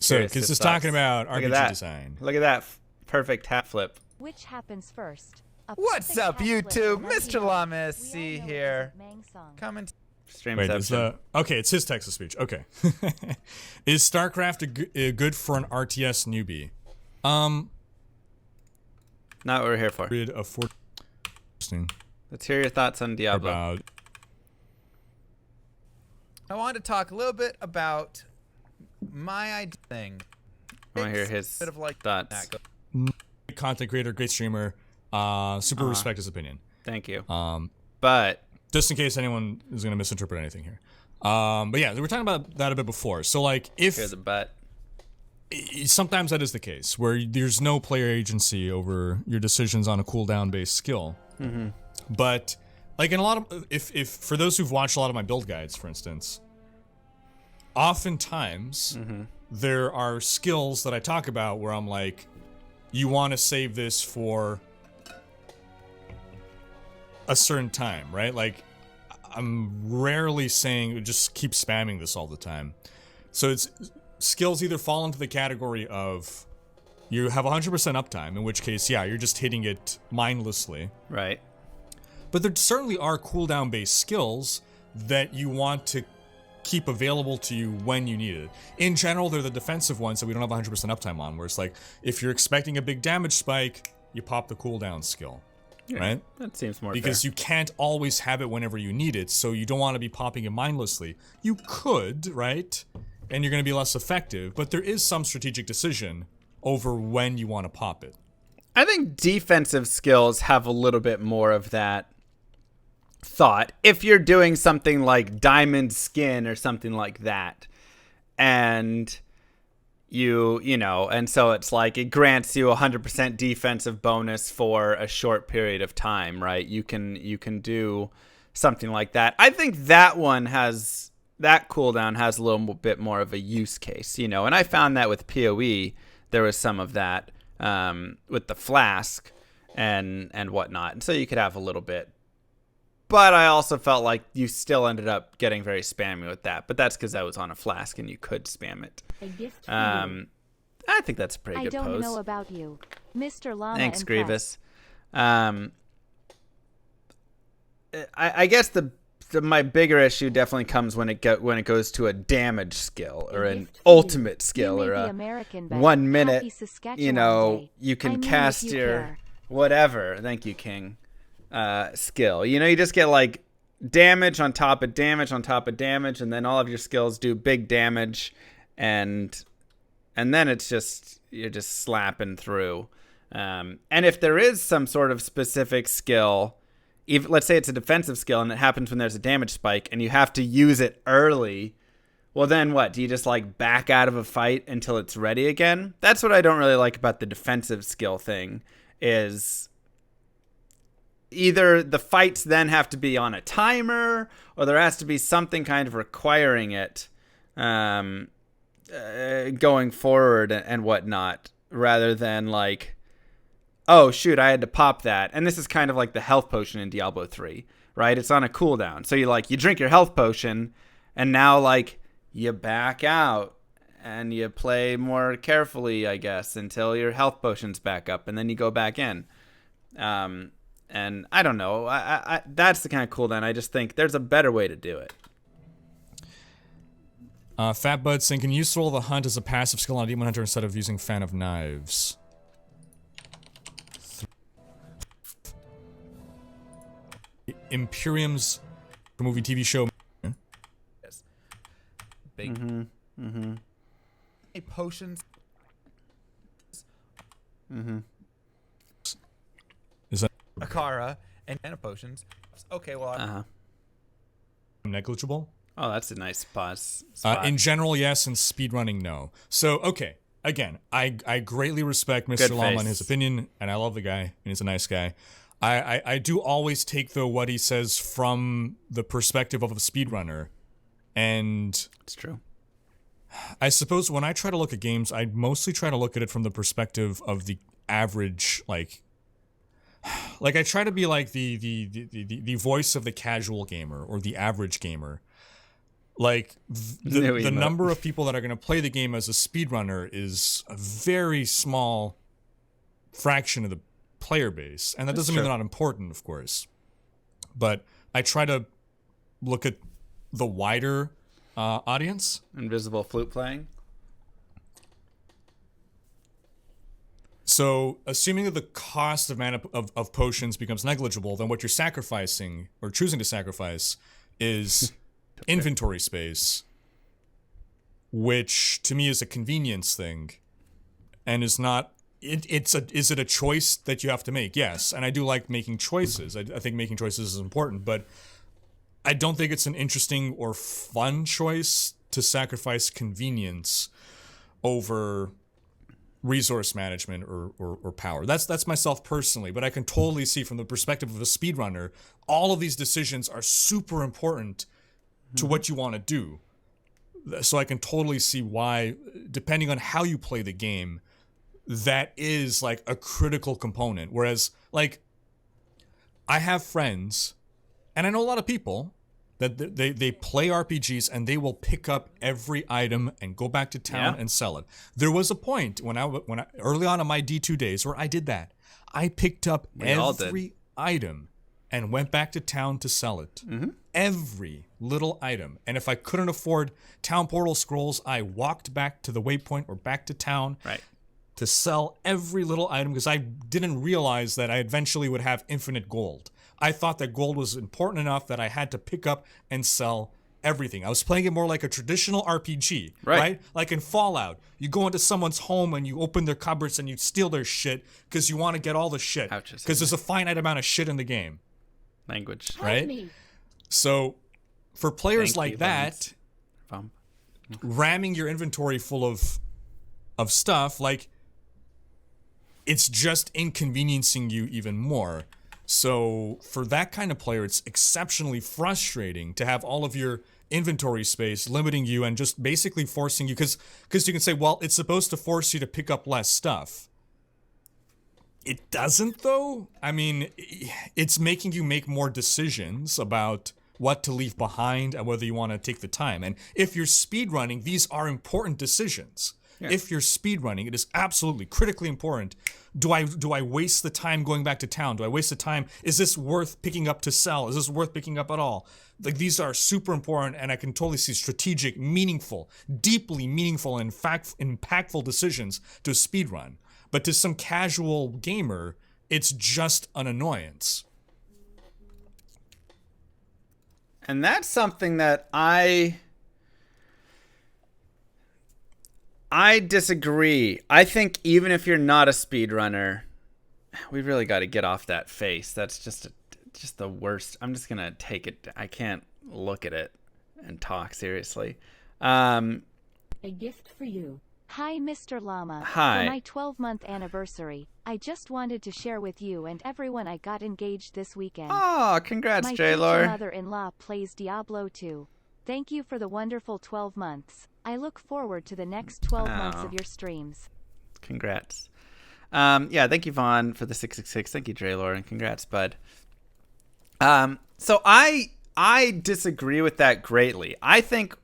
So, because it's talking about Look RPG at that. design. Look at that perfect hat flip. Which happens first? What's up, YouTube? Mr. Llama SC here. Coming. Stream Wait, okay, it's his text to speech. Okay. Is StarCraft good for an RTS newbie? Not what we're here for. Rid of Let's hear your thoughts on Diablo. I wanted to talk a little bit about my idea thing. I want to hear his bit of like thoughts. Content creator, great streamer. Super respect his opinion. Thank you. But just in case anyone is going to misinterpret anything here. But yeah, we were talking about that a bit before. So like, here's a but. Sometimes that is the case where there's no player agency over your decisions on a cooldown based skill. Mm-hmm. But like in a lot of, if for those who've watched a lot of my build guides, for instance, oftentimes there are skills that I talk about where I'm like, you want to save this for a certain time, right? Like, I'm rarely saying just keep spamming this all the time. So it's skills either fall into the category of you have 100% uptime, in which case, yeah, you're just hitting it mindlessly. Right. But there certainly are cooldown based skills that you want to keep available to you when you need it. In general, they're the defensive ones that we don't have 100% uptime on, where it's like, if you're expecting a big damage spike, you pop the cooldown skill. Yeah, right? That seems more because fair. You can't always have it whenever you need it, so you don't want to be popping it mindlessly. You could, right? And you're going to be less effective, but there is some strategic decision over when you want to pop it. I think defensive skills have a little bit more of that thought. If you're doing something like Diamond Skin or something like that, and you know, and so it's like it grants you 100% defensive bonus for a short period of time, right? You can do something like that. I think that cooldown has a little bit more of a use case, you know, and I found that with PoE, there was some of that with the flask and whatnot, and so you could have a little bit. But I also felt like you still ended up getting very spammy with that. But that's because I was on a flask and you could spam it. I think that's a pretty good pose. I don't know about you, Mr. Llama. Thanks, Grievous. I guess my bigger issue definitely comes when it goes to a damage skill or an ultimate skill or a 1 minute. You know, you can cast your whatever. Thank you, King. Skill. You know, you just get like damage on top of damage on top of damage, and then all of your skills do big damage, and then it's just you're just slapping through. And if there is some sort of specific skill, let's say it's a defensive skill and it happens when there's a damage spike and you have to use it early, well then what? Do you just like back out of a fight until it's ready again? That's what I don't really like about the defensive skill thing is either the fights then have to be on a timer or there has to be something kind of requiring it going forward and whatnot, rather than like, oh shoot, I had to pop that. And this is kind of like the health potion in Diablo 3, right? It's on a cooldown. So you drink your health potion and now like you back out and you play more carefully, I guess, until your health potion's back up and then you go back in. And I don't know. I that's the kind of cooldown. I just think there's a better way to do it. Fat Bud saying, can you use Soul of the Hunt as a passive skill on a Demon Hunter instead of using Fan of Knives? Imperium's movie TV show. Yes. Big. Potions. Is that Akara and mana potions? Okay, well. Negligible? Oh, that's a nice spot. In general, yes, and speedrunning, no. So, okay, again, I greatly respect Mr. Llama and his opinion, and I love the guy, and he's a nice guy. I do always take, though, what he says from the perspective of a speedrunner, and it's true. I suppose when I try to look at games, I mostly try to look at it from the perspective of the average, like I try to be like the voice of the casual gamer or the average gamer. Like the emote. number of people that are going to play the game as a speedrunner is a very small fraction of the player base, and that doesn't mean they're not important, of course. But I try to look at the wider audience. Invisible flute playing. So, assuming that the cost of mana of potions becomes negligible, then what you're sacrificing or choosing to sacrifice is inventory space, which to me is a convenience thing, and is not. Is it a choice that you have to make? Yes, and I do like making choices. I think making choices is important, but I don't think it's an interesting or fun choice to sacrifice convenience over resource management or power. That's myself personally, but I can totally see from the perspective of a speedrunner, all of these decisions are super important to what you want to do. So I can totally see why, depending on how you play the game, that is like a critical component. Whereas, like, I have friends, and I know a lot of people, that they play RPGs and they will pick up every item and go back to town and sell it. There was a point when I early on in my D2 days where I did that. I picked up every item and went back to town to sell it. Mm-hmm. Every little item. And if I couldn't afford town portal scrolls, I walked back to the waypoint or back to town to sell every little item, because I didn't realize that I eventually would have infinite gold. I thought that gold was important enough that I had to pick up and sell everything. I was playing it more like a traditional RPG, right? Like in Fallout, you go into someone's home and you open their cupboards and you steal their shit because you want to get all the shit. Because there's a finite amount of shit in the game. Language. Right? So for players that, ramming your inventory full of stuff, like, it's just inconveniencing you even more. So for that kind of player, it's exceptionally frustrating to have all of your inventory space limiting you and just basically forcing you, because you can say, well, it's supposed to force you to pick up less stuff. It doesn't, though. I mean, it's making you make more decisions about what to leave behind and whether you want to take the time. And if you're speedrunning, these are important decisions. Yeah. If you're speedrunning, it is absolutely critically important. Do I waste the time going back to town? Do I waste the time? Is this worth picking up to sell? Is this worth picking up at all? Like, these are super important, and I can totally see strategic, meaningful, deeply meaningful, and impactful decisions to a speedrun. But to some casual gamer, it's just an annoyance. And that's something that I disagree. I think even if you're not a speedrunner, we really got to get off that face. That's just the worst. I'm just going to take it. I can't look at it and talk seriously. A gift for you. Hi, Mr. Llama. Hi. For my 12-month anniversary, I just wanted to share with you and everyone I got engaged this weekend. Oh, congrats, My J-Lore. future mother-in-law plays Diablo 2. Thank you for the wonderful 12 months. I look forward to the next 12 months of your streams. Congrats. Thank you, Vaughn, for the 666. Thank you, J-Lore, and congrats, bud. So I disagree with that greatly. I think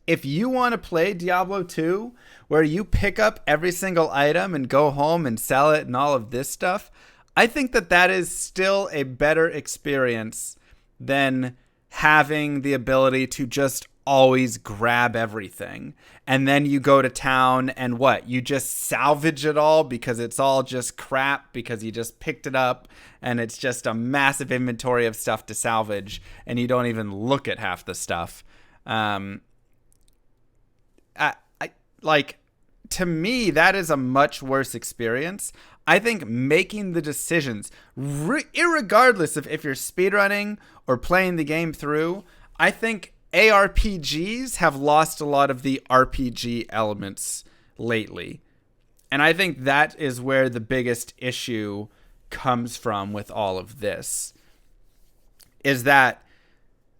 if you want to play Diablo 2, where you pick up every single item and go home and sell it and all of this stuff, I think that is still a better experience than having the ability to just always grab everything. And then you go to town and what? You just salvage it all because it's all just crap because you just picked it up and it's just a massive inventory of stuff to salvage and you don't even look at half the stuff. To me, that is a much worse experience. I think making the decisions, irregardless of if you're speedrunning or playing the game through, I think ARPGs have lost a lot of the RPG elements lately. And I think that is where the biggest issue comes from with all of this. Is that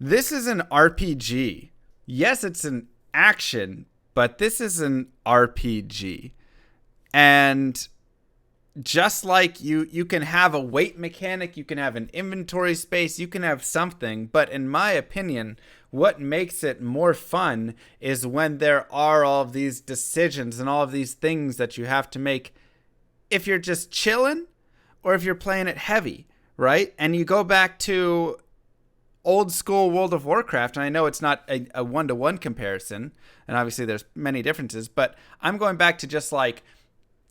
this is an RPG. Yes, it's an action, but this is an RPG. And just like you can have a weight mechanic, you can have an inventory space, you can have something. But in my opinion, what makes it more fun is when there are all of these decisions and all of these things that you have to make if you're just chilling or if you're playing it heavy, right? And you go back to old school World of Warcraft, and I know it's not a one-to-one comparison, and obviously there's many differences, but I'm going back to just like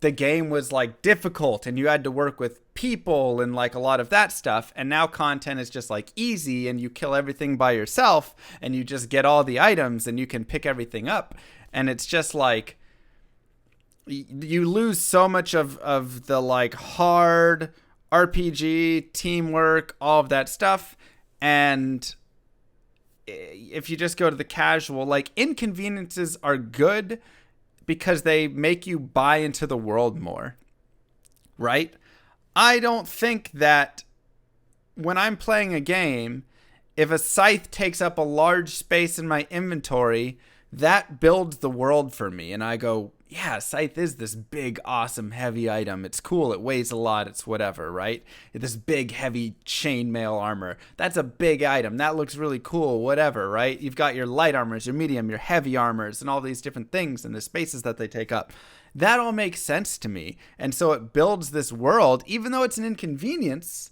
the game was like difficult and you had to work with people and like a lot of that stuff, and now content is just like easy and you kill everything by yourself and you just get all the items and you can pick everything up, and it's just like you lose so much of the like hard RPG, teamwork, all of that stuff. And if you just go to the casual, like inconveniences are good because they make you buy into the world more, right? I don't think that when I'm playing a game, if a scythe takes up a large space in my inventory, that builds the world for me. And I go, yeah, scythe is this big, awesome, heavy item. It's cool. It weighs a lot. It's whatever, right? This big, heavy chainmail armor. That's a big item. That looks really cool, whatever, right? You've got your light armors, your medium, your heavy armors, and all these different things and the spaces that they take up. That all makes sense to me. And so it builds this world, even though it's an inconvenience.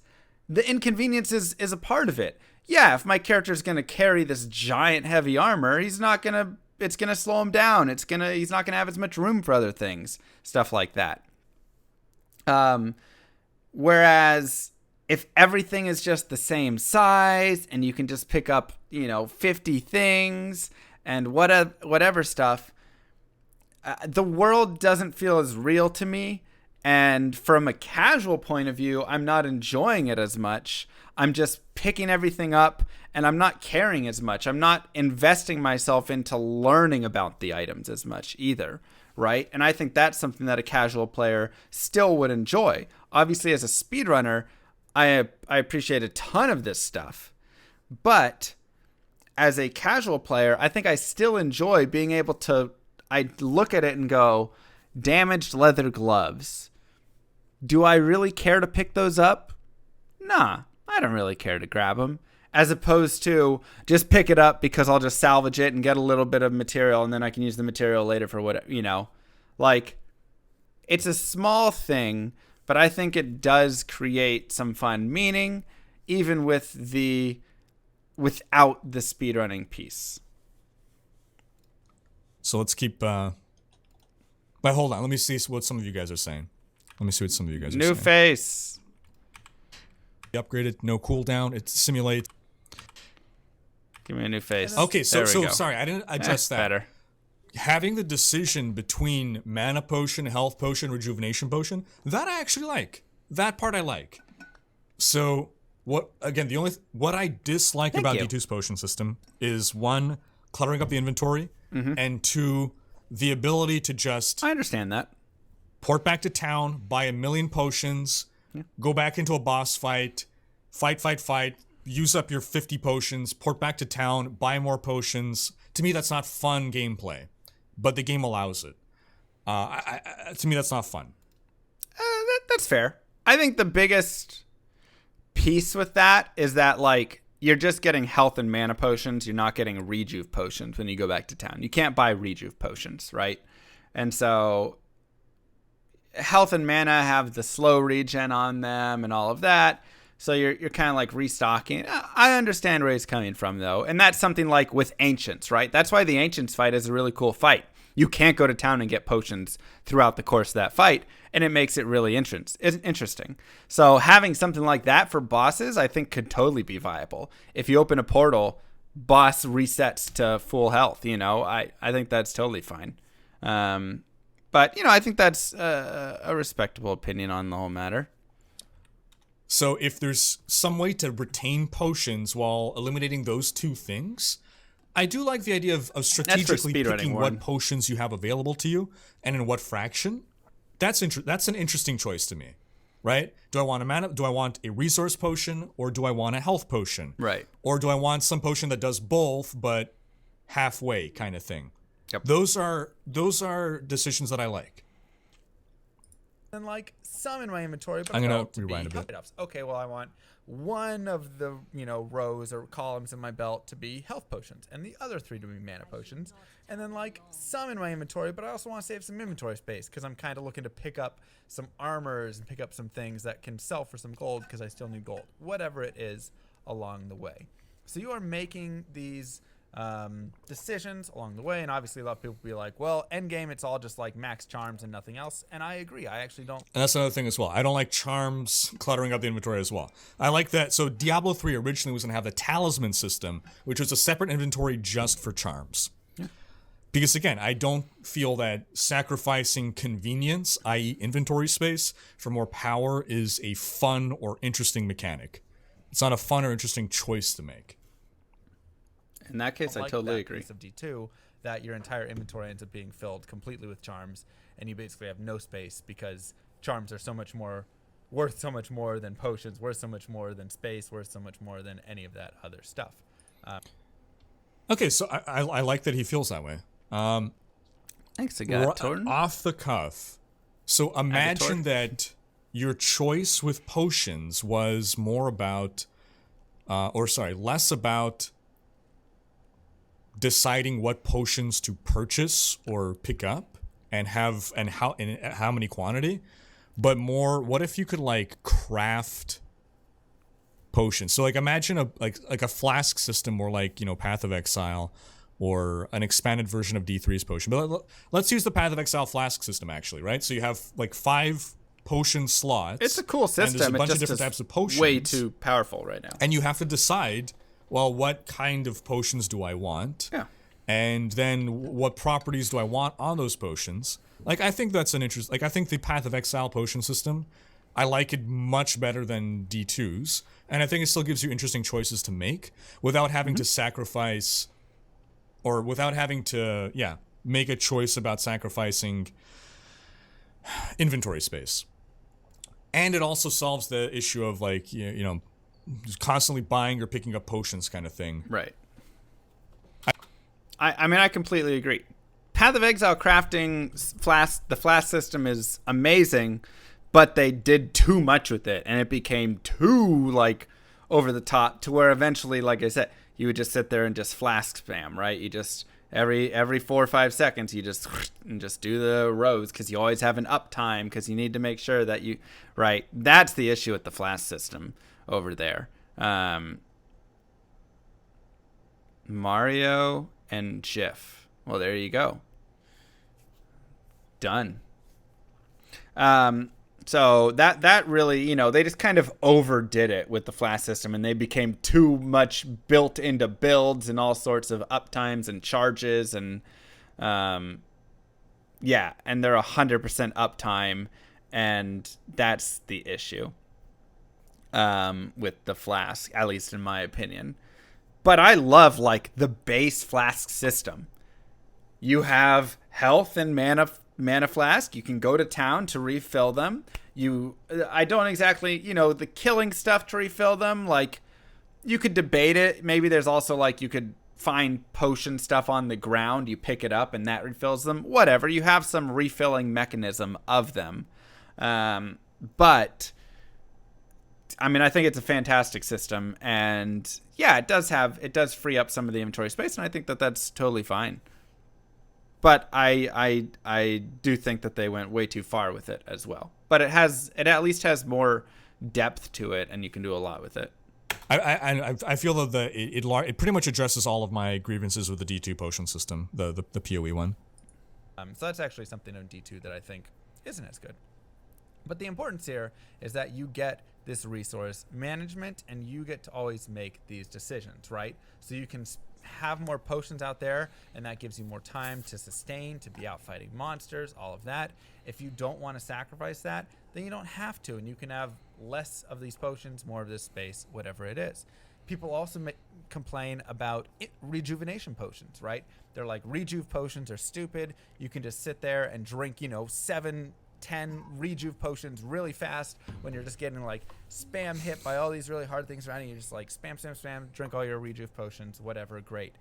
The inconvenience is a part of it. Yeah, if my character's going to carry this giant, heavy armor, it's going to slow him down. He's not going to have as much room for other things, stuff like that. Whereas if everything is just the same size and you can just pick up, 50 things and whatever stuff, the world doesn't feel as real to me. And from a casual point of view, I'm not enjoying it as much. I'm just picking everything up and I'm not caring as much. I'm not investing myself into learning about the items as much either, right? And I think that's something that a casual player still would enjoy. Obviously, as a speedrunner, I appreciate a ton of this stuff. But as a casual player, I think I still enjoy being able to, I look at it and go, damaged leather gloves. Do I really care to pick those up? Nah, I don't really care to grab them. As opposed to just pick it up because I'll just salvage it and get a little bit of material and then I can use the material later for what, Like, it's a small thing, but I think it does create some fun meaning, even without the speedrunning piece. So let's keep... But hold on, let me see what some of you guys are saying. New face. Upgraded, no cooldown. It simulates. Give me a new face. Okay, so sorry, I didn't adjust that. Better. Having the decision between mana potion, health potion, rejuvenation potion, that I actually like. That part I like. So what I dislike about D2's potion system is, one, cluttering up the inventory, and two, the ability to just... I understand that. Port back to town, buy 1 million potions, go back into a boss fight, use up your 50 potions, port back to town, buy more potions. To me, that's not fun gameplay, but the game allows it. To me, that's not fun. That's fair. I think the biggest piece with that is that, like, you're just getting health and mana potions. You're not getting rejuve potions when you go back to town. You can't buy rejuve potions, right? And so health and mana have the slow regen on them and all of that. So you're kind of like restocking. I understand where he's coming from, though. And that's something like with Ancients, right? That's why the Ancients fight is a really cool fight. You can't go to town and get potions throughout the course of that fight, and it makes it really interesting. So having something like that for bosses, I think, could totally be viable. If you open a portal, boss resets to full health, I think that's totally fine. But, I think that's a respectable opinion on the whole matter. So if there's some way to retain potions while eliminating those two things, I do like the idea of strategically picking what potions you have available to you and in what fraction. That's an interesting choice to me, right? Do I want a resource potion, or do I want a health potion? Right. Or do I want some potion that does both but halfway kind of thing? Yep. Those are decisions that I like. and like some in my inventory, but I'm I gonna want to rewind be a bit. trade-offs. Okay, well, I want one of the rows or columns in my belt to be health potions, and the other 3 to be mana potions, and then like some in my inventory, but I also want to save some inventory space because I'm kind of looking to pick up some armors and pick up some things that can sell for some gold because I still need gold. Whatever it is along the way. So you are making these decisions along the way, and obviously a lot of people will be like, well, end game it's all just like max charms and nothing else, and I agree. I actually don't. And that's another thing as well. I don't like charms cluttering up the inventory as well. I like that. So Diablo 3 originally was going to have the talisman system, which was a separate inventory just for charms. Yeah. Because again, I don't feel that sacrificing convenience, i.e. inventory space, for more power is a fun or interesting mechanic. It's not a fun or interesting choice to make. In that case, I totally agree. Piece of D2, that your entire inventory ends up being filled completely with charms, and you basically have no space because charms are so much more worth so much more than potions, worth so much more than space, worth so much more than any of that other stuff. Okay, so I like that he feels that way. Thanks again, Torton. Off the cuff. So imagine that your choice with potions was more about, less about deciding what potions to purchase or pick up and how many quantity, but more what if you could like craft potions. So like imagine a flask system, or like Path of Exile, or an expanded version of D3's potion. But let's use the Path of Exile flask system actually, right? So you have like 5 potion slots. It's a cool system. And there's a bunch of different types of potions. Way too powerful right now. And you have to decide, well, what kind of potions do I want? Yeah. And then what properties do I want on those potions? Like, I think that's an interest. Like, I think the Path of Exile potion system, I like it much better than D2's. And I think it still gives you interesting choices to make without having to sacrifice, or without having to, make a choice about sacrificing inventory space. And it also solves the issue of like, constantly buying or picking up potions kind of thing. Right. I mean, I completely agree. Path of Exile crafting the flask system is amazing, but they did too much with it, and it became too like over the top to where eventually, like I said, you would just sit there and just flask spam, right? You just every 4 or 5 seconds you just do the rows because you always have an uptime because you need to make sure that you right. That's the issue with the flask system over there. Mario and Jif. Well, there you go. Done. So that really, they just kind of overdid it with the flash system, and they became too much built into builds and all sorts of uptimes and charges, and and they're 100% uptime, and that's the issue with the flask, at least in my opinion. But I love like the base flask system. You have health and mana flask. You can go to town to refill them. I don't exactly, the killing stuff to refill them. Like, you could debate it. Maybe there's also like you could find potion stuff on the ground. You pick it up and that refills them. Whatever. You have some refilling mechanism of them. But I mean, I think it's a fantastic system, and it does free up some of the inventory space, and I think that that's totally fine. But I do think that they went way too far with it as well. But it at least has more depth to it, and you can do a lot with it. I feel that it pretty much addresses all of my grievances with the D2 potion system, the PoE one. So that's actually something in D2 that I think isn't as good. But the importance here is that you get this resource management, and you get to always make these decisions, right? So you can have more potions out there, and that gives you more time to sustain, to be out fighting monsters, all of that. If you don't want to sacrifice that, then you don't have to, and you can have less of these potions, more of this space, whatever it is. People also complain about rejuvenation potions, right? They're like, rejuve potions are stupid. You can just sit there and drink, 7-10 rejuve potions really fast when you're just getting like spam hit by all these really hard things around you. You're just like spam, drink all your rejuve potions, whatever, great.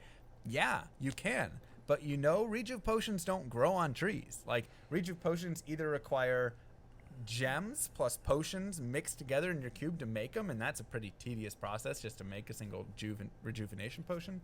Yeah, you can. But rejuve potions don't grow on trees. Like, rejuve potions either require gems plus potions mixed together in your cube to make them, and that's a pretty tedious process just to make a single rejuvenation potion.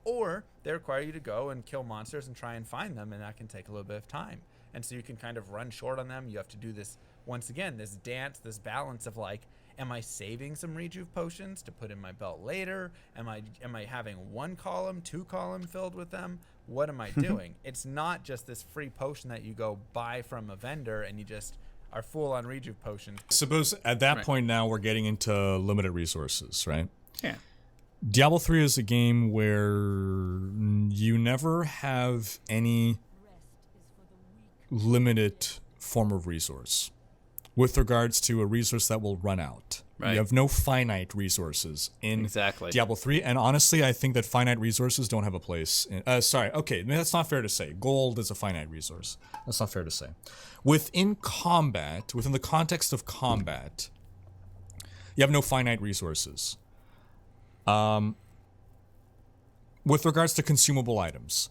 Or they require you to go and kill monsters and try and find them, and that can take a little bit of time. And so you can kind of run short on them. You have to do this, once again, this dance, this balance of like, am I saving some rejuve potions to put in my belt later? Am I having 1 column, 2 column filled with them? What am I doing? It's not just this free potion that you go buy from a vendor and you just are full on rejuve potions. Suppose at that point now we're getting into limited resources, right? Yeah. Diablo 3 is a game where you never have any limited form of resource with regards to a resource that will run out. Right. You have no finite resources in Exactly. Diablo 3, and honestly, I think that finite resources don't have a place in... okay, that's not fair to say. Gold is a finite resource. That's not fair to say. Within combat, within the context of combat, you have no finite resources. With regards to consumable items,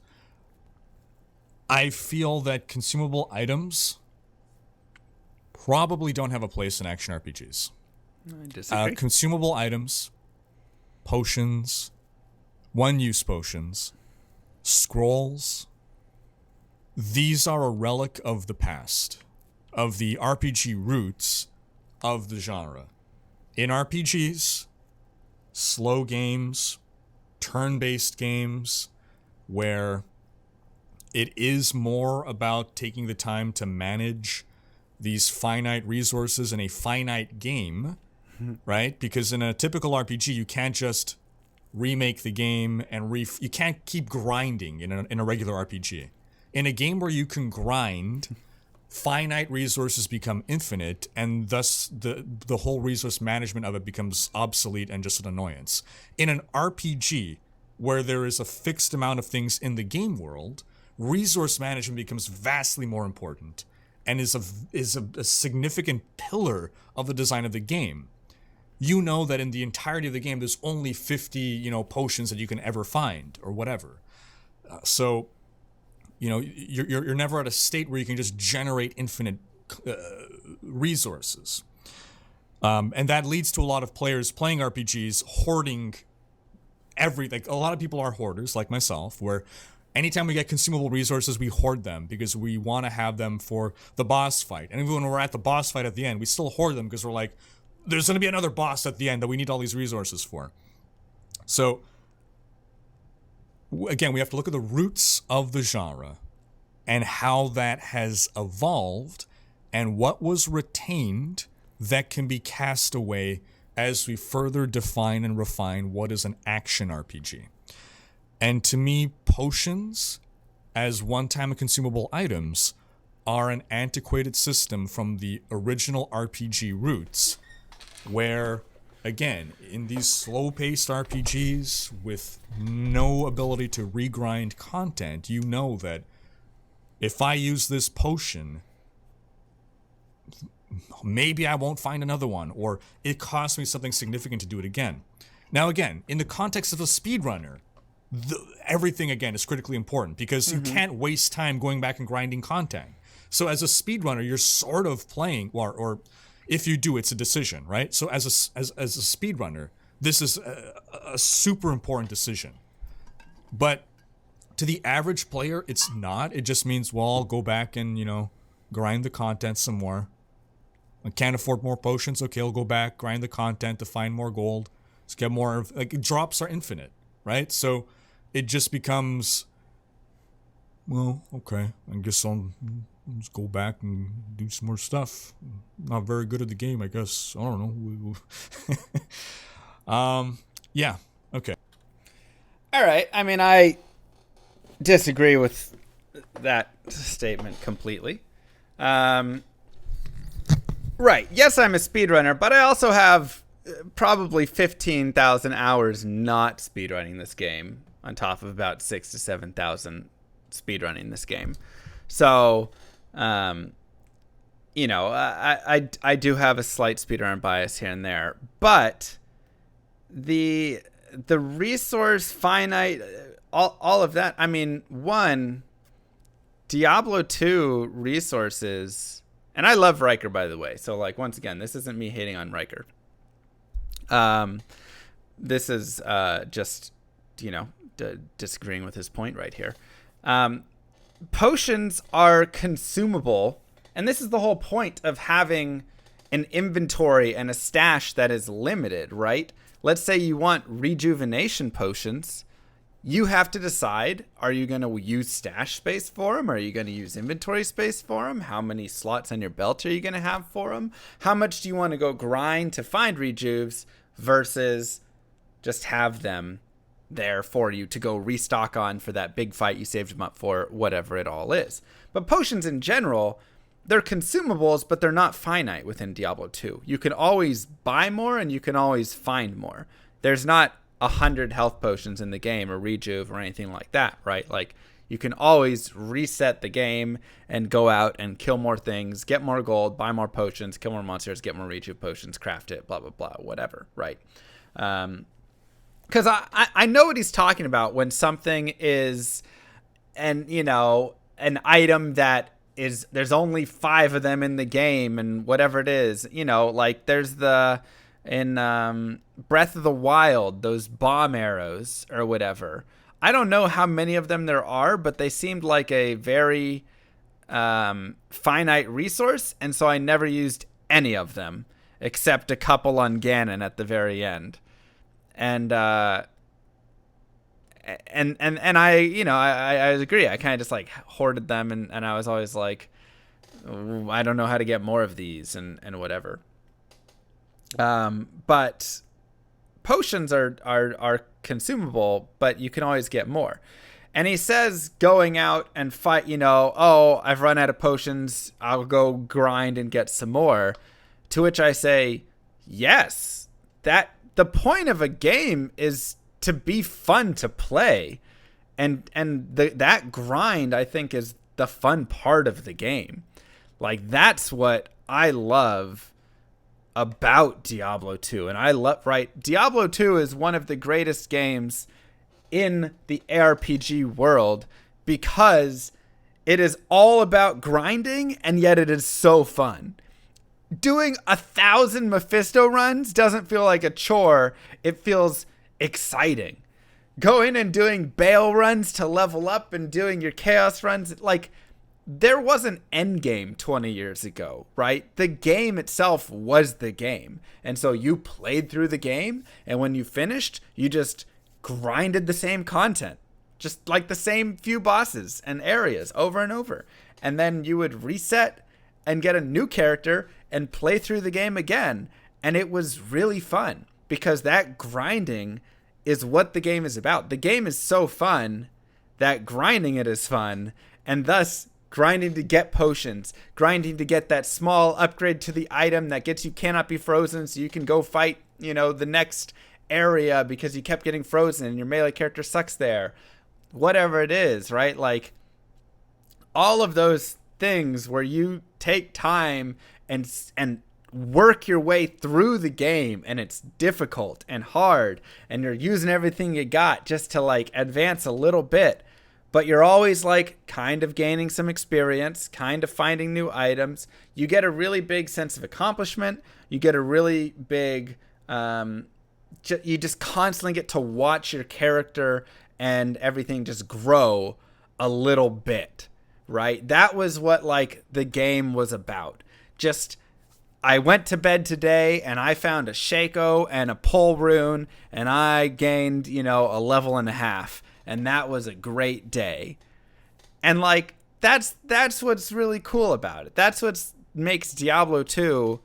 I feel that consumable items probably don't have a place in action RPGs. I disagree. Consumable items, potions, one-use potions, scrolls, these are a relic of the past, of the RPG roots of the genre. In RPGs, slow games, turn-based games, where it is more about taking the time to manage these finite resources in a finite game, right? Because in a typical RPG, you can't just remake the game and you can't keep grinding in a regular RPG. In a game where you can grind, finite resources become infinite, and thus the whole resource management of it becomes obsolete and just an annoyance. In an RPG where there is a fixed amount of things in the game world, resource management becomes vastly more important and is a significant pillar of the design of the game. You know that in the entirety of the game, there's only 50, potions that you can ever find or whatever. So, you're never at a state where you can just generate infinite resources. And that leads to a lot of players playing RPGs hoarding everything. A lot of people are hoarders, like myself, where anytime we get consumable resources, we hoard them because we want to have them for the boss fight. And even when we're at the boss fight at the end, we still hoard them because we're like, there's going to be another boss at the end that we need all these resources for. So, again, we have to look at the roots of the genre and how that has evolved and what was retained that can be cast away as we further define and refine what is an action RPG. And to me, potions as one-time consumable items are an antiquated system from the original RPG roots, where, again, in these slow-paced RPGs with no ability to regrind content, you know that if I use this potion, maybe I won't find another one, or it costs me something significant to do it again. Now, again, in the context of a speedrunner, everything, again, is critically important because you can't waste time going back and grinding content. So as a speedrunner, you're sort of playing, or if you do, it's a decision, right? So as a speedrunner, this is a super important decision. But to the average player, it's not. It just means, well, I'll go back and, grind the content some more. I can't afford more potions. Okay, I'll go back, grind the content to find more gold. Let's get more. Drops are infinite, right? So it just becomes, well, okay, I guess I'll just go back and do some more stuff. Not very good at the game, I guess. I don't know. Yeah, okay. All right. I mean, I disagree with that statement completely. Right. Yes, I'm a speedrunner, but I also have probably 15,000 hours not speedrunning this game, on top of about 6,000 to 7,000 speedrunning this game. So, I do have a slight speedrun bias here and there, but the resource finite, all of that. I mean, Diablo 2 resources And I love Rhykker, by the way. So, like, once again, this isn't me hating on Rhykker. This is just, disagreeing with his point right here. Potions are consumable, and this is the whole point of having an inventory and a stash that is limited, right? Let's say you want rejuvenation potions. You have to decide, are you going to use stash space for them? Are you going to use inventory space for them? How many slots on your belt are you going to have for them? How much do you want to go grind to find rejuves versus just have them there for you to go restock on for that big fight you saved them up for, whatever it all is. But potions in general, they're consumables, but they're not finite within Diablo 2. You can always buy more and you can always find more. There's not 100 health potions in the game or rejuve or anything like that, right? Like, you can always reset the game and go out and kill more things, get more gold, buy more potions, kill more monsters, get more rejuve potions, craft it, blah, blah, blah, whatever, right? Because I know what he's talking about when something is an item that is, there's only 5 of them in the game and whatever it is, like there's in Breath of the Wild, those bomb arrows or whatever. I don't know how many of them there are, but they seemed like a very finite resource, and so I never used any of them except a couple on Ganon at the very end. And I agree. I kind of just like hoarded them, and I was always like, I don't know how to get more of these and whatever. But potions are consumable, but you can always get more. And he says going out and fight, I've run out of potions, I'll go grind and get some more. To which I say, yes, that the point of a game is to be fun to play. And that grind, I think, is the fun part of the game. Like, that's what I love about Diablo 2. And Diablo 2 is one of the greatest games in the ARPG world because it is all about grinding, and yet it is so fun. Doing 1,000 Mephisto runs doesn't feel like a chore. It feels exciting. Going and doing Baal runs to level up and doing your Chaos runs, like, there was an end game 20 years ago, right? The game itself was the game. And so you played through the game, and when you finished, you just grinded the same content. Just like the same few bosses and areas over and over. And then you would reset and get a new character and play through the game again. And it was really fun because that grinding is what the game is about. The game is so fun that grinding it is fun, and thus grinding to get potions, grinding to get that small upgrade to the item that gets you cannot be frozen so you can go fight, the next area because you kept getting frozen and your melee character sucks there. Whatever it is, right? Like, all of those things where you take time and work your way through the game, and it's difficult and hard, and you're using everything you got just to like advance a little bit, but you're always like kind of gaining some experience, kind of finding new items. You get a really big sense of accomplishment. You get a really big, you just constantly get to watch your character and everything just grow a little bit, right? That was what like the game was about. Just, I went to bed today and I found a Shaco and a pole rune and I gained, a level and a half. And that was a great day. And like, that's what's really cool about it. That's what makes Diablo 2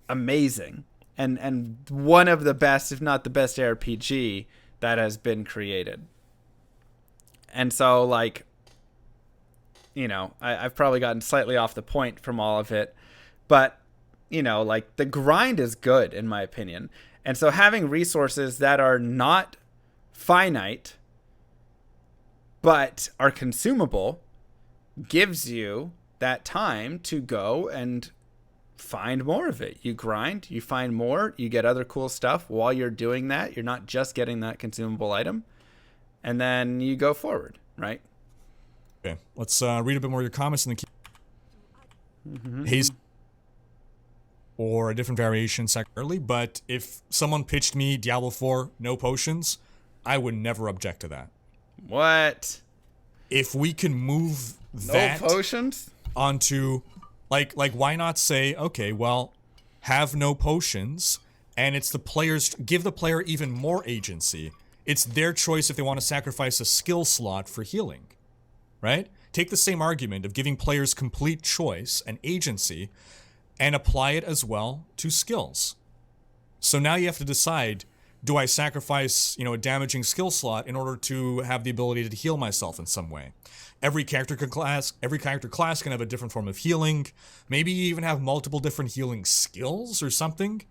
amazing. And one of the best, if not the best RPG that has been created. And so like, I've probably gotten slightly off the point from all of it, but like the grind is good in my opinion. And so having resources that are not finite, but are consumable, gives you that time to go and find more of it. You grind, you find more, you get other cool stuff while you're doing that. You're not just getting that consumable item. And then you go forward, right? Okay, let's read a bit more of your comments and then keep. or a different variation secondarily, but if someone pitched me Diablo 4, no potions, I would never object to that. What? If we can move that No potions? onto, like why not say, okay, well, have no potions, and it's the players, give the player even more agency. It's their choice if they want to sacrifice a skill slot for healing, right? Take the same argument of giving players complete choice and agency and apply it as well to skills. So now you have to decide, do I sacrifice, a damaging skill slot in order to have the ability to heal myself in some way? Every character class can have a different form of healing. Maybe you even have multiple different healing skills or something.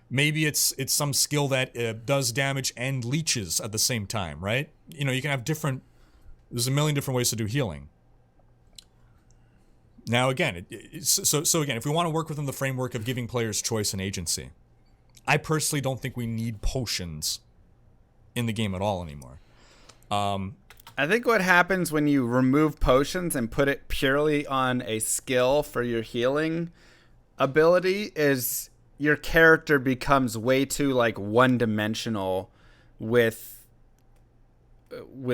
Maybe it's some skill that does damage and leeches at the same time, right? You can have there's a million different ways to do healing. Now again, so again, if we want to work within the framework of giving players choice and agency, I personally don't think we need potions in the game at all anymore. I think what happens when you remove potions and put it purely on a skill for your healing ability is your character becomes way too one-dimensional with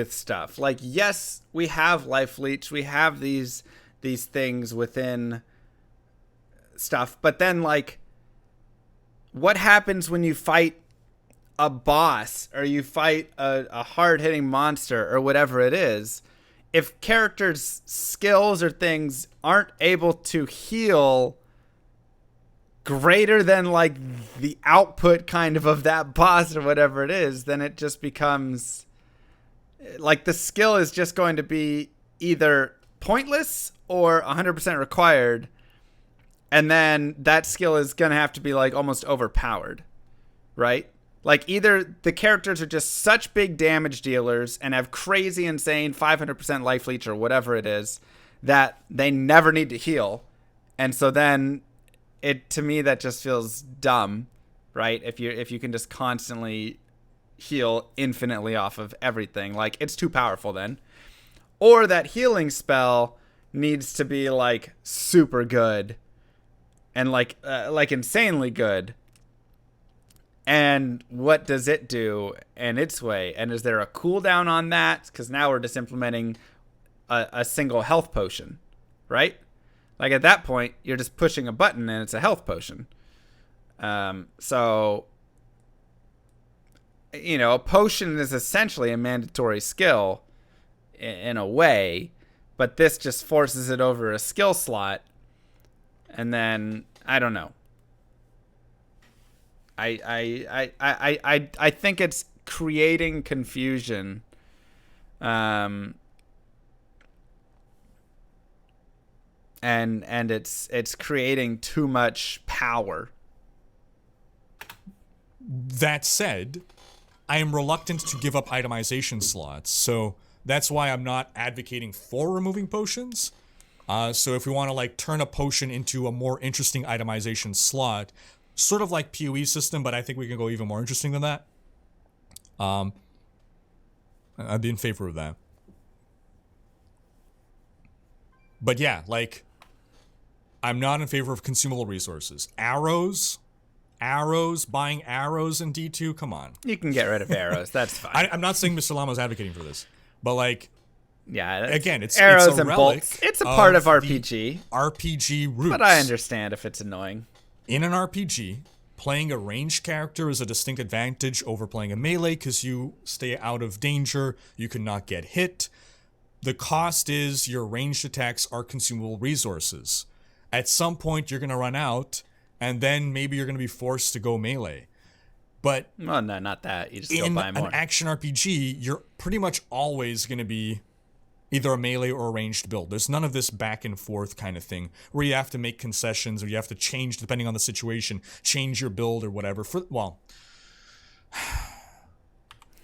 stuff. Like, yes, we have life leech, we have these things within stuff, but then what happens when you fight a boss or you fight a hard-hitting monster or whatever it is? If characters' skills or things aren't able to heal greater than the output kind of that boss or whatever it is, then it just becomes the skill is just going to be either pointless or 100% required, and then that skill is going to have to be almost overpowered, right? Either the characters are just such big damage dealers and have crazy insane 500% life leech or whatever it is that they never need to heal, and so then to me that just feels dumb, right? If you can just constantly heal infinitely off of everything, it's too powerful then. Or that healing spell needs to be super good and insanely good. And what does it do in its way? And is there a cooldown on that? Because now we're just implementing a single health potion, right? At that point, you're just pushing a button and it's a health potion. So, a potion is essentially a mandatory skill in a way, but this just forces it over a skill slot. And then, I don't know. I think it's creating confusion. And it's creating too much power. That said, I am reluctant to give up itemization slots, so that's why I'm not advocating for removing potions. So if we want to turn a potion into a more interesting itemization slot, sort of like PoE system, but I think we can go even more interesting than that. I'd be in favor of that. But yeah, I'm not in favor of consumable resources. Arrows, buying arrows in D2, come on. You can get rid of arrows, that's fine. I'm not saying Mr. Llama's advocating for this, but yeah, again, it's arrows it's a and relic bolts. It's a part of RPG. RPG roots. But I understand if it's annoying. In an RPG, playing a ranged character is a distinct advantage over playing a melee because you stay out of danger, you cannot get hit. The cost is your ranged attacks are consumable resources. At some point, you're going to run out, and then maybe you're going to be forced to go melee. But well, no, not that. You just go buy more. In an action RPG, you're pretty much always going to be either a melee or a ranged build. There's none of this back and forth kind of thing where you have to make concessions or you have to change, depending on the situation, change your build or whatever. Or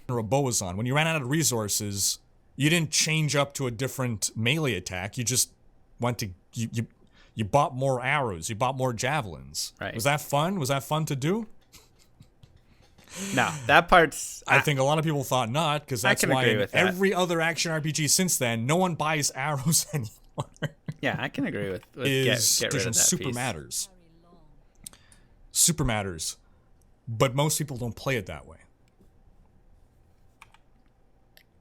a Boazon, when you ran out of resources, you didn't change up to a different melee attack. You just went to you bought more arrows, you bought more javelins. Right. Was that fun? Was that fun to do? No, that part's... I think a lot of people thought not, because that's why in every other action RPG since then, no one buys arrows anymore. Yeah, I can agree with get rid of that super matters. super matters, but most people don't play it that way.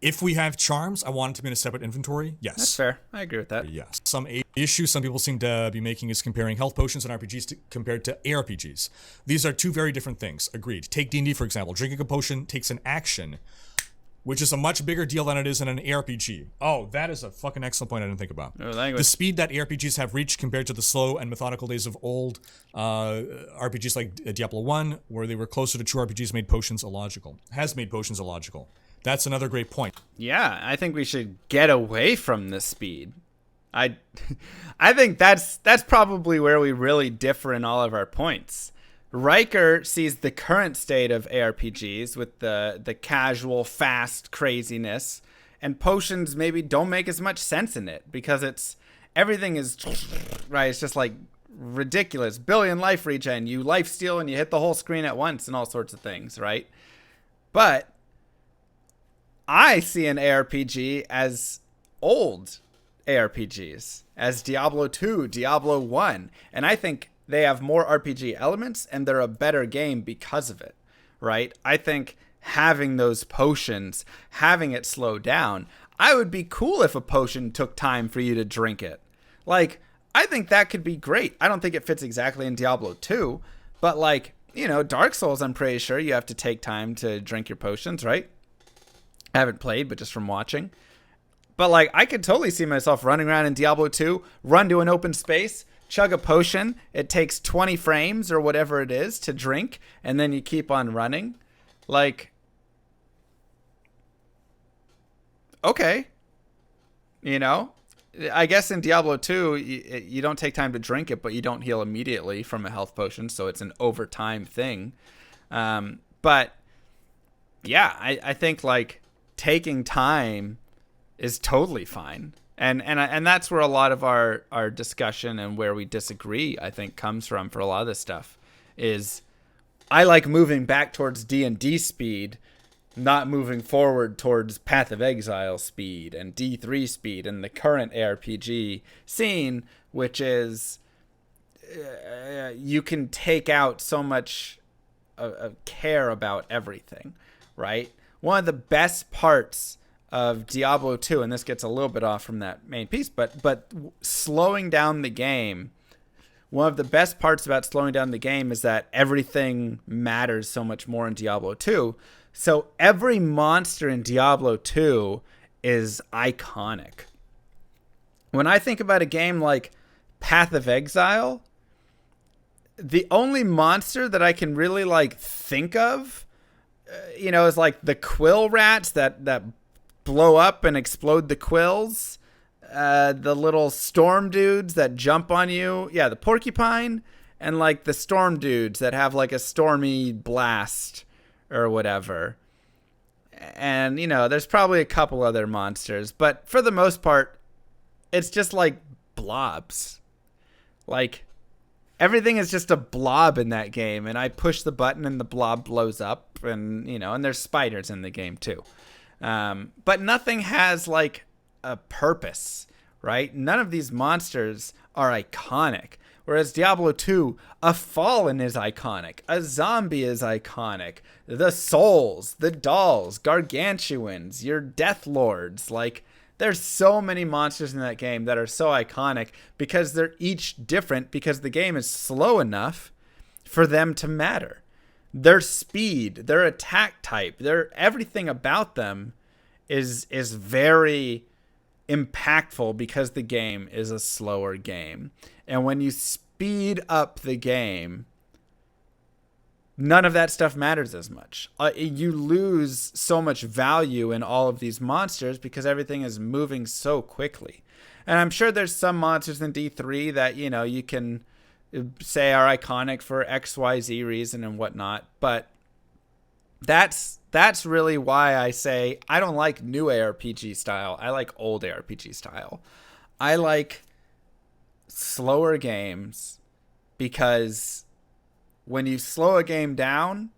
If we have charms, I want it to be in a separate inventory. Yes. That's fair. I agree with that. Yes. Some issue some people seem to be making is comparing health potions in RPGs compared to ARPGs. These are two very different things. Agreed. Take D&D, for example. Drinking a potion takes an action, which is a much bigger deal than it is in an ARPG. Oh, that is a fucking excellent point I didn't think about. The speed that ARPGs have reached compared to the slow and methodical days of old RPGs like Diablo 1, where they were closer to true RPGs, made potions illogical. Has made potions illogical. That's another great point. Yeah, I think we should get away from the speed. I think that's probably where we really differ in all of our points. Rhykker sees the current state of ARPGs with the casual, fast craziness, and potions maybe don't make as much sense in it because everything is right. It's just like ridiculous. Billion life regen, you life steal and you hit the whole screen at once and all sorts of things, right? But I see an ARPG as old ARPGs, as Diablo 2, Diablo 1, and I think they have more RPG elements and they're a better game because of it, right? I think having those potions, having it slow down, I would be cool if a potion took time for you to drink it. Like, I think that could be great. I don't think it fits exactly in Diablo 2, but like, Dark Souls, I'm pretty sure you have to take time to drink your potions, right? I haven't played, but just from watching. But like, I could totally see myself running around in Diablo 2, run to an open space, chug a potion. It takes 20 frames or whatever it is to drink, and then you keep on running. Like, okay. I guess in Diablo 2, you don't take time to drink it, but you don't heal immediately from a health potion, so it's an overtime thing. But yeah, I think like taking time is totally fine. And that's where a lot of our discussion and where we disagree, I think, comes from for a lot of this stuff. Is I like moving back towards D&D speed, not moving forward towards Path of Exile speed and D3 speed and the current ARPG scene, which is you can take out so much care about everything, right? One of the best parts of Diablo 2, and this gets a little bit off from that main piece, but slowing down the game, one of the best parts about slowing down the game is that everything matters so much more in Diablo 2. So every monster in Diablo 2 is iconic. When I think about a game like Path of Exile, the only monster that I can really like think of, is like the quill rats that blow up and explode the quills, the little storm dudes that jump on you. Yeah, the porcupine, and like the storm dudes that have like a stormy blast or whatever. And, there's probably a couple other monsters, but for the most part, it's just like blobs. Like, everything is just a blob in that game, and I push the button and the blob blows up, and and there's spiders in the game too. But nothing has like a purpose, right? None of these monsters are iconic. Whereas Diablo 2, a fallen is iconic, a zombie is iconic, the souls, the dolls, gargantuans, your death lords, like there's so many monsters in that game that are so iconic because they're each different, because the game is slow enough for them to matter. Their speed, their attack type, everything about them is very impactful because the game is a slower game. And when you speed up the game, none of that stuff matters as much. You lose so much value in all of these monsters because everything is moving so quickly. And I'm sure there's some monsters in D3 that, you can say are iconic for XYZ reason and whatnot. But that's really why I say I don't like new ARPG style. I like old ARPG style. I like slower games because when you slow a game down,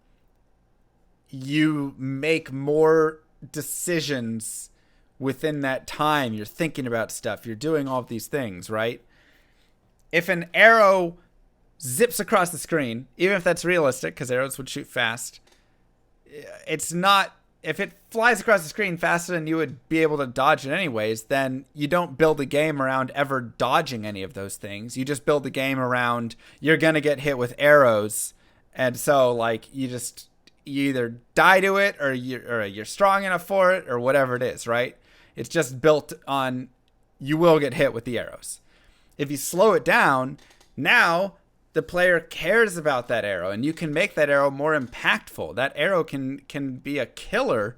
you make more decisions within that time. You're thinking about stuff. You're doing all of these things, right? If an arrow zips across the screen, even if that's realistic, because arrows would shoot fast. It's not, if it flies across the screen faster than you would be able to dodge it anyways, then you don't build a game around ever dodging any of those things. You just build a game around, you're going to get hit with arrows. And so, like, you either die to it, or you're strong enough for it, or whatever it is, right? It's just built on, you will get hit with the arrows. If you slow it down, now the player cares about that arrow, and you can make that arrow more impactful. That arrow can be a killer,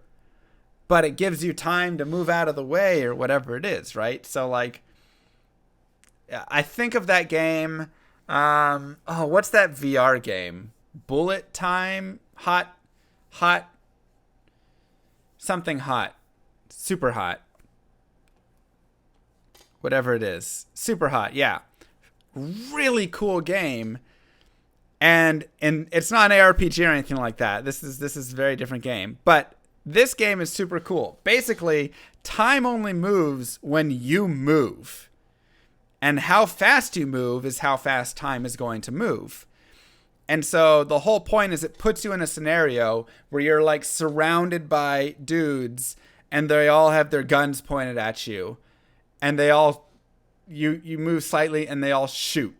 but it gives you time to move out of the way or whatever it is, right? So, like, I think of that game. What's that VR game? Bullet Time? Hot, something hot, super hot, whatever it is, super hot. Yeah. Really cool game. And it's not an ARPG or anything like that. This is a very different game, but this game is super cool. Basically, time only moves when you move, and how fast you move is how fast time is going to move. And so the whole point is it puts you in a scenario where you're like surrounded by dudes, and they all have their guns pointed at you, and they all, you move slightly and they all shoot.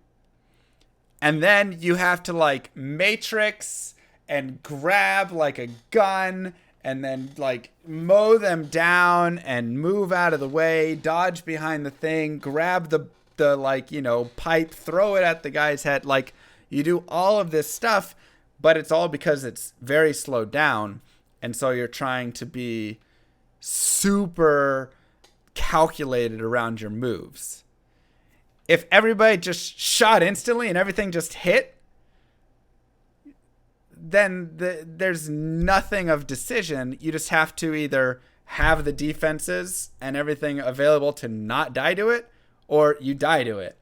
And then you have to like matrix and grab like a gun, and then like mow them down and move out of the way, dodge behind the thing, grab the like, you know, pipe, throw it at the guy's head. Like, you do all of this stuff, but it's all because it's very slowed down. And so you're trying to be super calculated around your moves. If everybody just shot instantly and everything just hit, then there's nothing of decision. You just have to either have the defenses and everything available to not die to it, or you die to it,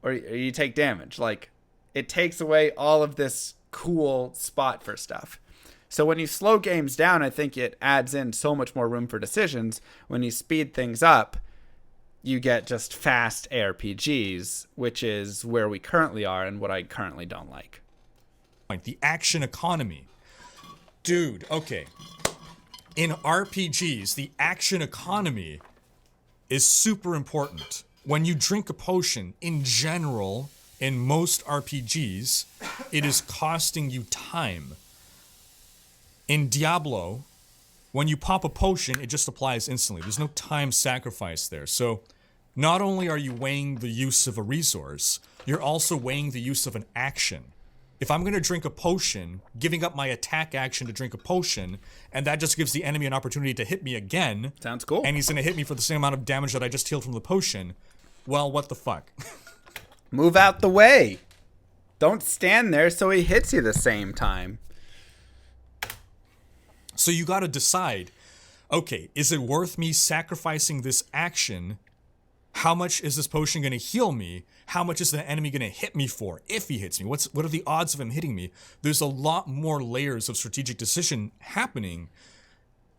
or you take damage. Like, it takes away all of this cool spot for stuff. So when you slow games down, I think it adds in so much more room for decisions. When you speed things up, you get just fast ARPGs, which is where we currently are and what I currently don't like. The action economy. Dude, okay. In RPGs, the action economy is super important. When you drink a potion, in general, in most RPGs, it is costing you time. In Diablo, when you pop a potion, it just applies instantly. There's no time sacrifice there. So not only are you weighing the use of a resource, you're also weighing the use of an action. If I'm going to drink a potion, giving up my attack action to drink a potion, and that just gives the enemy an opportunity to hit me again. Sounds cool. And he's going to hit me for the same amount of damage that I just healed from the potion. Well, what the fuck? Move out the way. Don't stand there so he hits you the same time. So you got to decide, okay, is it worth me sacrificing this action? How much is this potion going to heal me? How much is the enemy going to hit me for if he hits me? What are the odds of him hitting me? There's a lot more layers of strategic decision happening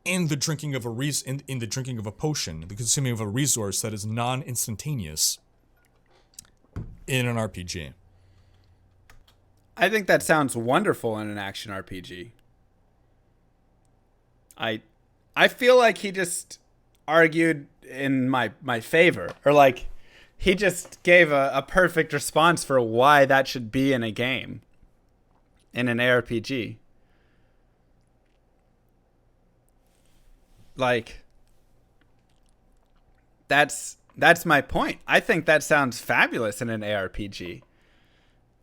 in the drinking of in the drinking of a potion, the consuming of a resource that is non-instantaneous in an RPG. I think that sounds wonderful in an action RPG. I feel like he just argued in my favor, or like he just gave a perfect response for why that should be in a game, in an ARPG. Like, that's my point. I think that sounds fabulous in an ARPG.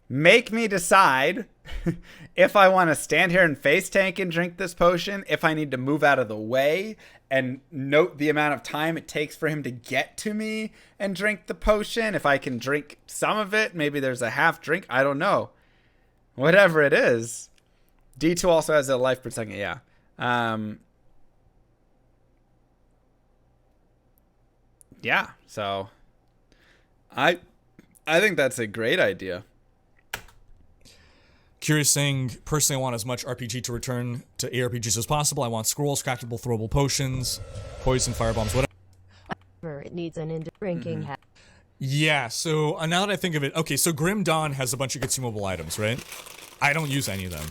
Make me decide if I want to stand here and face tank and drink this potion, if I need to move out of the way and note the amount of time it takes for him to get to me and drink the potion. If I can drink some of it, maybe there's a half drink. I don't know. Whatever it is. D2 also has a life per second. Yeah. Yeah. So I think that's a great idea. Curious saying, personally, I want as much RPG to return to ARPGs as possible. I want scrolls, craftable, throwable potions, poison, firebombs, whatever. It needs an drinking hat. Yeah, so now that I think of it, okay, so Grim Dawn has a bunch of consumable items, right? I don't use any of them.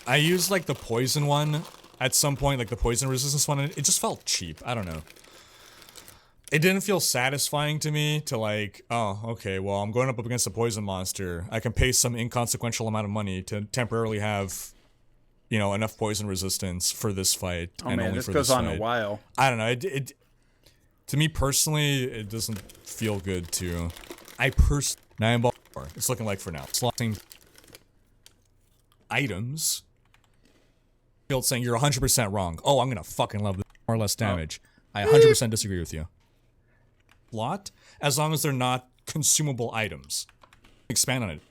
I used like the poison one at some point, like the poison resistance one, and it just felt cheap. I don't know. It didn't feel satisfying to me to like, oh, okay, well, I'm going up against a poison monster. I can pay some inconsequential amount of money to temporarily have, you know, enough poison resistance for this fight. Oh and man, only this for goes this on fight. a while. I don't know. It to me personally, it doesn't feel good to. Nine ball. It's looking like for now. Slotting items. Field saying you're 100% wrong. Oh, I'm gonna fucking love this. More or less damage. I 100% disagree with you. Lot, as long as they're not consumable items. Expand on it.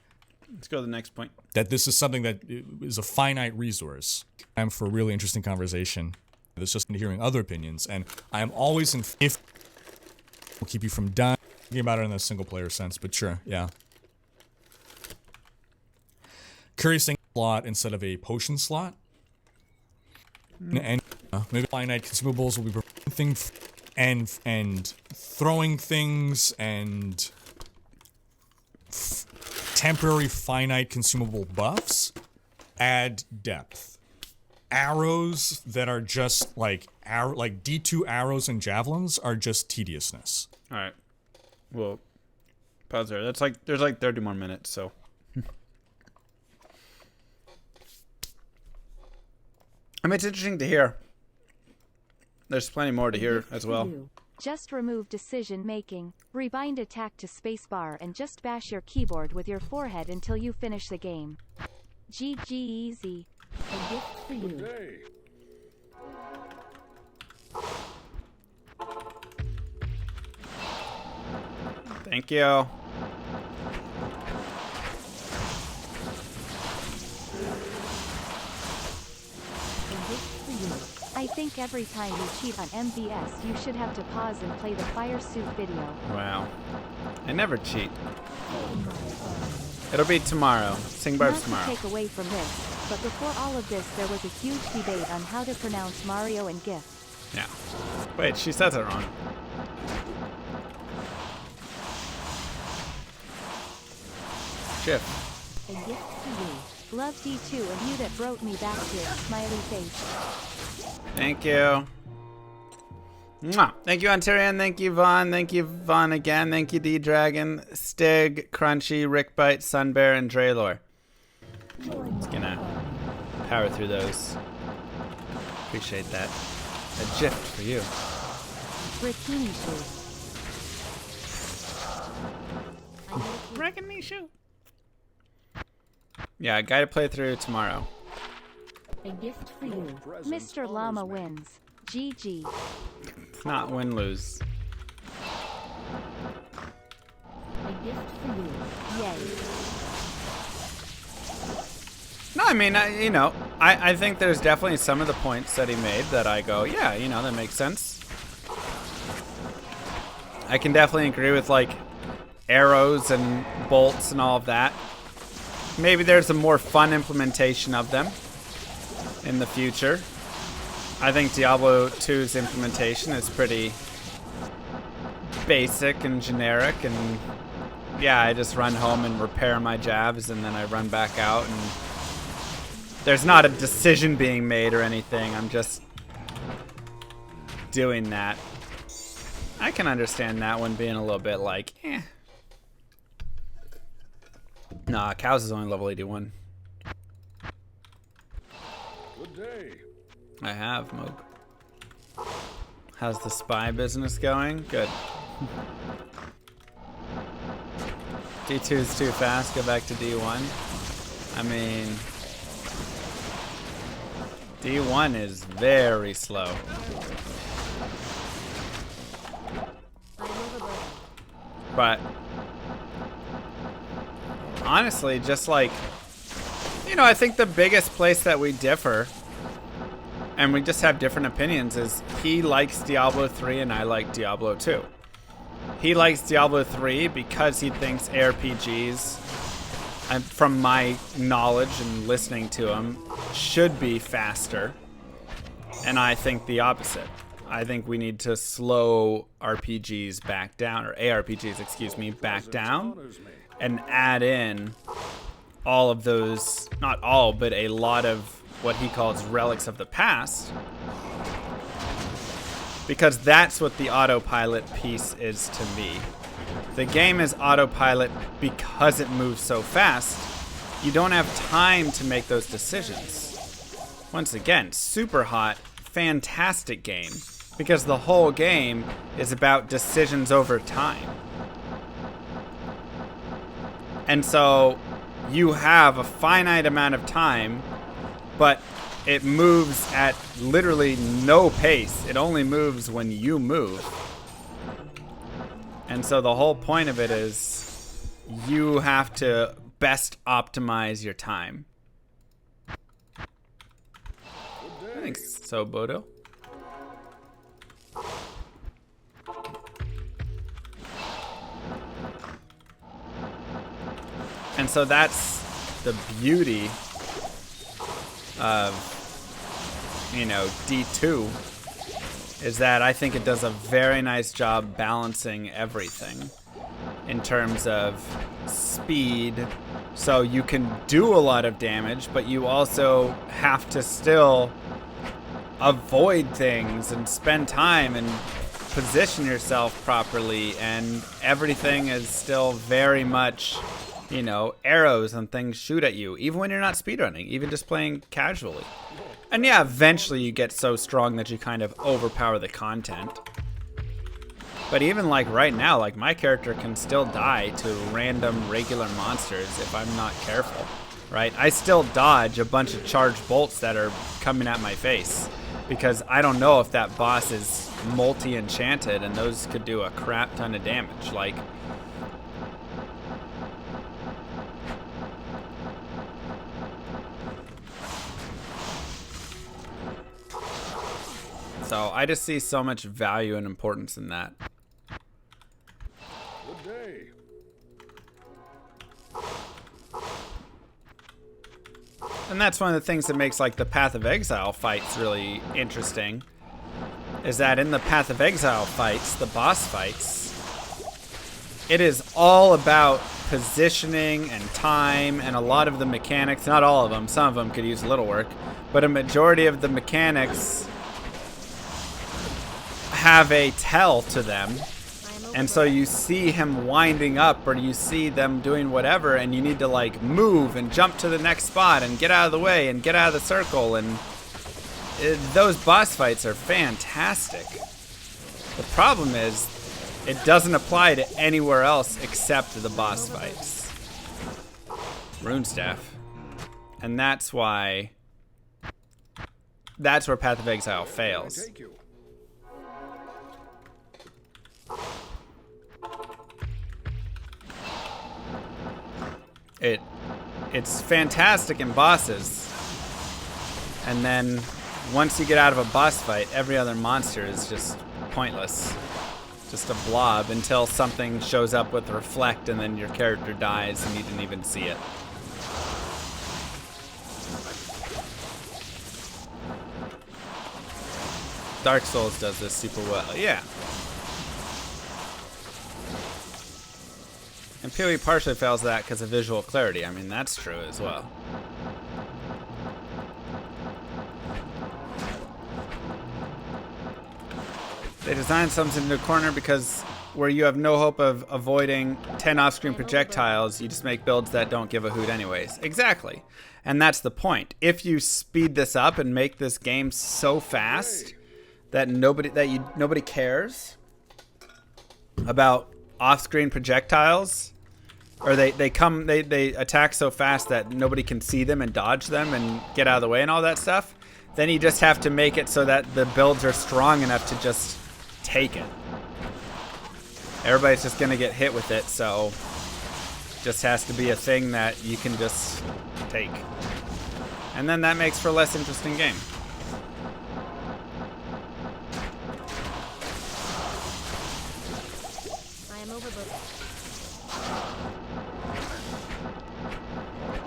Let's go to the next point. That this is something that is a finite resource. I'm for a really interesting conversation. It's just hearing other opinions, and I am always if will keep you from dying. Thinking about it in a single player sense, but sure, yeah. Curious thing slot instead of a potion slot. And maybe finite consumables will be things and throwing things and temporary finite consumable buffs add depth. Arrows that are just like D2 arrows and javelins are just tediousness. All right. Well, pause there. That's like there's like 30 more minutes, so. I mean, it's interesting to hear. There's plenty more to hear as well. Just remove decision making. Rebind attack to spacebar and just bash your keyboard with your forehead until you finish the game. GG easy. A gift for you. Thank you. I think every time you cheat on MVS you should have to pause and play the fire suit video. Wow. I never cheat. It'll be tomorrow. Sing Barbs tomorrow. Not to take away from this, but before all of this there was a huge debate on how to pronounce Mario and gift. Yeah. Wait, she says it wrong. Chip. A gift for you. Love D2 and you that brought me back here. Smiley face. Thank you. Mwah. Thank you, Ontarian. Thank you, Vaughn. Thank you, Vaughn again. Thank you, D-Dragon, Stig, Crunchy, Rickbite, Sunbear, and Draylor. Just gonna power through those. Appreciate that. A gift for you. Bikini shoe. Reckoning shoe. Yeah, guided playthrough tomorrow. A gift for you. Mr. Llama wins. GG. It's not win-lose. A gift for you. Yay. No, I mean, I think there's definitely some of the points that he made that I go, yeah, that makes sense. I can definitely agree with, like, arrows and bolts and all of that. Maybe there's a more fun implementation of them in the future. I think Diablo 2's implementation is pretty basic and generic, and yeah, I just run home and repair my jabs, and then I run back out, and there's not a decision being made or anything. I'm just doing that. I can understand that one being a little bit like, eh. Nah, Cows is only level 81. Good day. I have, Moog. How's the spy business going? Good. D2 is too fast. Go back to D1. I mean, D1 is very slow. But honestly, just like, I think the biggest place that we differ, and we just have different opinions, is he likes Diablo 3 and I like Diablo 2. He likes Diablo 3 because he thinks ARPGs, and from my knowledge and listening to him, should be faster. And I think the opposite. I think we need to slow RPGs back down, or ARPGs, excuse me, back down, and add in all of those, not all, but a lot of what he calls relics of the past, because that's what the autopilot piece is to me. The game is autopilot because it moves so fast. You don't have time to make those decisions. Once again, super hot, fantastic game, because the whole game is about decisions over time. And so you have a finite amount of time, but it moves at literally no pace. It only moves when you move. And so the whole point of it is you have to best optimize your time. Thanks, so Bodo. And so that's the beauty of, you know, D2, is that I think it does a very nice job balancing everything in terms of speed. So you can do a lot of damage, but you also have to still avoid things and spend time and position yourself properly, and everything is still very much, you know, arrows and things shoot at you, even when you're not speedrunning, even just playing casually. And yeah, eventually you get so strong that you kind of overpower the content. But even like right now, like my character can still die to random regular monsters if I'm not careful, right? I still dodge a bunch of charged bolts that are coming at my face because I don't know if that boss is multi-enchanted, and those could do a crap ton of damage. Like, so I just see so much value and importance in that. Good day. And that's one of the things that makes like the Path of Exile fights really interesting, is that in the Path of Exile fights, the boss fights, it is all about positioning and time, and a lot of the mechanics, not all of them, some of them could use a little work, but a majority of the mechanics have a tell to them. And so you see him winding up, or you see them doing whatever, and you need to like move and jump to the next spot and get out of the way and get out of the circle. And those boss fights are fantastic. The problem is it doesn't apply to anywhere else except the boss fights. Runestaff. And that's why, that's where Path of Exile fails. Take you. It's fantastic in bosses, and then once you get out of a boss fight, every other monster is just pointless, just a blob, until something shows up with reflect, and then your character dies and you didn't even see it. Dark Souls does this super well, yeah. And PoE partially fails that because of visual clarity. I mean, that's true as well. They designed something into a corner because where you have no hope of avoiding 10 off-screen projectiles, you just make builds that don't give a hoot anyways. Exactly. And that's the point. If you speed this up and make this game so fast that nobody cares about off-screen projectiles, or they attack so fast that nobody can see them and dodge them and get out of the way and all that stuff, then you just have to make it so that the builds are strong enough to just take it. Everybody's just gonna get hit with it, so just has to be a thing that you can just take. And then that makes for a less interesting game. I am overbooked.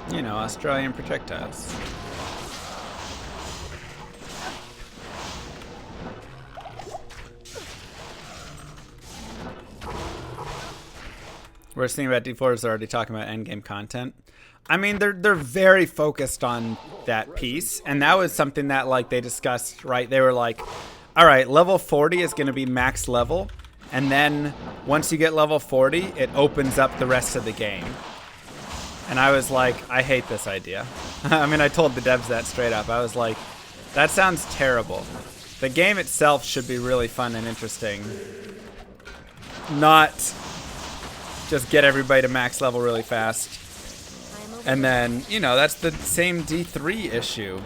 You know, Australian projectiles. Worst thing about D4 is they're already talking about endgame content. I mean, they're very focused on that piece, and that was something that like they discussed, right? They were like, all right, level 40 is going to be max level, and then once you get level 40, it opens up the rest of the game. And I was like, I hate this idea. I mean, I told the devs that straight up. I was like, that sounds terrible. The game itself should be really fun and interesting. Not just get everybody to max level really fast. And then, you know, that's the same D3 issue.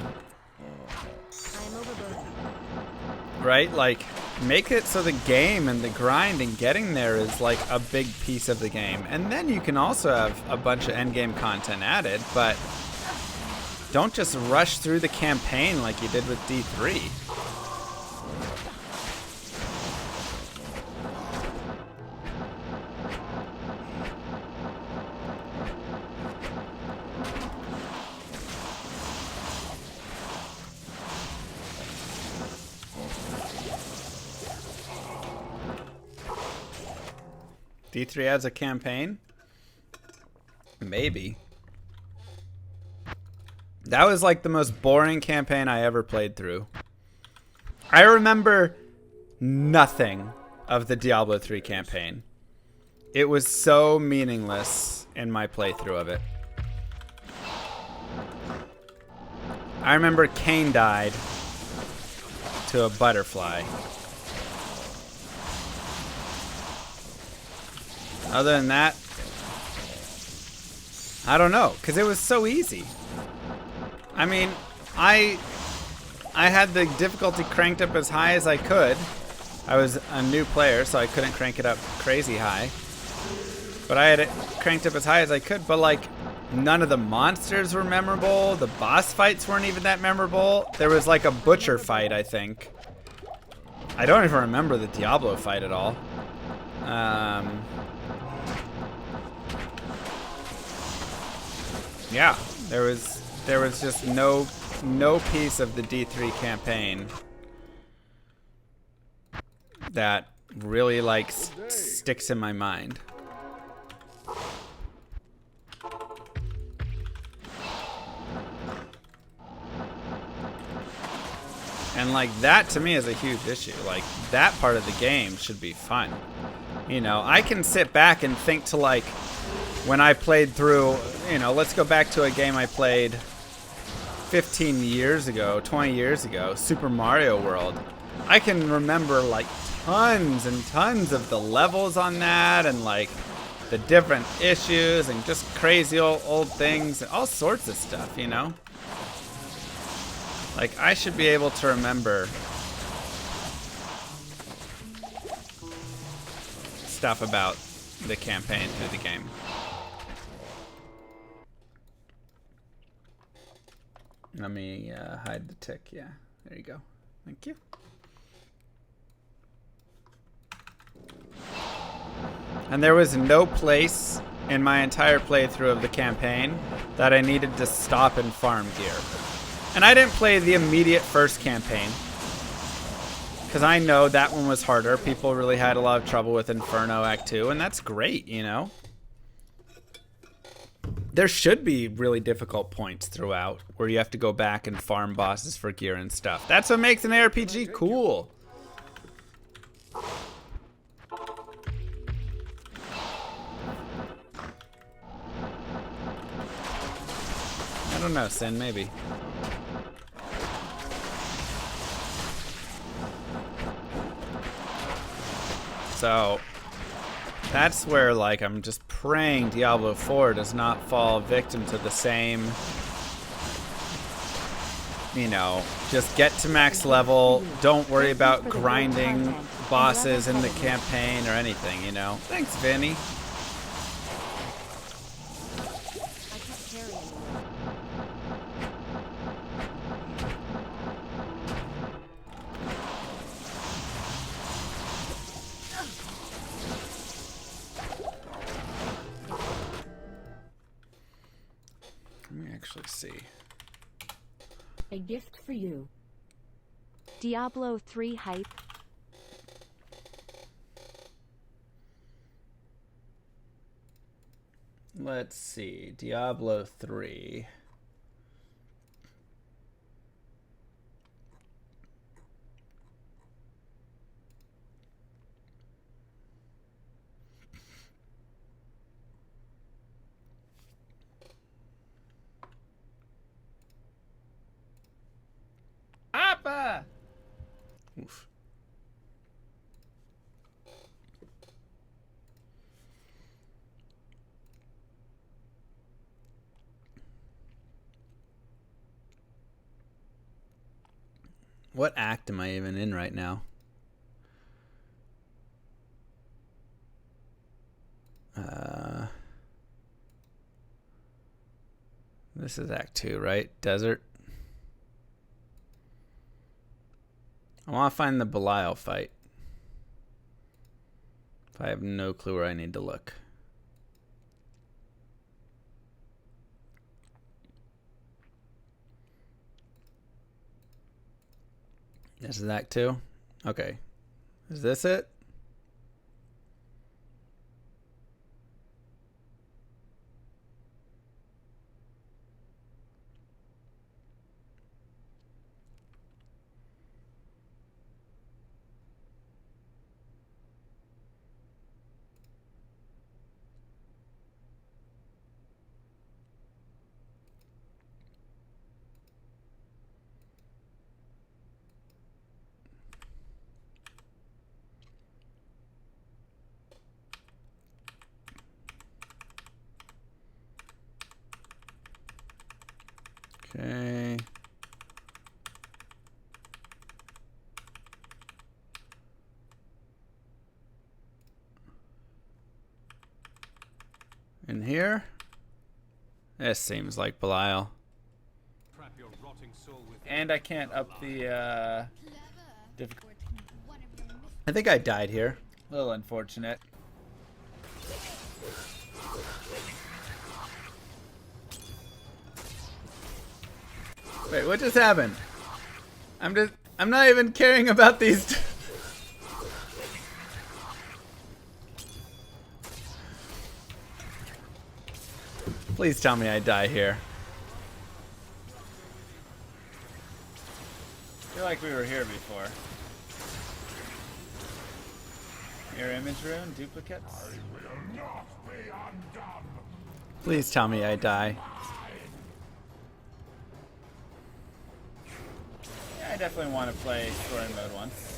Right? Like, make it so the game and the grind and getting there is like a big piece of the game. And then you can also have a bunch of endgame content added, but don't just rush through the campaign like you did with D3. D3 adds a campaign? Maybe. That was like the most boring campaign I ever played through. I remember nothing of the Diablo 3 campaign. It was so meaningless in my playthrough of it. I remember Cain died to a butterfly. Other than that, I don't know, because it was so easy. I mean, I had the difficulty cranked up as high as I could. I was a new player, so I couldn't crank it up crazy high. But I had it cranked up as high as I could, but like, none of the monsters were memorable. The boss fights weren't even that memorable. There was like a butcher fight, I think. I don't even remember the Diablo fight at all. Yeah, there was just no piece of the D3 campaign that really like sticks in my mind. And like that to me is a huge issue. Like that part of the game should be fun. You know, I can sit back and think to like when I played through, you know, let's go back to a game I played 15 years ago, 20 years ago, Super Mario World. I can remember like tons and tons of the levels on that and like the different issues and just crazy old things and all sorts of stuff, you know? Like I should be able to remember stuff about the campaign through the game. Let me hide the tick. Yeah, there you go. Thank you. And there was no place in my entire playthrough of the campaign that I needed to stop and farm gear. And I didn't play the immediate first campaign because I know that one was harder. People really had a lot of trouble with Inferno Act 2, and that's great, you know? There should be really difficult points throughout where you have to go back and farm bosses for gear and stuff. That's what makes an ARPG cool. I don't know, Sin, maybe. So that's where like I'm just praying Diablo 4 does not fall victim to the same, you know, just get to max level, don't worry about grinding bosses in the campaign or anything, you know. Thanks, Vinny. Let me actually see. A gift for you. Diablo 3 hype. Let's see. Diablo 3. Appa! Oof. What act am I even in right now? This is Act 2, right? Desert. I want to find the Belial fight. I have no clue where I need to look. This is Act 2? Okay. Is this it? Okay. In here? This seems like Belial. And I can't up the difficulty. I think I died here. A little unfortunate. Wait, what just happened? I'm not even caring about these. Please tell me I die here. I feel like we were here before. Mirror image rune, duplicates. Please tell me I die. I definitely want to play story mode once.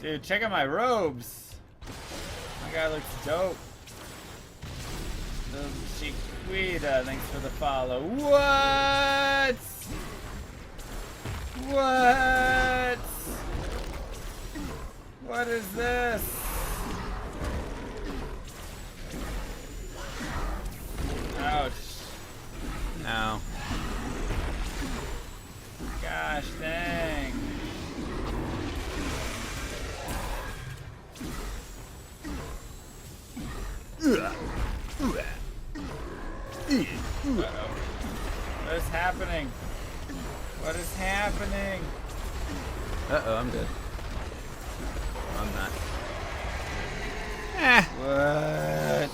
Dude, check out my robes. My guy looks dope. The Chiquita, thanks for the follow. What? What? What is this? Ouch. No. Gosh dang. Uh-oh. What is happening? What is happening? Uh-oh, I'm dead. I'm not. What?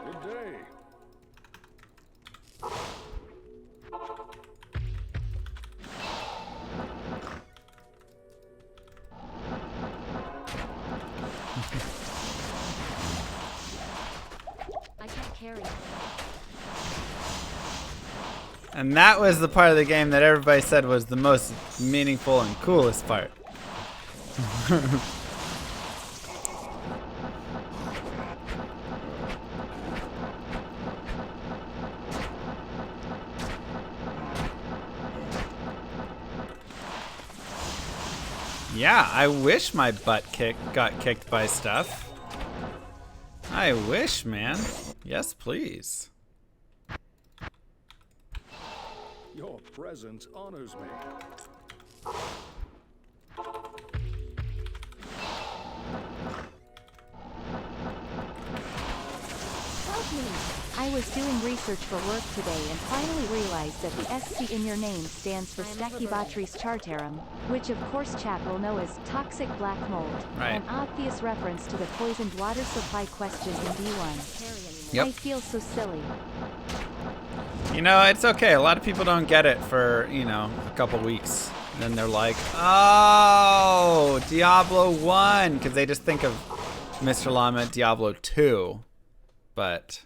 Good day. I can't carry. And that was the part of the game that everybody said was the most meaningful and coolest part. Yeah, I wish my butt got kicked by stuff. I wish, man. Yes, please. Your presence honors me. Help me! I was doing research for work today and finally realized that the SC in your name stands for Stachybotrys chartarum, which of course chat will know as toxic black mold, Right. an obvious reference to the poisoned water supply question in D1. Yep. I feel so silly. You know, it's okay. A lot of people don't get it for, you know, a couple weeks. And then they're like, oh, Diablo 1. Because they just think of Mr. Llama at Diablo 2. But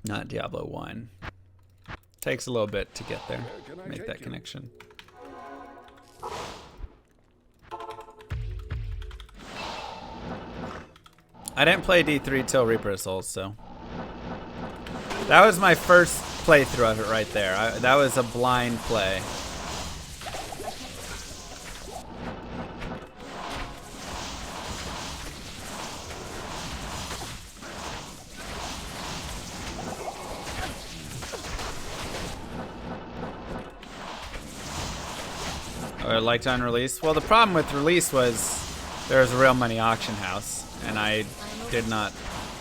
not Diablo 1. Takes a little bit to get there. Make that connection. I didn't play D3 till Reaper of Souls, so that was my first playthrough of it right there. That was a blind play. Or liked on release? Well, the problem with release was there was a real money auction house, and I did not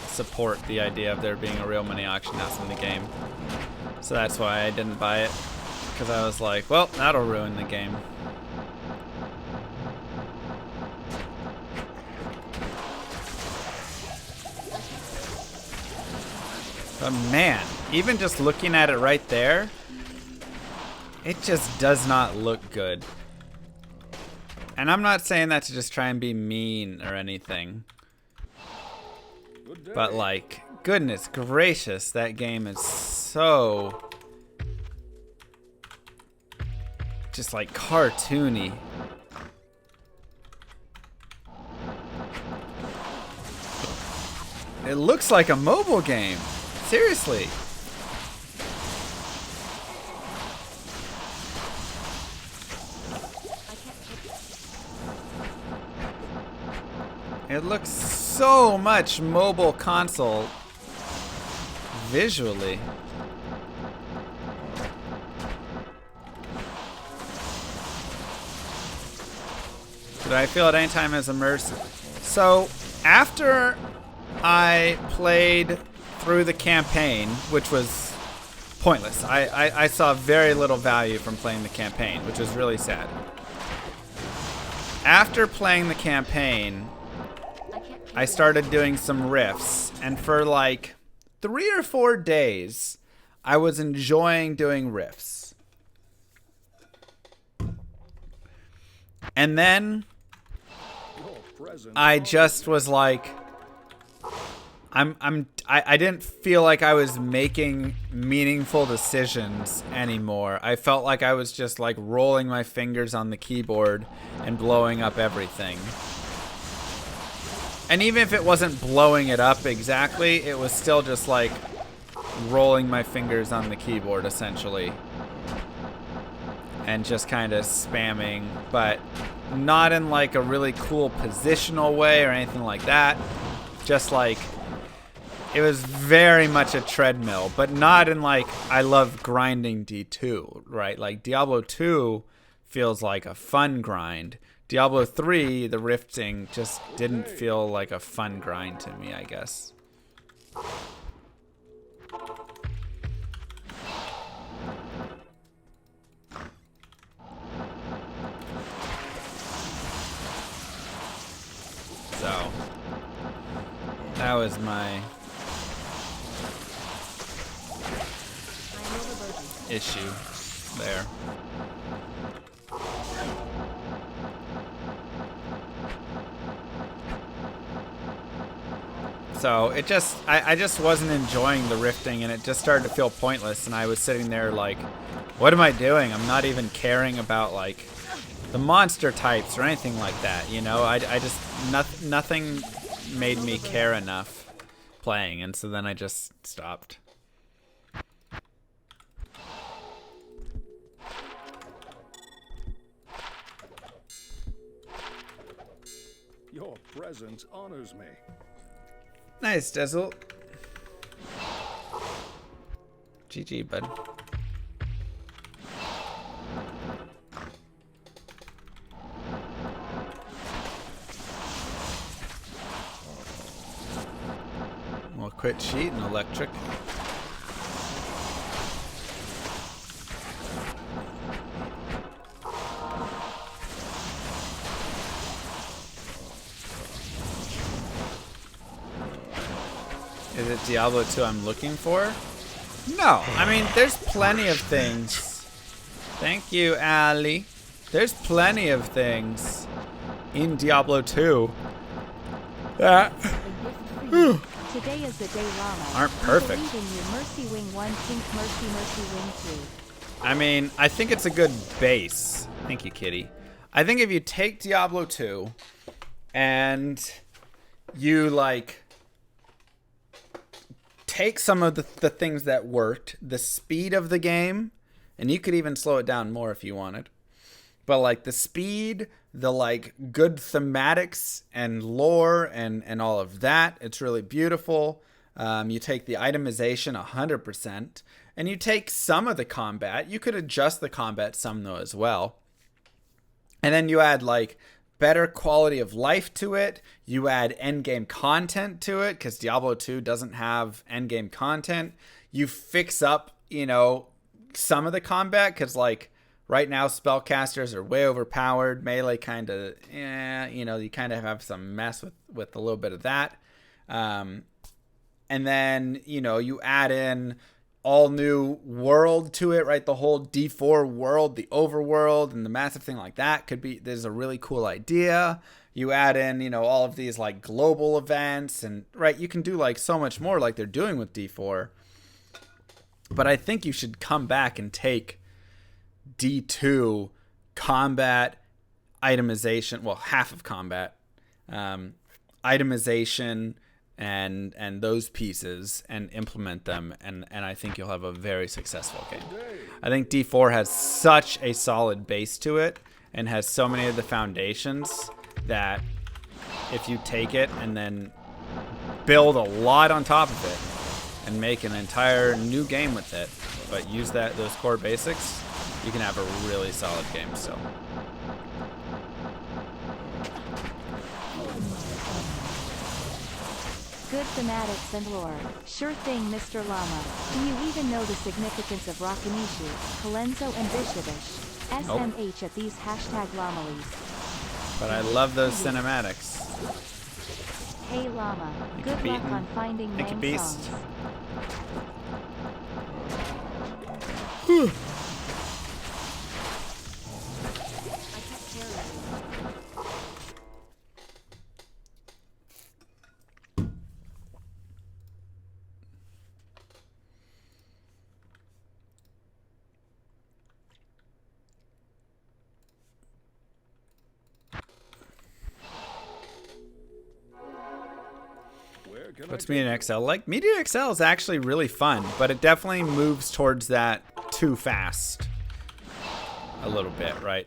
support the idea of there being a real money auction house in the game. So that's why I didn't buy it, because I was like, well, that'll ruin the game. But man, even just looking at it right there, it just does not look good. And I'm not saying that to just try and be mean or anything. But like, goodness gracious, that game is so just like cartoony. It looks like a mobile game. Seriously. It looks so much mobile console visually. Did I feel at any time as immersive? So after I played through the campaign, which was pointless, I saw very little value from playing the campaign, which was really sad. After playing the campaign, I started doing some riffs, and for like 3 or 4 days, I was enjoying doing riffs. And then I just was like, I didn't feel like I was making meaningful decisions anymore. I felt like I was just like rolling my fingers on the keyboard and blowing up everything. And even if it wasn't blowing it up exactly, it was still just like rolling my fingers on the keyboard essentially. And just kind of spamming, but not in like a really cool positional way or anything like that. Just like, it was very much a treadmill, but not in like, I love grinding D2, right? Like Diablo 2 feels like a fun grind. Diablo 3, the rifting just didn't feel like a fun grind to me, I guess. So, that was my issue there. So it just, I just wasn't enjoying the rifting, and it just started to feel pointless, and I was sitting there like, what am I doing? I'm not even caring about like the monster types or anything like that, you know? I just, nothing made me care enough playing, and so then I just stopped. Your presence honors me. Nice, Dezel. GG, bud. Quit sheet and electric. Is it Diablo 2 I'm looking for? No. I mean, there's plenty of things. Thank you, Ali. There's plenty of things in Diablo 2 that Today is the day, Llama. aren't perfect. We believe in you. Mercy Wing 1, Pink Mercy Wing 2. I mean, I think it's a good base. Thank you, Kitty. I think if you take Diablo 2 and you, like, take some of the things that worked, the speed of the game, and you could even slow it down more if you wanted. But, like, the speed, the, like, good thematics and lore and all of that, it's really beautiful. You take the itemization 100%, and you take some of the combat. You could adjust the combat some, though, as well. And then you add, like, better quality of life to it. You add endgame content to it, because Diablo 2 doesn't have endgame content. You fix up, you know, some of the combat, because, like, right now spellcasters are way overpowered. Melee kind of, you know, you kind of have some mess with a little bit of that. And then, you know, you add in all new world to it, right? The whole D4 world, the overworld, and the massive thing like that there's a really cool idea. You add in, you know, all of these like global events, and right, you can do like so much more like they're doing with D4. But I think you should come back and take D2 combat itemization, well, half of combat, itemization, and those pieces, and implement them, and I think you'll have a very successful game. I think D4 has such a solid base to it and has so many of the foundations that if you take it and then build a lot on top of it and make an entire new game with it, but use those core basics, you can have a really solid game still. Good thematics and lore. Sure thing, Mr. Llama. Do you even know the significance of Rakanishu, Kalenzo, and Bishabish? SMH at these #Llamalis. But I love those cinematics. Hey Llama, good luck on finding Thank you, Mang Beast. songs. What's Media XL like? Media XL is actually really fun, but it definitely moves towards that too fast. A little bit, right?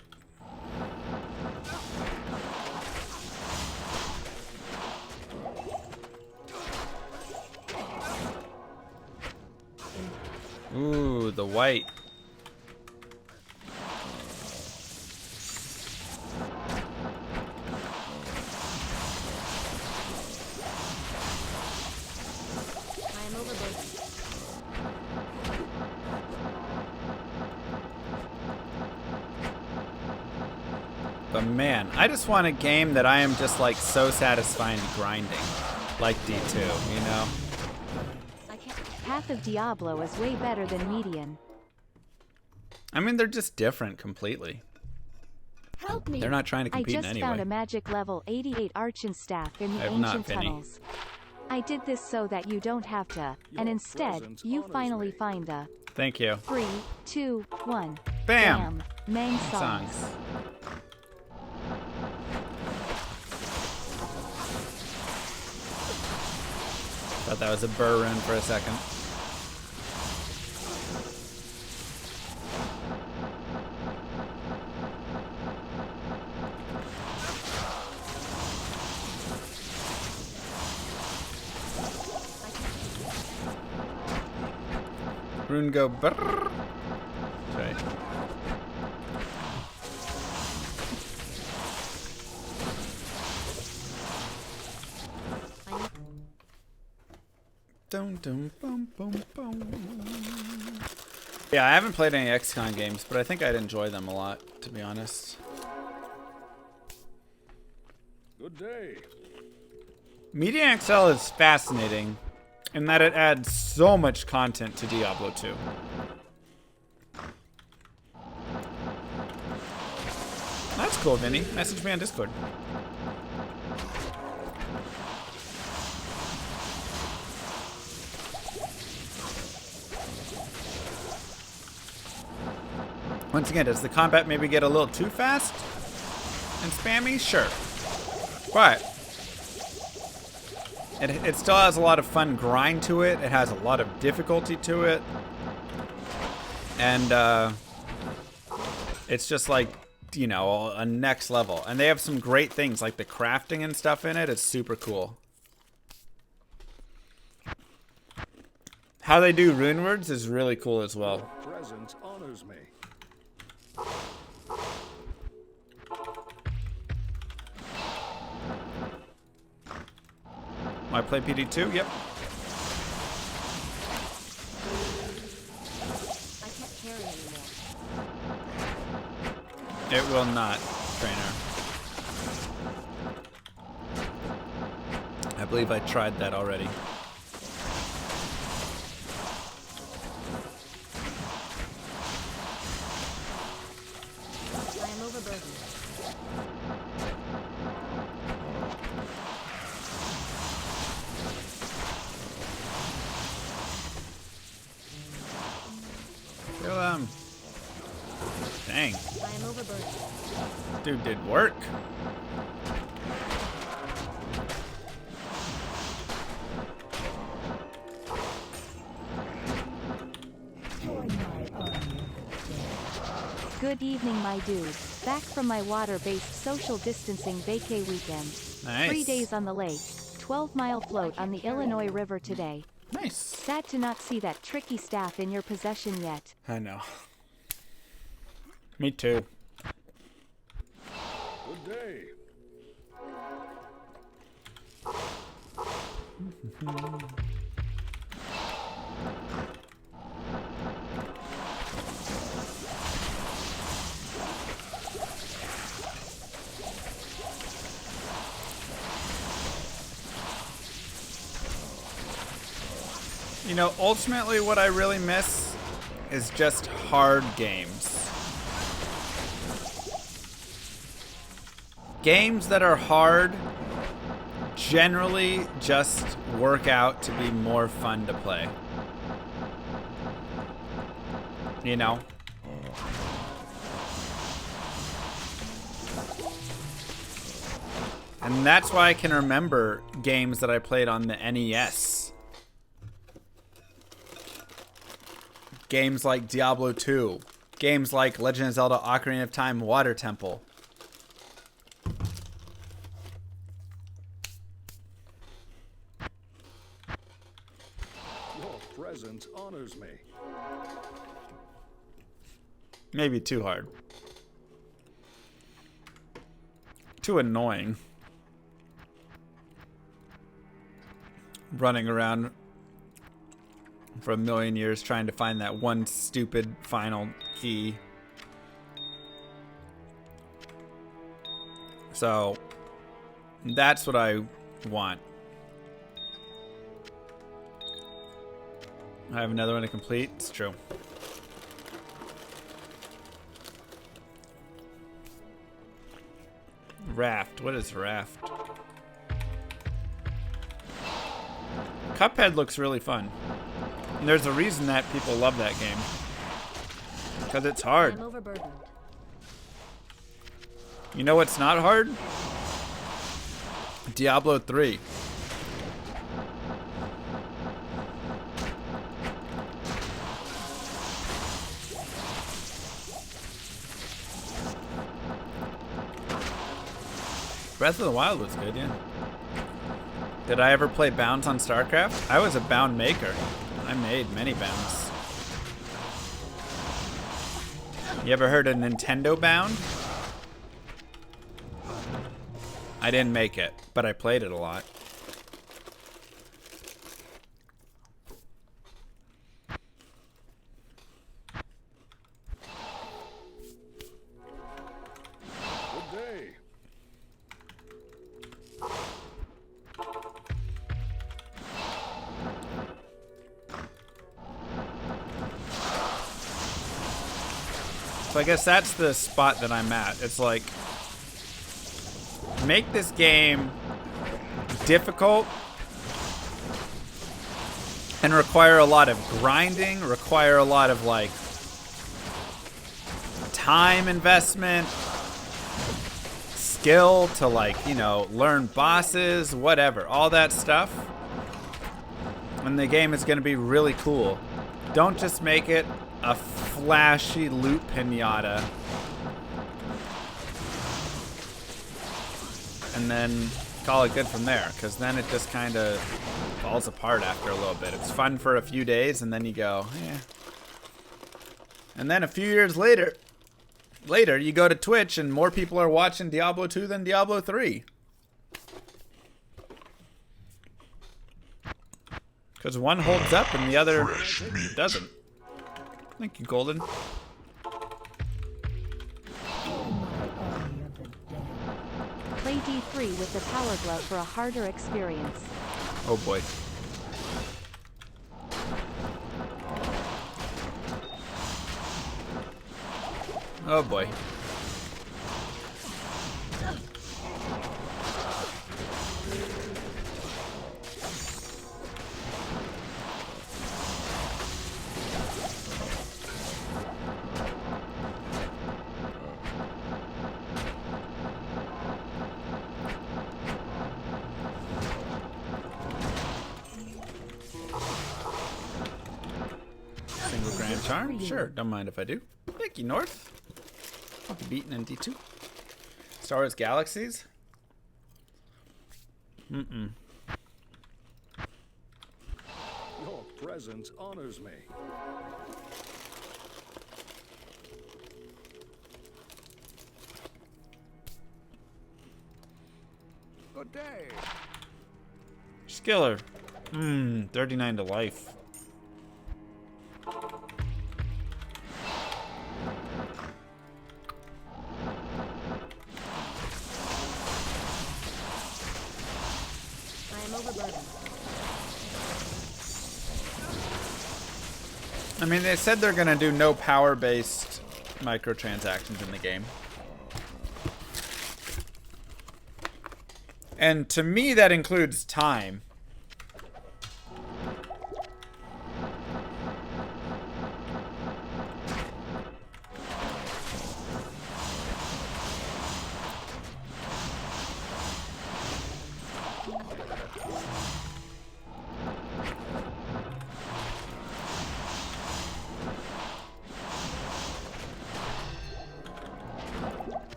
Ooh, the white. But man, I just want a game that I am just like so satisfying grinding, like D2, you know? Path of Diablo is way better than Median. I mean, they're just different completely. Help me. They're not trying to compete in I just any found way. a magic level 88 Archon staff in the I have not, ancient Vinny. tunnels. I did this so that you don't have to, and instead, you finally find the Thank you. 3, 2, 1. Bam! Mang songs. Thought that was a burr rune for a second. Rune go brrrr. That's right. Dum, dum, bum, bum, bum. Yeah, I haven't played any XCOM games, but I think I'd enjoy them a lot, to be honest. Good day. Media XL is fascinating in that it adds so much content to Diablo 2. That's cool, Vinny. Message me on Discord. Once again, does the combat maybe get a little too fast and spammy? Sure. But it still has a lot of fun grind to it. It has a lot of difficulty to it. And it's just like, you know, a next level. And they have some great things like the crafting and stuff in it. It's super cool. How they do rune words is really cool as well. Presence honors me. I play PD2? Yep. I can't carry anymore. It will not, trainer. I believe I tried that already. I am overburdened. Kill him. Dang. I am overburdened. Dude did work. Good evening, my dude. Back from my water-based social distancing vacay weekend. Nice. 3 days on the lake, 12-mile float on the Illinois River today. Nice. Sad to not see that tricky staff in your possession yet. I know. Me too. Good day. You know, ultimately what I really miss is just hard games. Games that are hard generally just work out to be more fun to play. You know? And that's why I can remember games that I played on the NES. Games like Diablo 2. Games like Legend of Zelda Ocarina of Time Water Temple. Your presence honors me. Maybe too hard. Too annoying. Running around for a million years trying to find that one stupid final key. So that's what I want. I have another one to complete. It's true. Raft. What is Raft? Cuphead looks really fun. And there's a reason that people love that game. Because it's hard. I am overburdened. You know what's not hard? Diablo 3. Breath of the Wild was good, yeah. Did I ever play bounds on StarCraft? I was a bound maker. I made many bounds. You ever heard of Nintendo Bound? I didn't make it, but I played it a lot. So I guess that's the spot that I'm at. It's like, make this game difficult and require a lot of grinding, require a lot of like time investment, skill to like, you know, learn bosses, whatever, all that stuff. And the game is going to be really cool. Don't just make it a flashy loot pinata and then call it good from there, because then it just kind of falls apart after a little bit. It's fun for a few days and then you go, yeah. And then a few years later you go to Twitch and more people are watching Diablo 2 than Diablo 3. Because one holds up and the other doesn't. Thank you, Golden. Play D3 with the Power Glove for a harder experience. Oh boy. Oh boy. Single Grand Charm? Sure, don't mind if I do. Thank you, North. I'll be beaten in D2. Star Wars Galaxies? Your presence honors me. Good day. Skiller. 39 to life. I am overburdened. I mean, they said they're going to do no power-based microtransactions in the game. And to me, that includes time.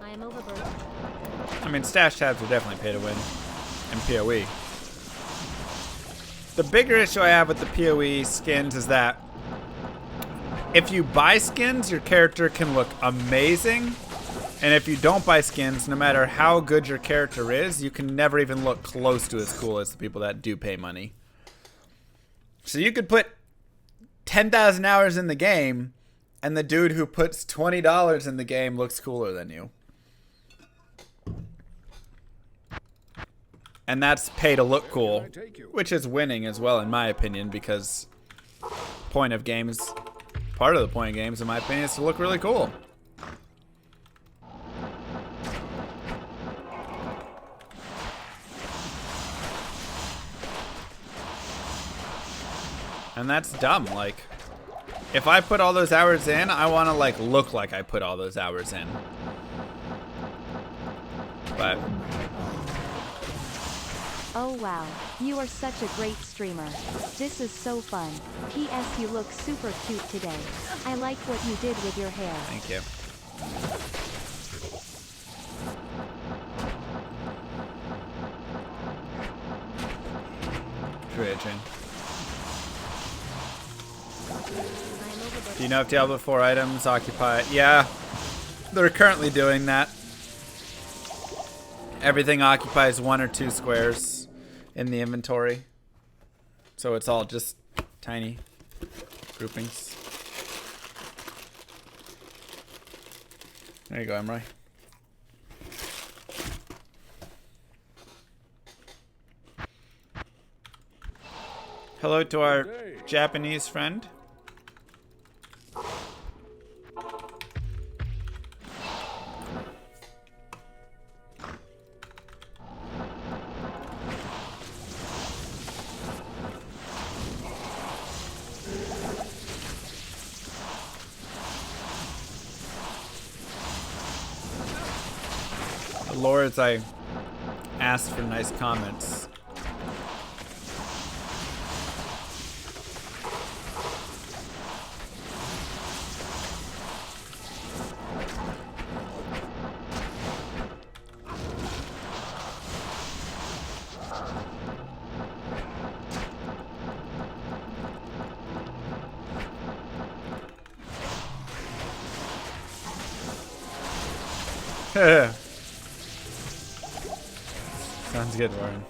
I am overburdened. I mean, stash tabs are definitely pay to win in PoE. The bigger issue I have with the PoE skins is that if you buy skins, your character can look amazing. And if you don't buy skins, no matter how good your character is, you can never even look close to as cool as the people that do pay money. So you could put 10,000 hours in the game, and the dude who puts $20 in the game looks cooler than you. And that's pay to look cool, which is winning as well, in my opinion, because part of the point of games, in my opinion, is to look really cool. And that's dumb. Like, if I put all those hours in, I want to like look like I put all those hours in. But Oh wow, you are such a great streamer. This is so fun. P.S. You look super cute today. I like what you did with your hair. thank you. True, Adrian. I am overburdened. Do you know if Diablo 4 items occupy? Yeah, they're currently doing that. Everything occupies 1 or 2 squares in the inventory. So it's all just tiny groupings. There you go, Emroy. Hello to our Japanese friend. Lords, I asked for nice comments. Sounds good, Warren.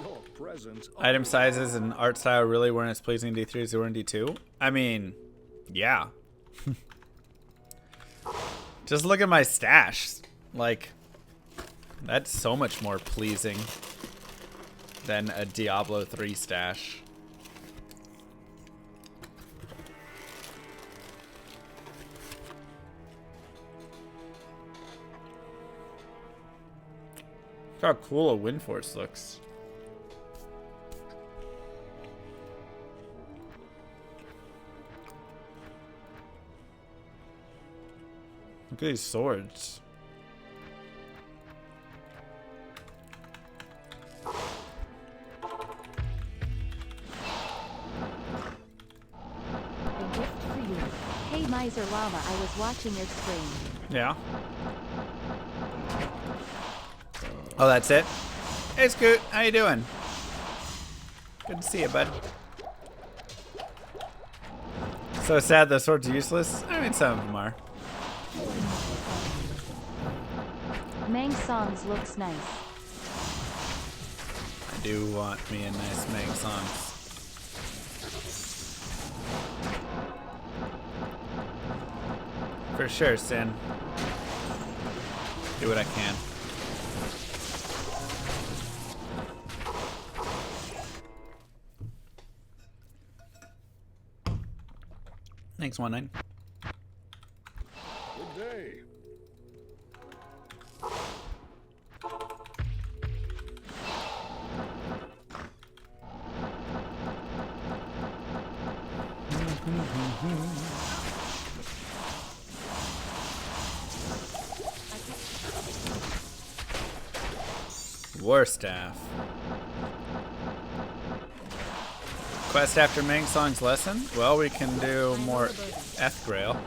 Your presence Item sizes and art style really weren't as pleasing in D3 as they were in D2? I mean, yeah. Just look at my stash. Like, that's so much more pleasing than a Diablo 3 stash. Look how cool a Windforce looks. Look at these swords. A gift for you. Hey Miser Llama, I was watching your stream. Yeah. Oh, that's it? Hey, Scoot. How you doing? Good to see you, bud. So sad those swords are useless? I mean, some of them are. Mang Songs looks nice. I do want me a nice Meg Songs. For sure, Sin. Do what I can. Thanks, 19. Good day. War Staff. Quest after Mang Song's lesson? Well, we can do more Grail.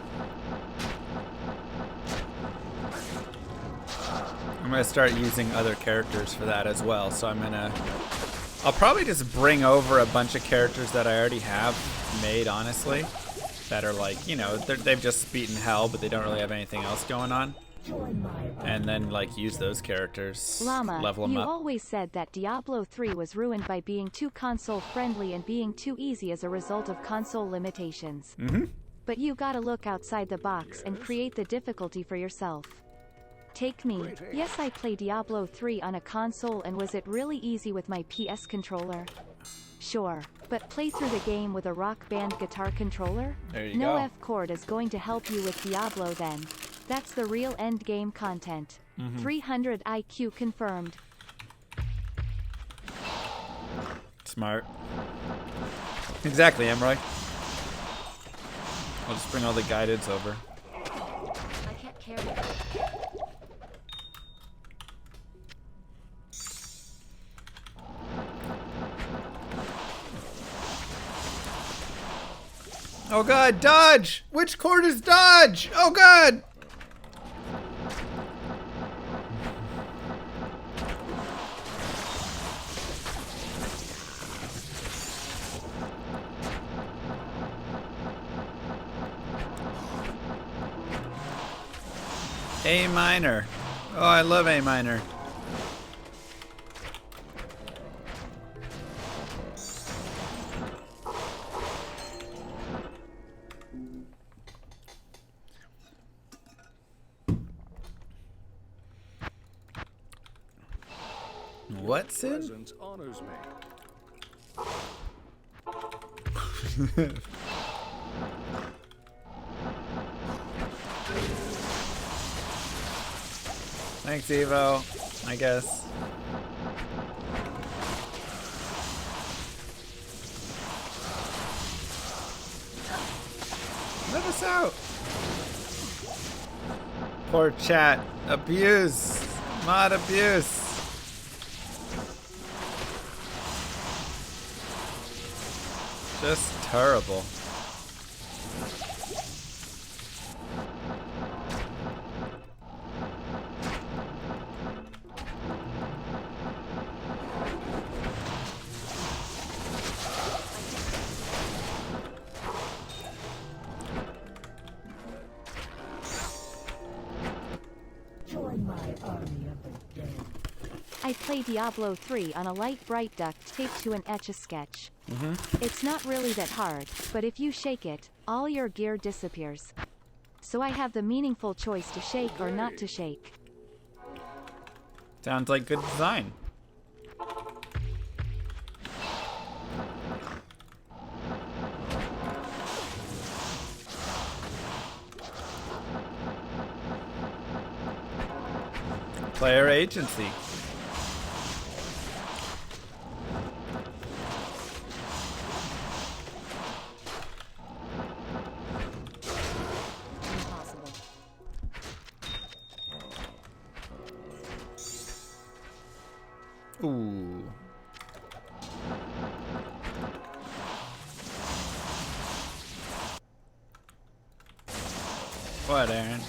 I'm gonna start using other characters for that as well, so I'll probably just bring over a bunch of characters that I already have made, honestly, that are like, you know, they've just beaten hell, but they don't really have anything else going on. And then, like, use those characters, Llama, level them you up. always said that Diablo 3 was ruined by being too console-friendly and being too easy as a result of console limitations. Mm-hmm. But you gotta look outside the box and create the difficulty for yourself. Take me. Yes, I play Diablo 3 on a console, and was it really easy with my PS controller? Sure, but play through the game with a Rock Band guitar controller? There you No go. F chord is going to help you with Diablo then. That's the real end game content. 300 IQ confirmed. Smart. Exactly, Emroy. I'll just bring all the guideds over. I can't carry it. Oh god, dodge! Which chord is dodge? Oh god! A minor. Oh, I love A minor. What's in? Presence honors me. Thanks, Evo. I guess. Max out. Poor chat. Abuse. Mod abuse. Just terrible. I play Diablo 3 on a light bright duct taped to an Etch-a-Sketch. It's not really that hard, but if you shake it, all your gear disappears. So I have the meaningful choice to shake or not to shake. Sounds like good design. Player agency. Impossible. Ooh. What, Aaron?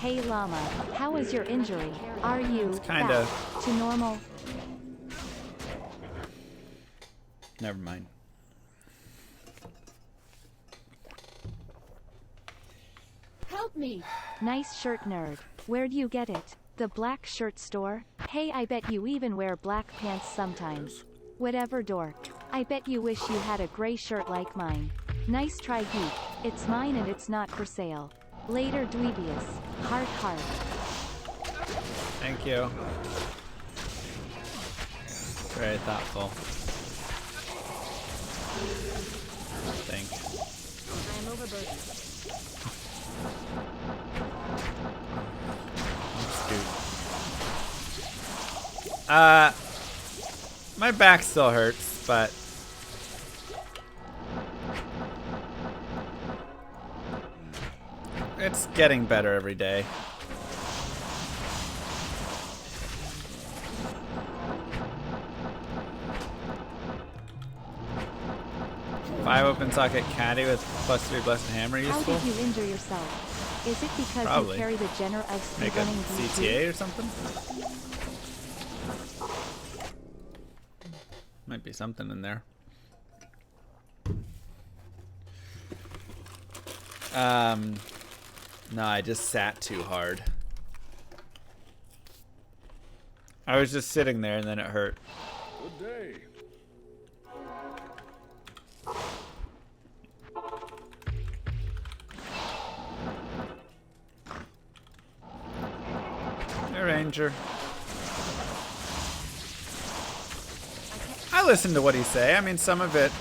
Hey Llama, how is your injury? Are you kinda- back to normal? Never mind. Help me! Nice shirt, nerd. Where'd you get it? The black shirt store? Hey, I bet you even wear black pants sometimes. Whatever, dork. I bet you wish you had a gray shirt like mine. Nice try, geek. It's mine and it's not for sale. Later, dweebius. Heart, heart. Thank you. Very thoughtful. Thank you. I am overburdened. Scoot. My back still hurts, but it's getting better every day. Five open socket caddy with +3 blessed hammer How useful. did you injure yourself? Is it because Probably. you carry the Jenner of Make a speedrunning D2? CTA or something? Might be something in there. No, I just sat too hard. I was just sitting there and then it hurt. Good day. Hey, Ranger. I listen to what he say. I mean, some of it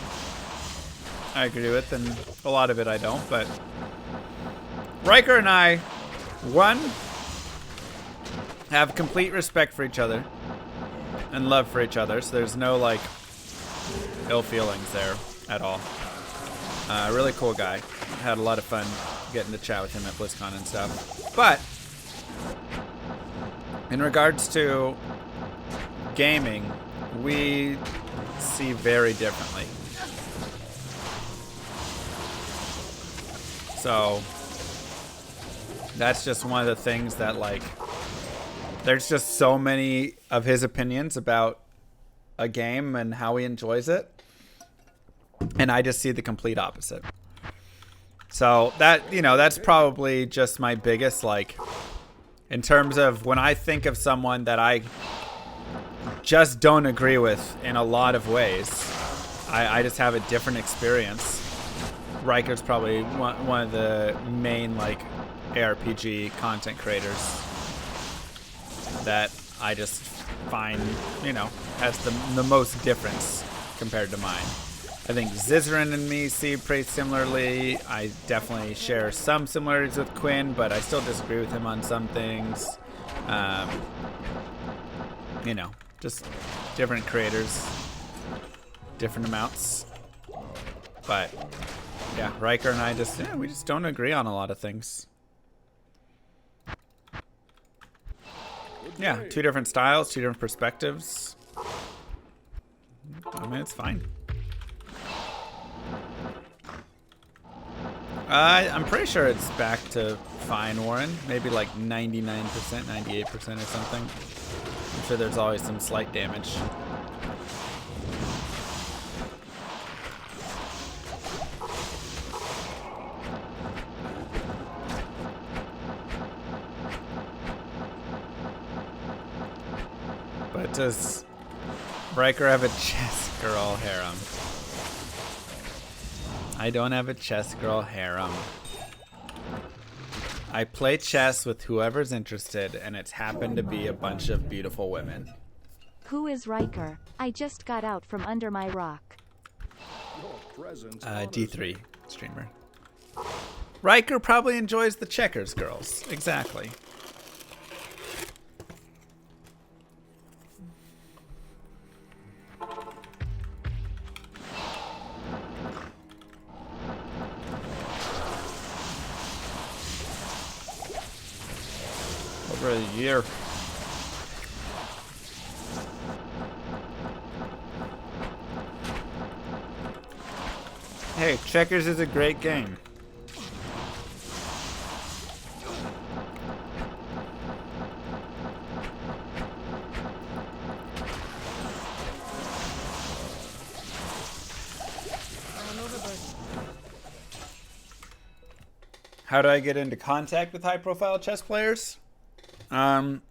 I agree with, and a lot of it I don't. But Rhykker and I, one, have complete respect for each other and love for each other. So there's no like ill feelings there at all. Really cool guy. Had a lot of fun getting to chat with him at BlizzCon and stuff. But in regards to gaming, we see very differently. So that's just one of the things that, like, there's just so many of his opinions about a game and how he enjoys it, and I just see the complete opposite. So that, you know, that's probably just my biggest, like, in terms of when I think of someone that I just don't agree with in a lot of ways, I just have a different experience. Rhyker's probably one of the main, like, ARPG content creators that I just find, you know, has the most difference compared to mine. I think Zizaran and me see pretty similarly. I definitely share some similarities with Quinn, but I still disagree with him on some things. you know, just different creators, different amounts. But yeah, Rhykker and I we just don't agree on a lot of things. Yeah, 2 different styles, 2 different perspectives. I mean, it's fine. I'm pretty sure it's back to fine, Warren. Maybe like 99%, 98% or something. I'm sure there's always some slight damage. But does Rhykker have a chess girl harem? I don't have a chess girl harem. I play chess with whoever's interested, and it's happened to be a bunch of beautiful women. Who is Rhykker? I just got out from under my rock. D3 streamer. Rhykker probably enjoys the checkers girls. Exactly. Over a year. Hey, checkers is a great game. How do I get into contact with high-profile chess players?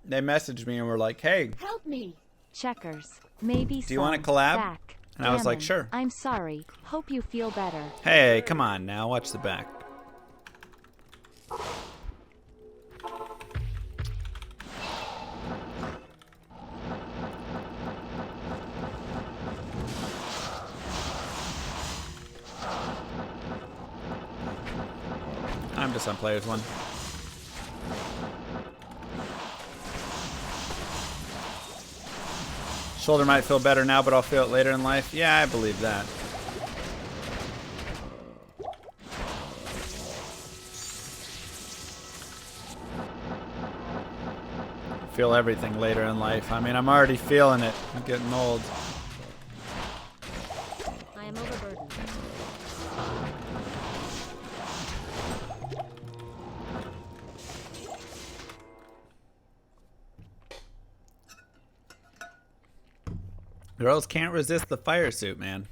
They messaged me and were like, "Hey, Help me. Checkers. Maybe do you want to collab?" And I was like, "Sure." I'm sorry. Hope you feel better. Hey, come on now, watch the back. I'm just on players 1. Shoulder might feel better now, but I'll feel it later in life. Yeah, I believe that. Feel everything later in life. I mean, I'm already feeling it. I'm getting old. I am overburdened. Girls can't resist the fire suit, man.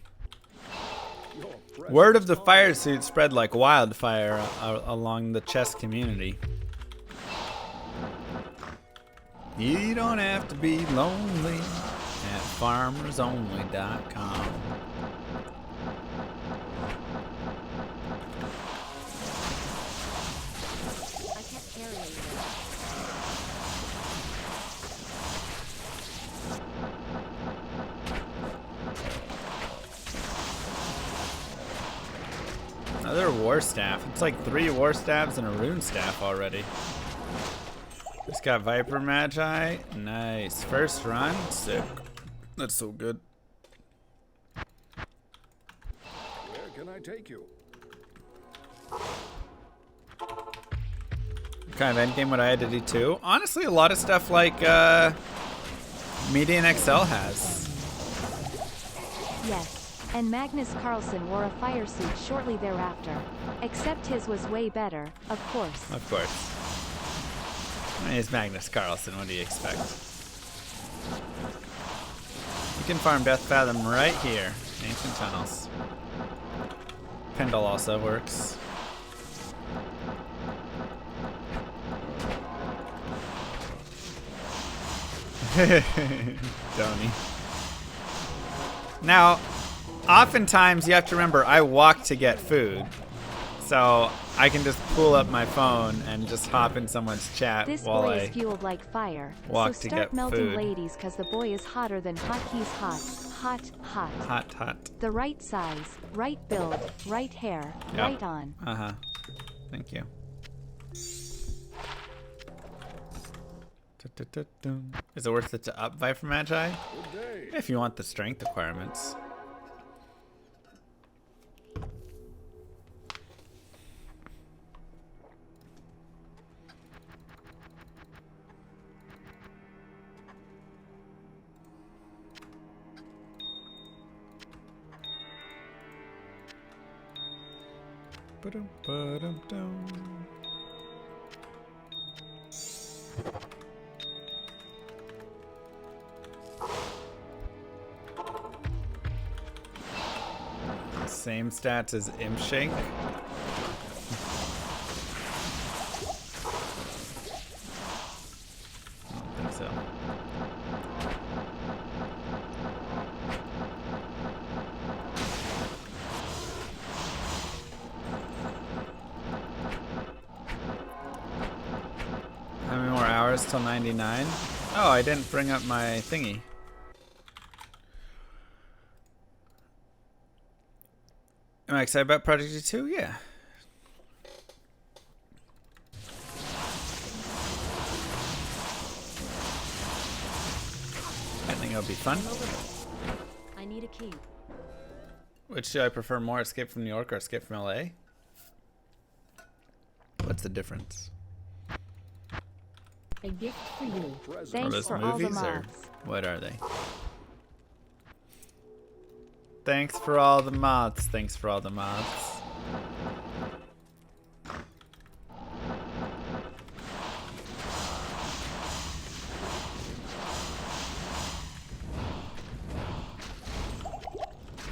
Word of the fire suit spread like wildfire along the chess community. You don't have to be lonely at farmersonly.com. I can't carry it. Another war staff. It's like 3 war staffs and a rune staff already. Just got Viper Magi. Nice. First run. Sick. That's so good. Where can I take you? What kind of endgame would I add to D2? Honestly, a lot of stuff like Median XL has. Yes. And Magnus Carlsen wore a fire suit shortly thereafter. Except his was way better, of course. Of course. I mean, it's Magnus Carlsen. What do you expect? You can farm Death Fathom right here. Ancient Tunnels. Pendle also works. Donnie. Now, oftentimes you have to remember I walk to get food. So I can just pull up my phone and just hop in someone's chat This while boy I is fueled like fire. walk So to start get melting food. ladies cause the boy is hotter than hot. He's hot. Hot, hot. Hot, hot. The right size, right build, right hair, Yep. right on. Uh-huh. Thank you. Is it worth it to up Viper Magi? Good day. If you want the strength requirements. Ba-dum-ba-dum-dum. Same stats as Imshank. I don't think so. How many more hours till 99? Oh, I didn't bring up my thingy. Am I excited about Project G2? Yeah. I think it'll be fun. I need a key. Which do I prefer more, Escape from New York or Escape from LA? What's the difference? A gift for you. Are Thanks those for all the movies or mods. what are they? Thanks for all the mods. Thanks for all the mods.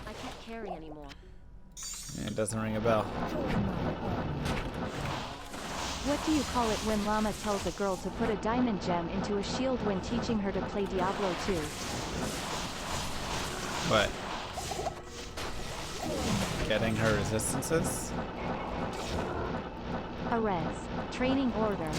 I can't carry anymore. It doesn't ring a bell. What do you call it when Llama tells a girl to put a diamond gem into a shield when teaching her to play Diablo 2? What? Getting her resistances? A res. Training order.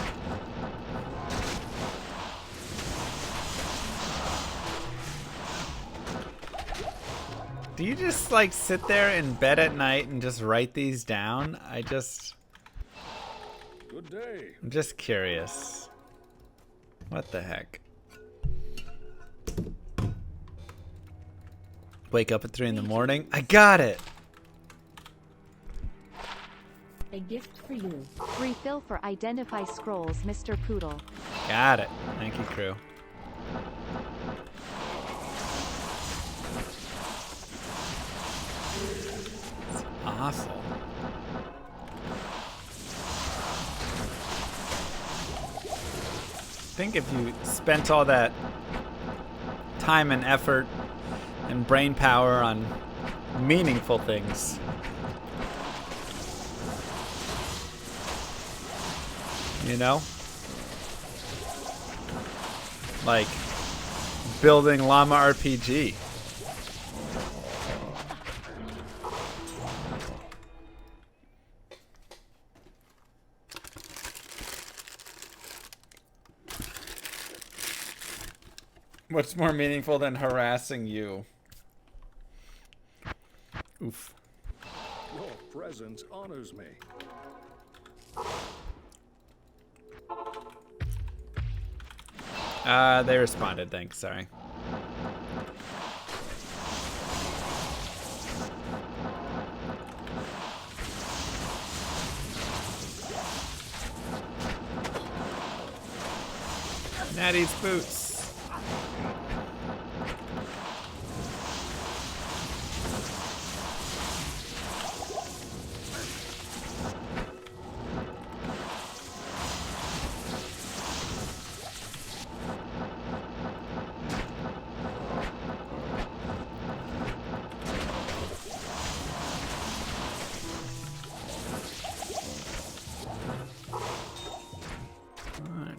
Do you just like sit there in bed at night and just write these down? I'm just curious. What the heck? Wake up at 3 in the morning? I got it! A gift for you. Refill for Identify Scrolls, Mr. Poodle. Got it. Thank you, crew. It's awful. I think if you spent all that time and effort and brain power on meaningful things, you know? Like building Llama RPG. What's more meaningful than harassing you? Oof. Your presence honors me. They responded, thanks, sorry. Natty's boots.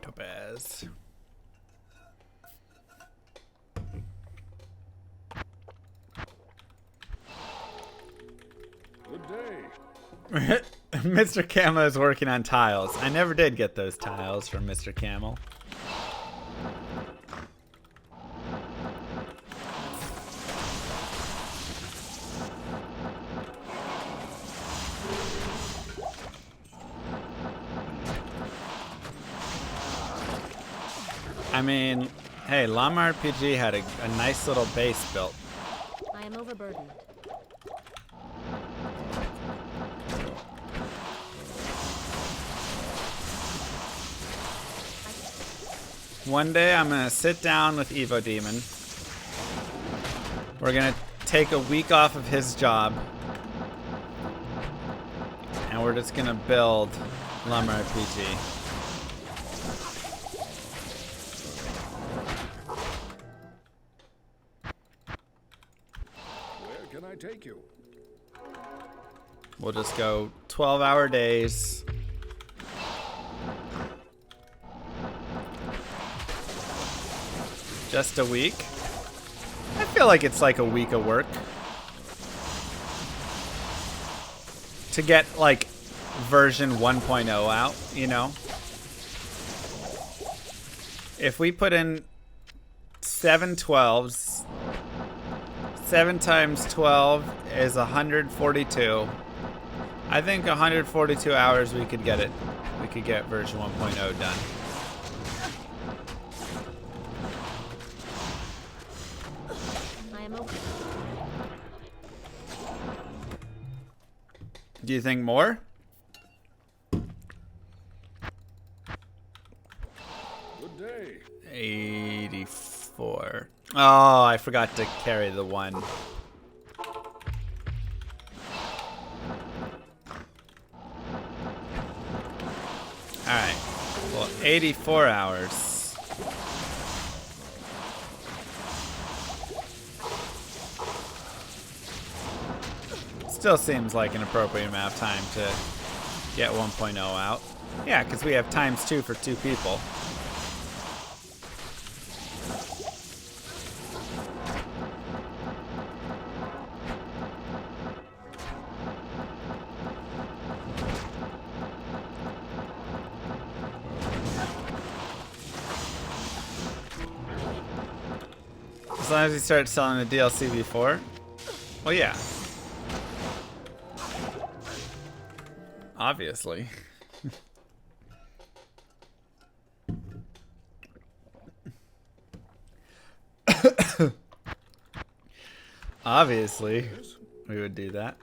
Topaz. Good day. Mr. Camo is working on tiles. I never did get those tiles from Mr. Camel. I mean, hey, Llama RPG had a nice little base built. I am overburdened. One day I'm gonna sit down with Evo Demon. We're gonna take a week off of his job. And we're just gonna build Llama RPG. Where can I take you? We'll just go 12-hour days. Just a week. I feel like it's like a week of work. To get like version 1.0 out, you know? If we put in 7 12s, 7 times 12 is 142. I think 142 hours we could get it. We could get version 1.0 done. I am over. Do you think more? Good day. 84. Oh, I forgot to carry the 1. Alright. Well, 84 hours. Still seems like an appropriate amount of time to get 1.0 out. Yeah, because we have ×2 for 2 people. As long as you start selling the DLC before. Well, yeah. Obviously. Obviously, we would do that.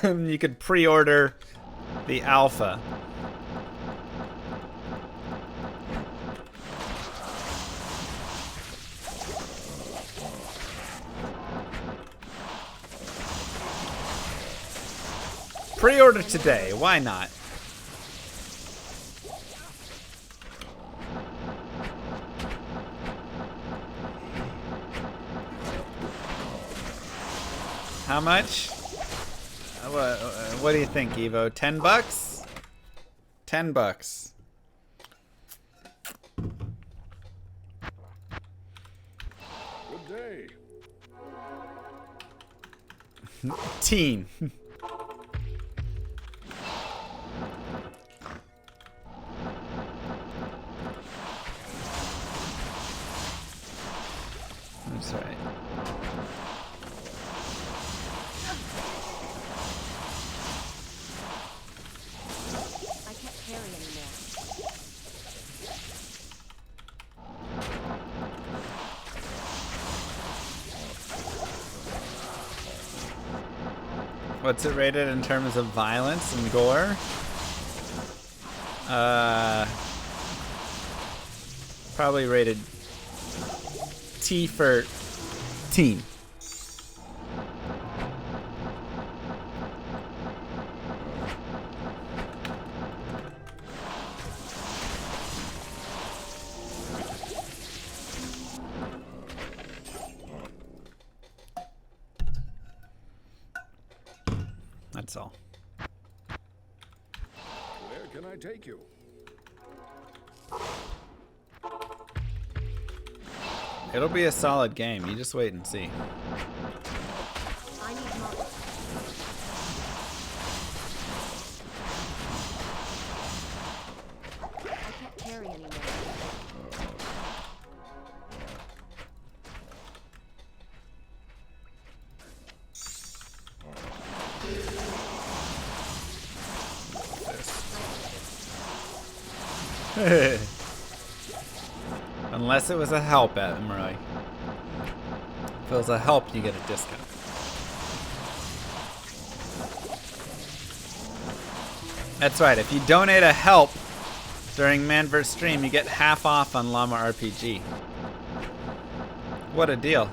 You could pre-order the alpha. Pre-order today. Why not? How much? What do you think, Evo? $10? $10. Good day. Teen. That's right. I can't carry anymore. What's it rated in terms of violence and gore? Probably rated T for teen. That's all. Where can I take you? It'll be a solid game. You just wait and see. I need more. I can't carry anymore. Unless it was a help, Emery. If it was a help, you get a discount. That's right. If you donate a help during Manverse stream, you get half off on Llama RPG. What a deal.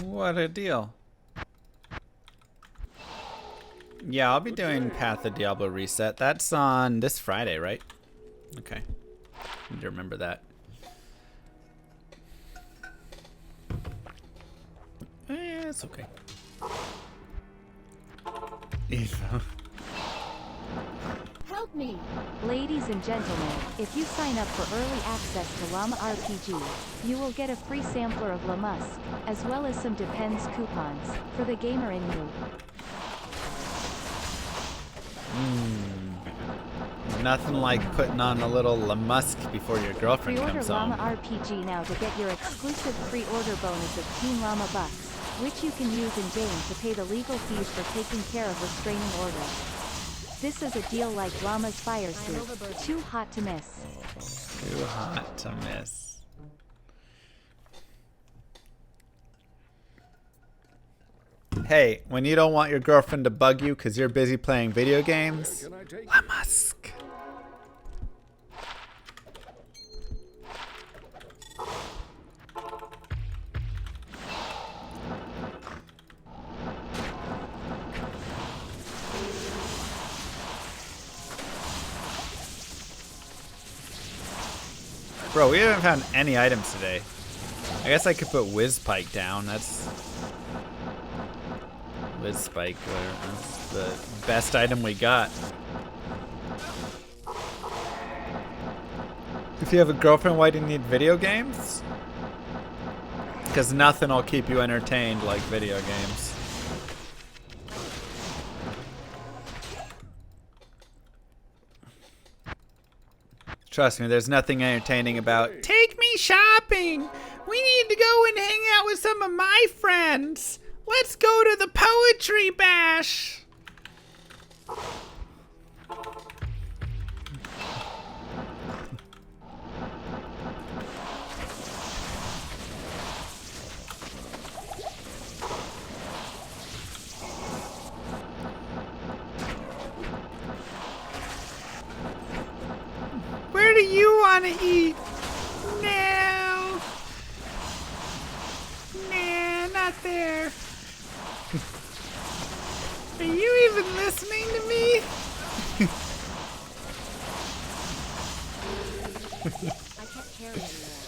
What a deal. Yeah, I'll be doing Path of Diablo Reset. That's on this Friday, right? Okay. Need to remember that. It's okay. Help me! Ladies and gentlemen, if you sign up for early access to Llama RPG, you will get a free sampler of La Musk, as well as some Depends coupons, for the gamer in you. Nothing like putting on a little La Musk before your girlfriend Pre-order comes Llama home. RPG now to get your exclusive pre-order bonus of Team Llama Bucks, which you can use in game to pay the legal fees for taking care of restraining orders. This is a deal like Llama's fire suit. Too hot to miss. Too hot to miss. Hey, when you don't want your girlfriend to bug you because you're busy playing video games, Can I take La Musk. Bro, we haven't found any items today. I guess I could put Whiz Pike down. That's Whiz Spike. That's the best item we got. If you have a girlfriend, why do you need video games? Because nothing will keep you entertained like video games. Trust me, there's nothing entertaining about take me shopping. We need to go and hang out with some of my friends. Let's go to the poetry bash. Where do you want to eat? No. Nah, not there. Are you even listening to me? I can't carry anymore.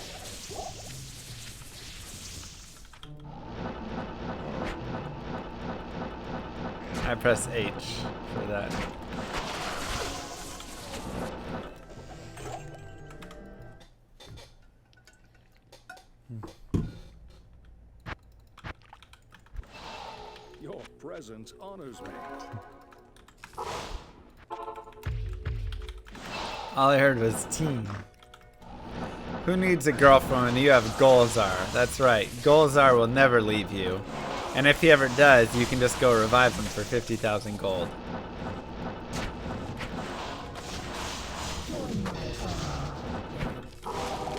I press H for that. Your presence honors me. All I heard was team. Who needs a girlfriend when you have Golzar? That's right, Golzar will never leave you. And if he ever does, you can just go revive him for 50,000 gold.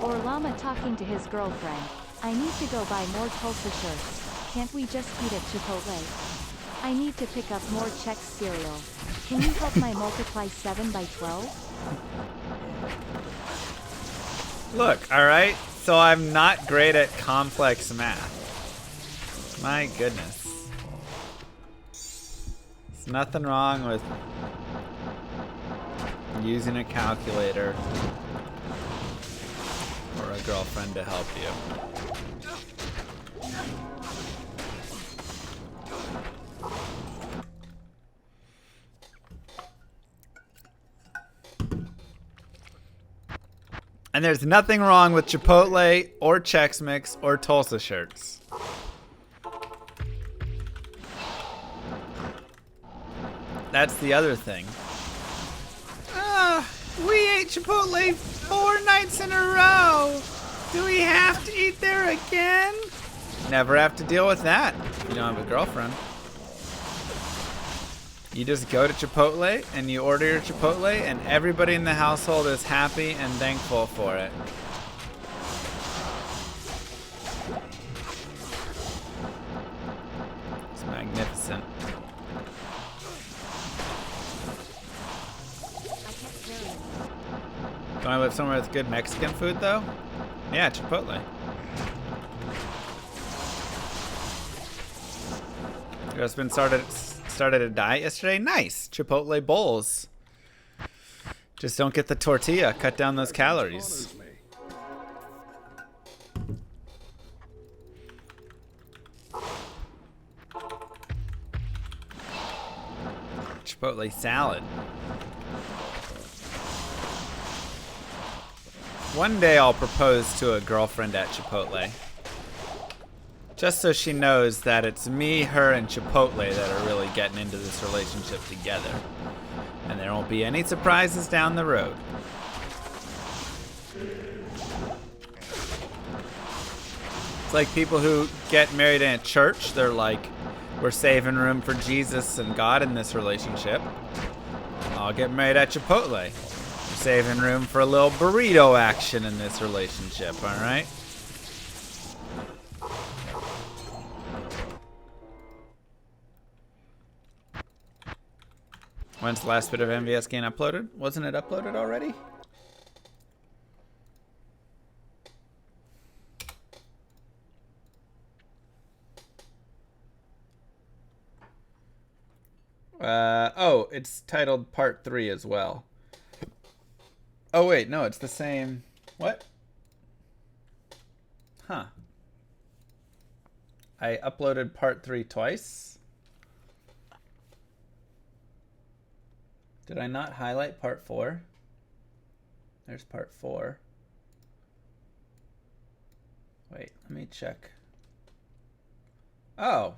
Or Llama talking to his girlfriend. I need to go buy more Tulsa shirts. Can't we just eat at Chipotle? I need to pick up more Chex cereal. Can you help my multiply 7 by 12? Look, alright, so I'm not great at complex math. My goodness. There's nothing wrong with using a calculator or a girlfriend to help you. And there's nothing wrong with Chipotle or Chex Mix or Tulsa shirts. That's the other thing. We ate Chipotle 4 nights in a row. Do we have to eat there again? never have to deal with that if you don't have a girlfriend. You just go to Chipotle and you order your Chipotle and everybody in the household is happy and thankful for it. It's magnificent. I kept carrying you. Don't I live somewhere with good Mexican food though? Yeah, Chipotle. Your husband started a diet yesterday. Nice. Chipotle bowls. Just don't get the tortilla. Cut down those calories. Honors me. Chipotle salad. One day I'll propose to a girlfriend at Chipotle. Just so she knows that it's me, her, and Chipotle that are really getting into this relationship together. And there won't be any surprises down the road. It's like people who get married in a church. They're like, we're saving room for Jesus and God in this relationship. I'll get married at Chipotle. We're saving room for a little burrito action in this relationship, alright? When's the last bit of MVS game uploaded? Wasn't it uploaded already? Oh, it's titled Part 3 as well. Oh, wait, no, it's the same. What? Huh. I uploaded Part 3 twice. Did I not highlight Part 4? There's Part 4. Wait, let me check. Oh.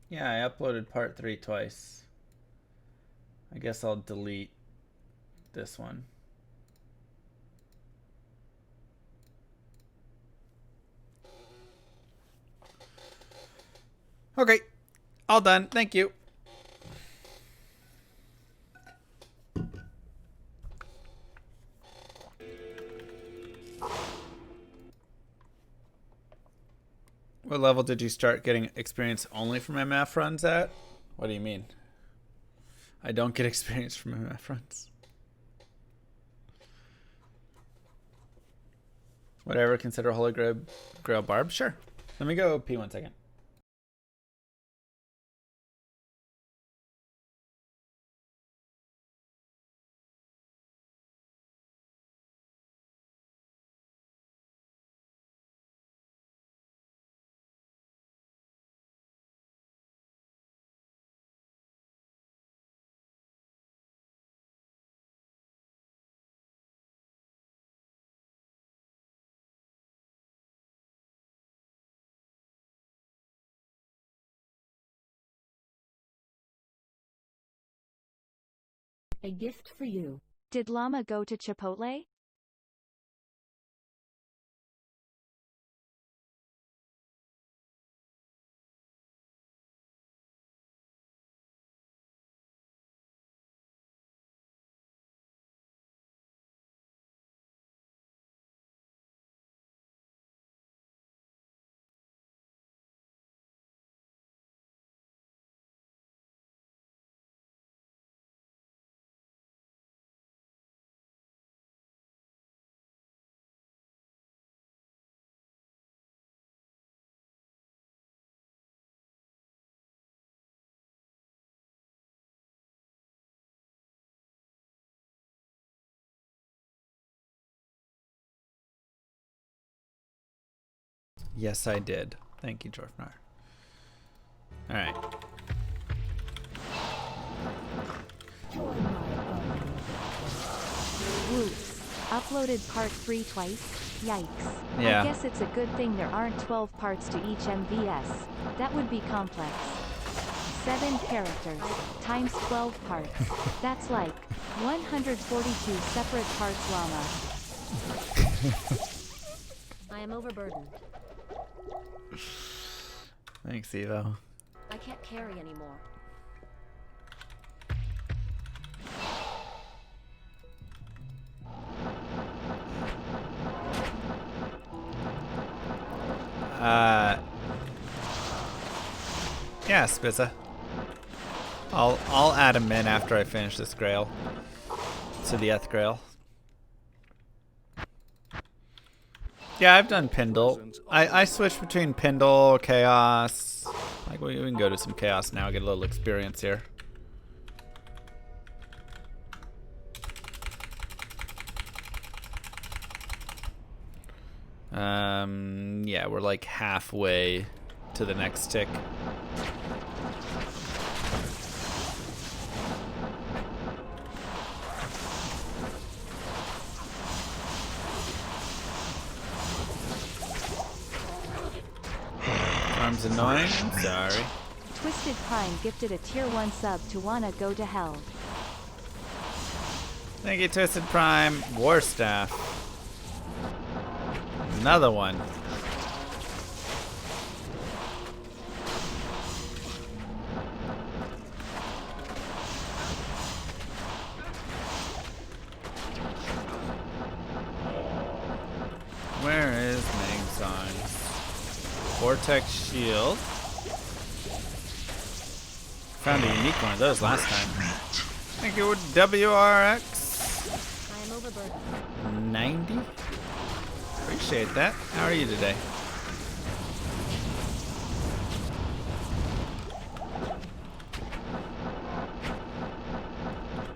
Yeah, I uploaded Part 3 twice. I guess I'll delete this one. Okay. All done. Thank you. What level did you start getting experience only from MF runs at? What do you mean? I don't get experience from MF runs. Whatever, consider Holy Grail Barb? Sure. Let me go pee 1 second. A gift for you. Did Llama go to Chipotle? Yes, I did. Thank you, Jorfnar. All right. Whoops. Uploaded Part 3 twice? Yikes. Yeah. I guess it's a good thing there aren't 12 parts to each MVS. That would be complex. 7 characters, times 12 parts. That's like 142 separate parts, Llama. I am overburdened. Thanks, Evo. I can't carry anymore. Yeah, Spizza. I'll add him in after I finish this Grail. To the Eth Grail. Yeah, I've done Pindle. I switch between Pindle, Chaos. Like we can go to some Chaos now, get a little experience here. Yeah, we're like halfway to the next tick. Arm's annoying. I'm sorry. Twisted Prime gifted a tier 1 sub to Wanna Go to Hell. Thank you, Twisted Prime. War Staff. Another one. Where is Mangsong? Vortex Shield. Found a unique one of those last time. Thank you, WRX. I am overburdened. 90. Appreciate that. How are you today?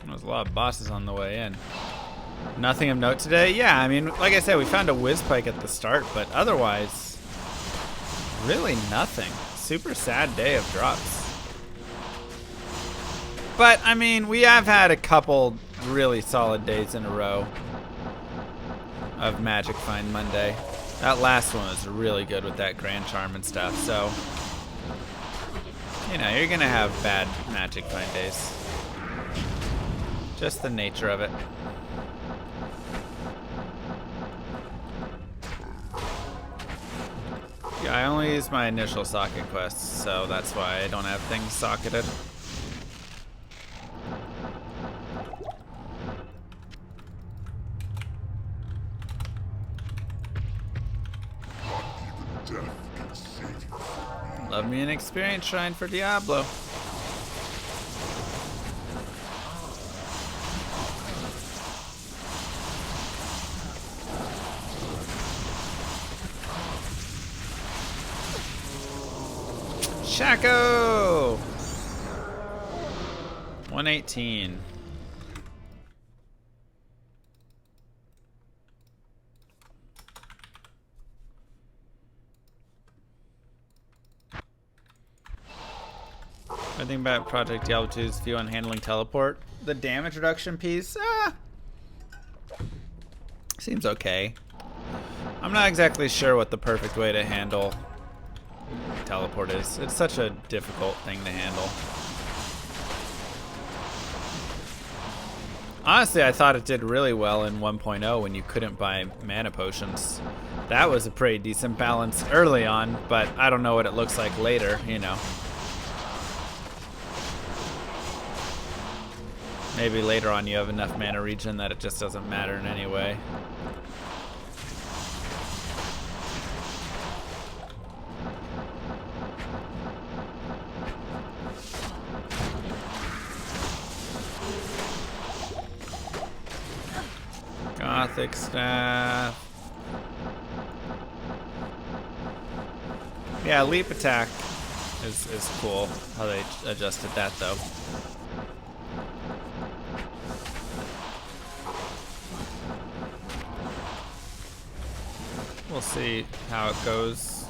There's a lot of bosses on the way in. Nothing of note today? Yeah, I mean, like I said, we found a Whizpike at the start, but otherwise, really nothing. Super sad day of drops. But, I mean, we have had a couple really solid days in a row of Magic Find Monday. That last one was really good with that Grand Charm and stuff, so, you know, you're gonna have bad Magic Find days. Just the nature of it. Yeah, I only use my initial socket quests, so that's why I don't have things socketed. Love me an experience shrine for Diablo. Shaco! 118. I think about Project Diablo 2's view on handling teleport. The damage reduction piece, seems okay. I'm not exactly sure what the perfect way to handle teleport is. It's such a difficult thing to handle. Honestly, I thought it did really well in 1.0 when you couldn't buy mana potions. That was a pretty decent balance early on, but I don't know what it looks like later, you know. Maybe later on you have enough mana regen that it just doesn't matter in any way. Gothic staff. Yeah, leap attack is cool how they adjusted that though. We'll see how it goes.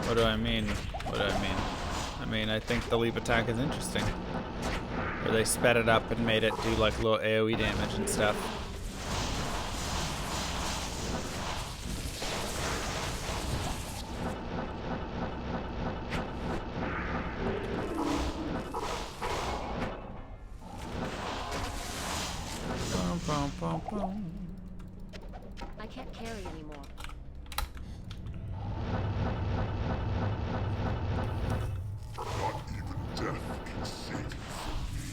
What do I mean? What do I mean? I mean, I think the leap attack is interesting. Where they sped it up and made it do like little AoE damage and stuff. I can't carry anymore. Not even death can save you from me.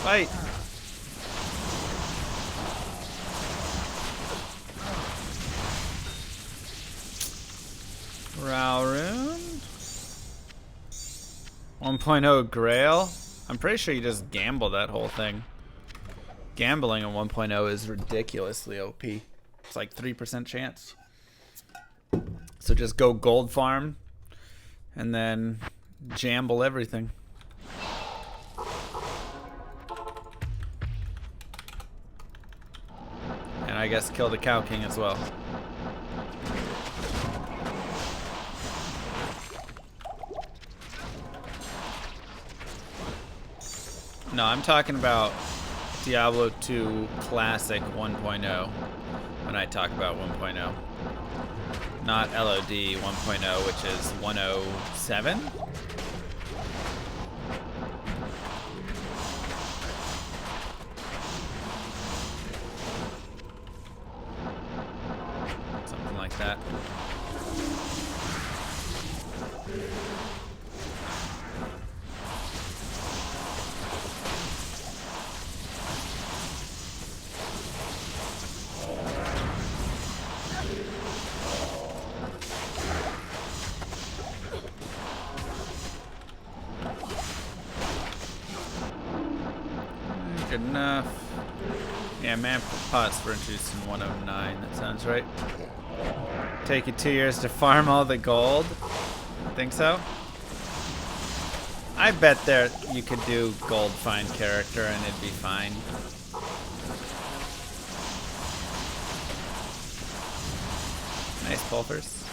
Fight. Ralrun. 1.0 Grail. I'm pretty sure you just gamble that whole thing. Gambling on 1.0 is ridiculously OP. It's like 3% chance. So just go gold farm and then jamble everything. And I guess kill the Cow King as well. No, I'm talking about Diablo 2 Classic 1.0 when I talk about 1.0. Not LOD 1.0, which is 107? Something like that. Good enough. Yeah, man pots were introduced in 109. That sounds right. Take you 2 years to farm all the gold. Think so? I bet there you could do gold find character and it'd be fine. Nice pulvers.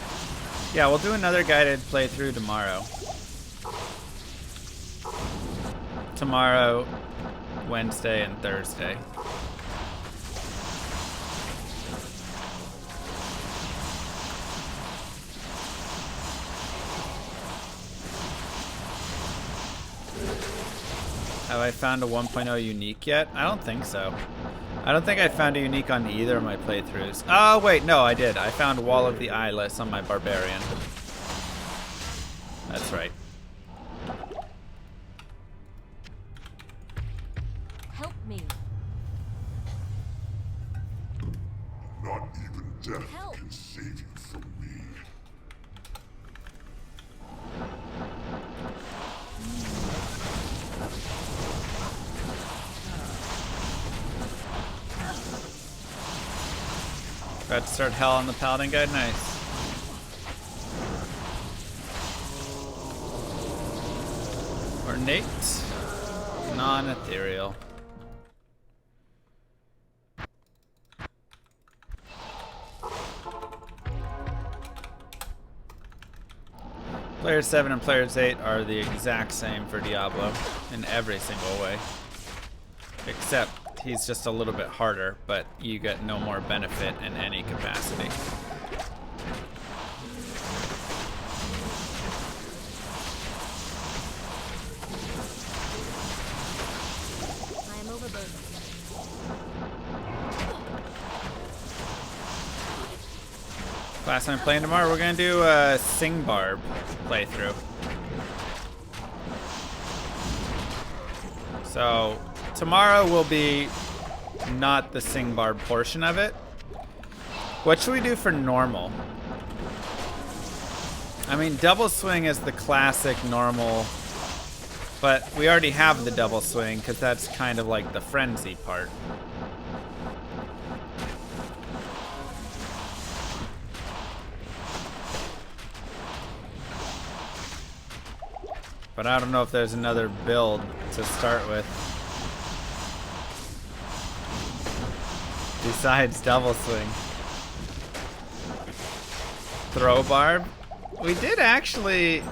Yeah, we'll do another guided playthrough tomorrow. Tomorrow, Wednesday, and Thursday. Have I found a 1.0 unique yet? I don't think so. I don't think I found a unique on either of my playthroughs. Oh, wait, no, I did. I found Wall of the Eyeless on my Barbarian. That's right. Help me. Not even death Help. can save you from me. About to start hell on the Paladin guide? Nice. Ornate. Non-ethereal. Players 7 and Players 8 are the exact same for Diablo in every single way. Except he's just a little bit harder, but you get no more benefit in any capacity. I am overburdened. Class I'm playing tomorrow, we're gonna do a Sing Barb playthrough. So tomorrow will be not the Sing Barb portion of it. What should we do for normal? I mean, double swing is the classic normal, but we already have the double swing because that's kind of like the frenzy part. But I don't know if there's another build to start with. Besides double swing. Throw barb? We did actually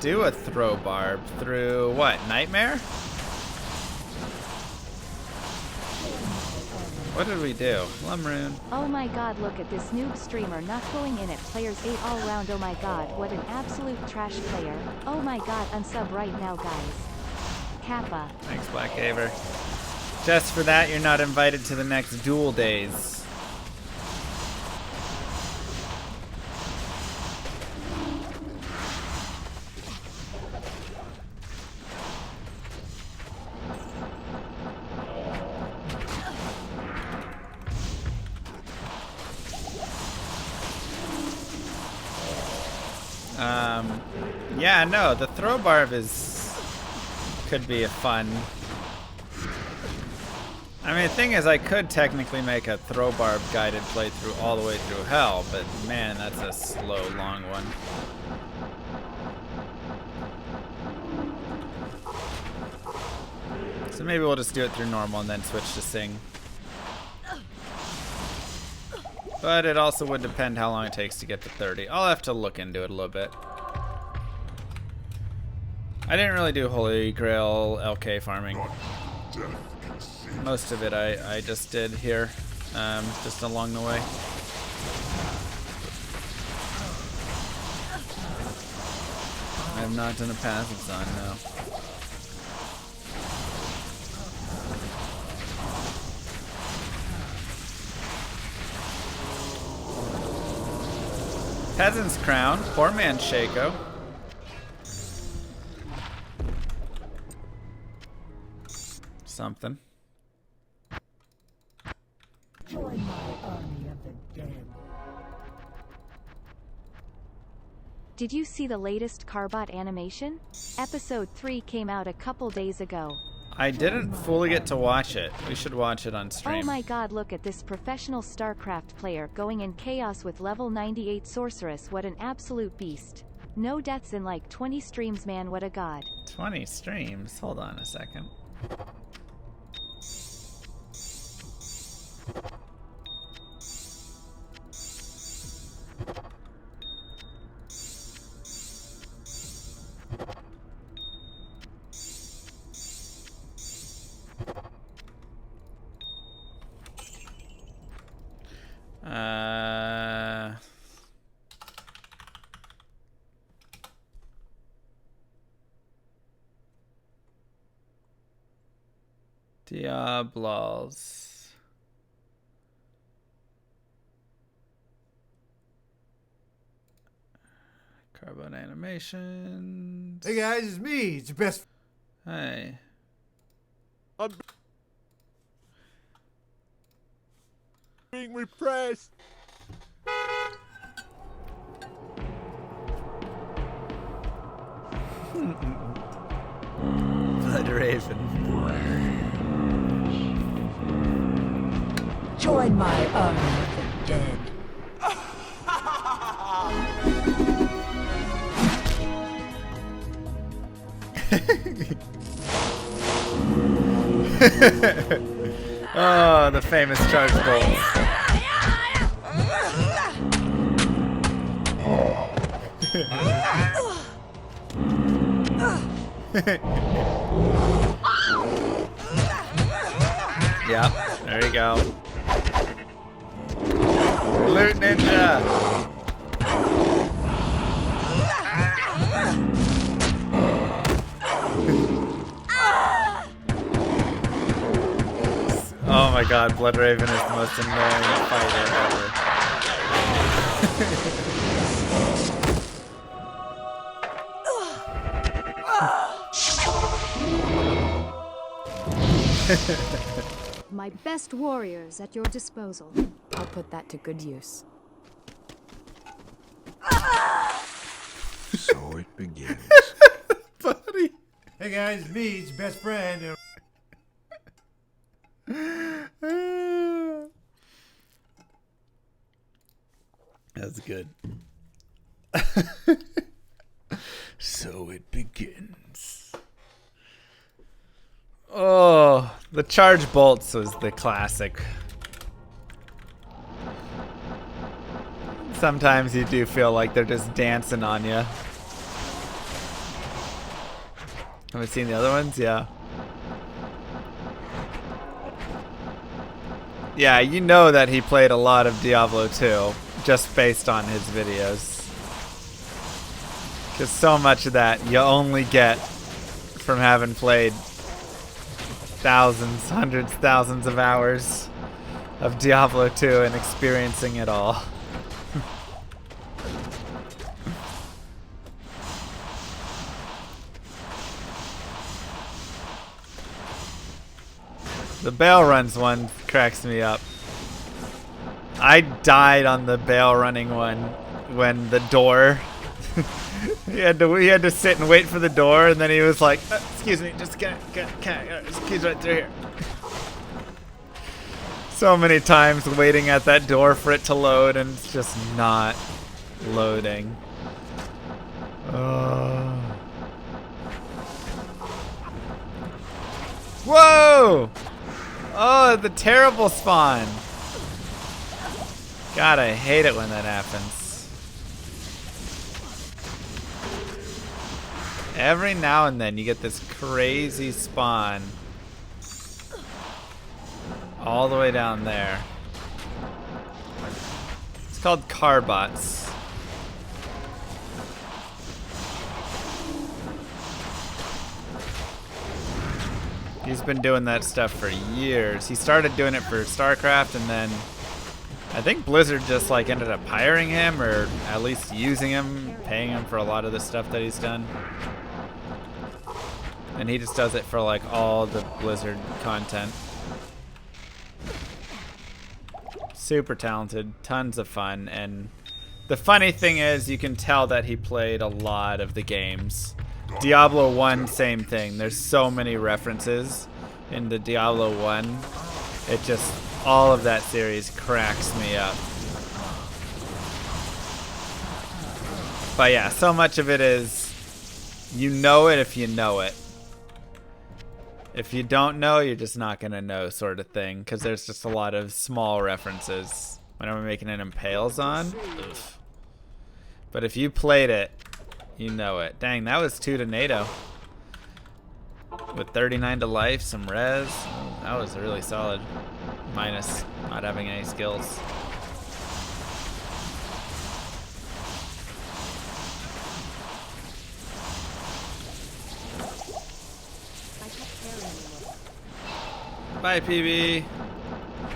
do a throw barb through what, Nightmare? What did we do? Lumrune. Oh my god, look at this noob streamer not going in at players 8 all round. Oh my god, what an absolute trash player. Oh my god, unsub right now, guys. Kappa. Thanks, Black Gaver. Just for that, you're not invited to the next duel days. Yeah, no, the throw barb could be a fun. I mean, the thing is, I could technically make a throw barb guided playthrough all the way through hell, but man, that's a slow, long one. So maybe we'll just do it through normal and then switch to sing. But it also would depend how long it takes to get to 30. I'll have to look into it a little bit. I didn't really do Holy Grail LK farming. Most of it I just did here, just along the way. I have not done a passive sign, no. Peasant's Crown, poor man Shaco. Something. Join my army of the dead. Did you see the latest Carbot animation? Episode 3 came out a couple days ago. I didn't fully get to watch it. We should watch it on stream. Oh my god, look at this professional StarCraft player going in chaos with level 98 sorceress. What an absolute beast. No deaths in like 20 streams, man, what a god. 20 streams? Hold on a second. Diablos. Carbon animations. Hey guys, it's me. It's your best. Hey. I'm being repressed. Blood Raven. Join my army of the dead. Oh, the famous charge bolts. Yep, there you go. Loot Ninja. Oh my god, Blood Raven is the most annoying fighter ever. My best warriors at your disposal. I'll put that to good use. So it begins. Buddy. Hey guys, it's me. It's your best friend. That's good. So it begins. Oh, the charge bolts was the classic. Sometimes you do feel like they're just dancing on you. Haven't seen the other ones? Yeah. Yeah, you know that he played a lot of Diablo 2, just based on his videos. Because so much of that you only get from having played thousands, hundreds, thousands of hours of Diablo 2 and experiencing it all. The Bale Runs one cracks me up. I died on the Bale running one when the door he had to sit and wait for the door, and then he was like, excuse me, just can keys right through here. So many times waiting at that door for it to load, and it's just not loading. Whoa! Oh, the terrible spawn. God, I hate it when that happens. Every now and then you get this crazy spawn all the way down there. It's called Carbots. He's been doing that stuff for years. He started doing it for StarCraft, and then I think Blizzard just like ended up hiring him, or at least using him, paying him for a lot of the stuff that he's done. And he just does it for like all the Blizzard content. Super talented, tons of fun, and the funny thing is you can tell that he played a lot of the games. Diablo 1, same thing. There's so many references in the Diablo 1. It just, all of that series cracks me up. But yeah, so much of it is, you know it if you know it. If you don't know, you're just not going to know, sort of thing, because there's just a lot of small references. When I'm making an Impales on, oof. But if you played it, you know it. Dang, that was 2 to NATO. With 39 to life, some res. Oh, that was really solid. Minus not having any skills. Bye, PB.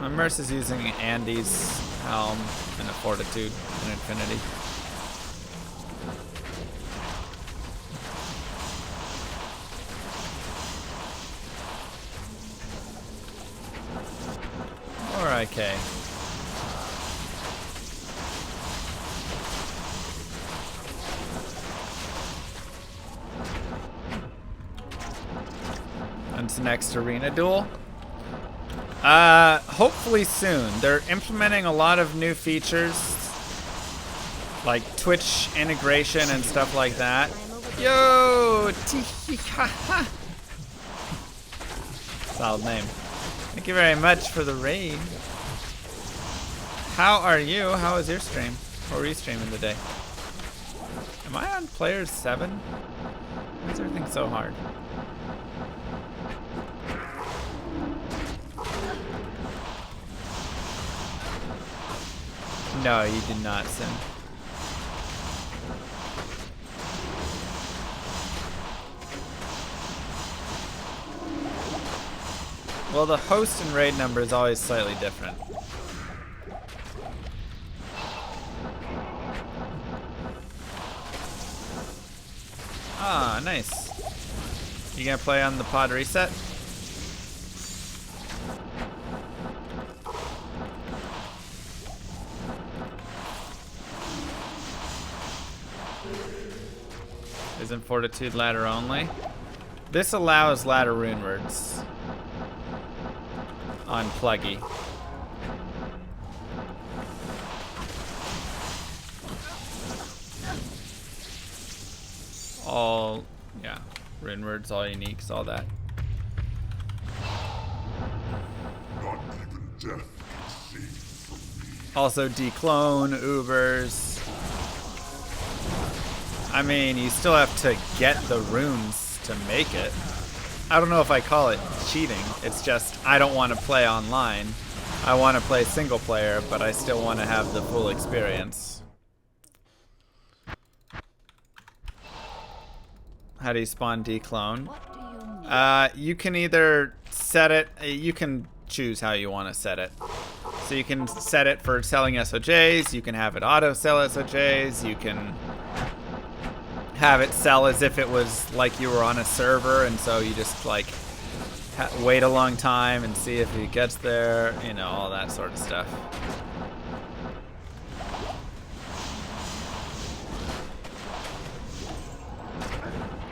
My Merce is using Andy's helm and a Fortitude and Infinity. Or IK. When's the next arena duel? Hopefully soon. They're implementing a lot of new features, like Twitch integration and stuff like that. Yo, solid name. Thank you very much for the raid. How are you? How was your stream? What were you streaming today? Am I on players 7? Why is everything so hard? No, you did not, Sim. Well, the host and raid number is always slightly different. Ah, nice. You gonna play on the pod reset? Isn't Fortitude ladder only? This allows ladder rune words on Pluggy. All, yeah, rune words, all uniques, all that. Not even death can save from me. Also declone, Ubers. I mean, you still have to get the runes to make it. I don't know if I call it cheating. It's just I don't want to play online. I want to play single player, but I still want to have the full experience. How do you spawn declone? You can either set it, you can choose how you want to set it. So you can set it for selling SOJs, you can have it auto sell SOJs, you can have it sell as if it was like you were on a server, and so you just like wait a long time and see if he gets there, you know, all that sort of stuff.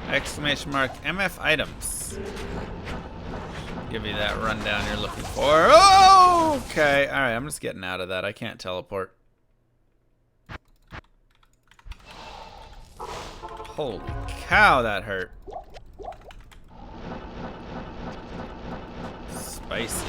Exclamation mark MF items. Give you that rundown you're looking for. Oh, okay. All right, I'm just getting out of that. I can't teleport. Holy cow, that hurt. Spicy.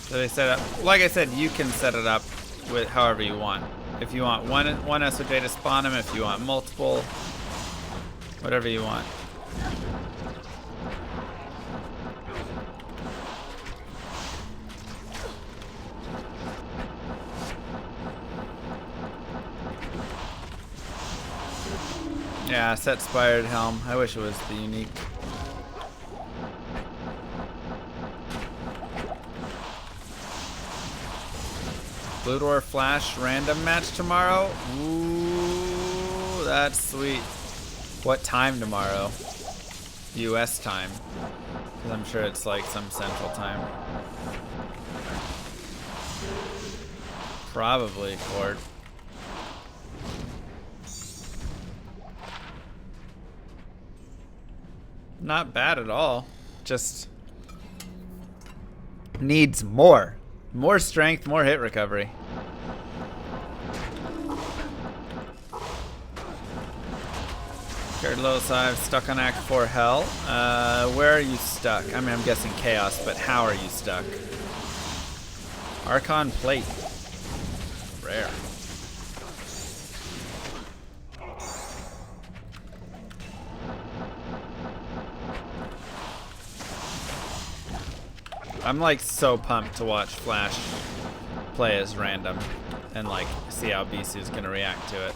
So they set up, like I said, you can set it up with however you want. If you want one SOJ to spawn them, if you want multiple, whatever you want. Yeah, set spired helm. I wish it was the unique. Blue Dwarf Flash random match tomorrow. Ooh, that's sweet. What time tomorrow? US time. Because I'm sure it's like some central time. Probably court. Not bad at all. Just needs more. More strength, more hit recovery. Carlos, I've stuck on Act 4 Hell. Where are you stuck? I mean, I'm guessing Chaos, but how are you stuck? Archon Plate. Rare. I'm like so pumped to watch Flash play as random and like see how Bisu's gonna react to it.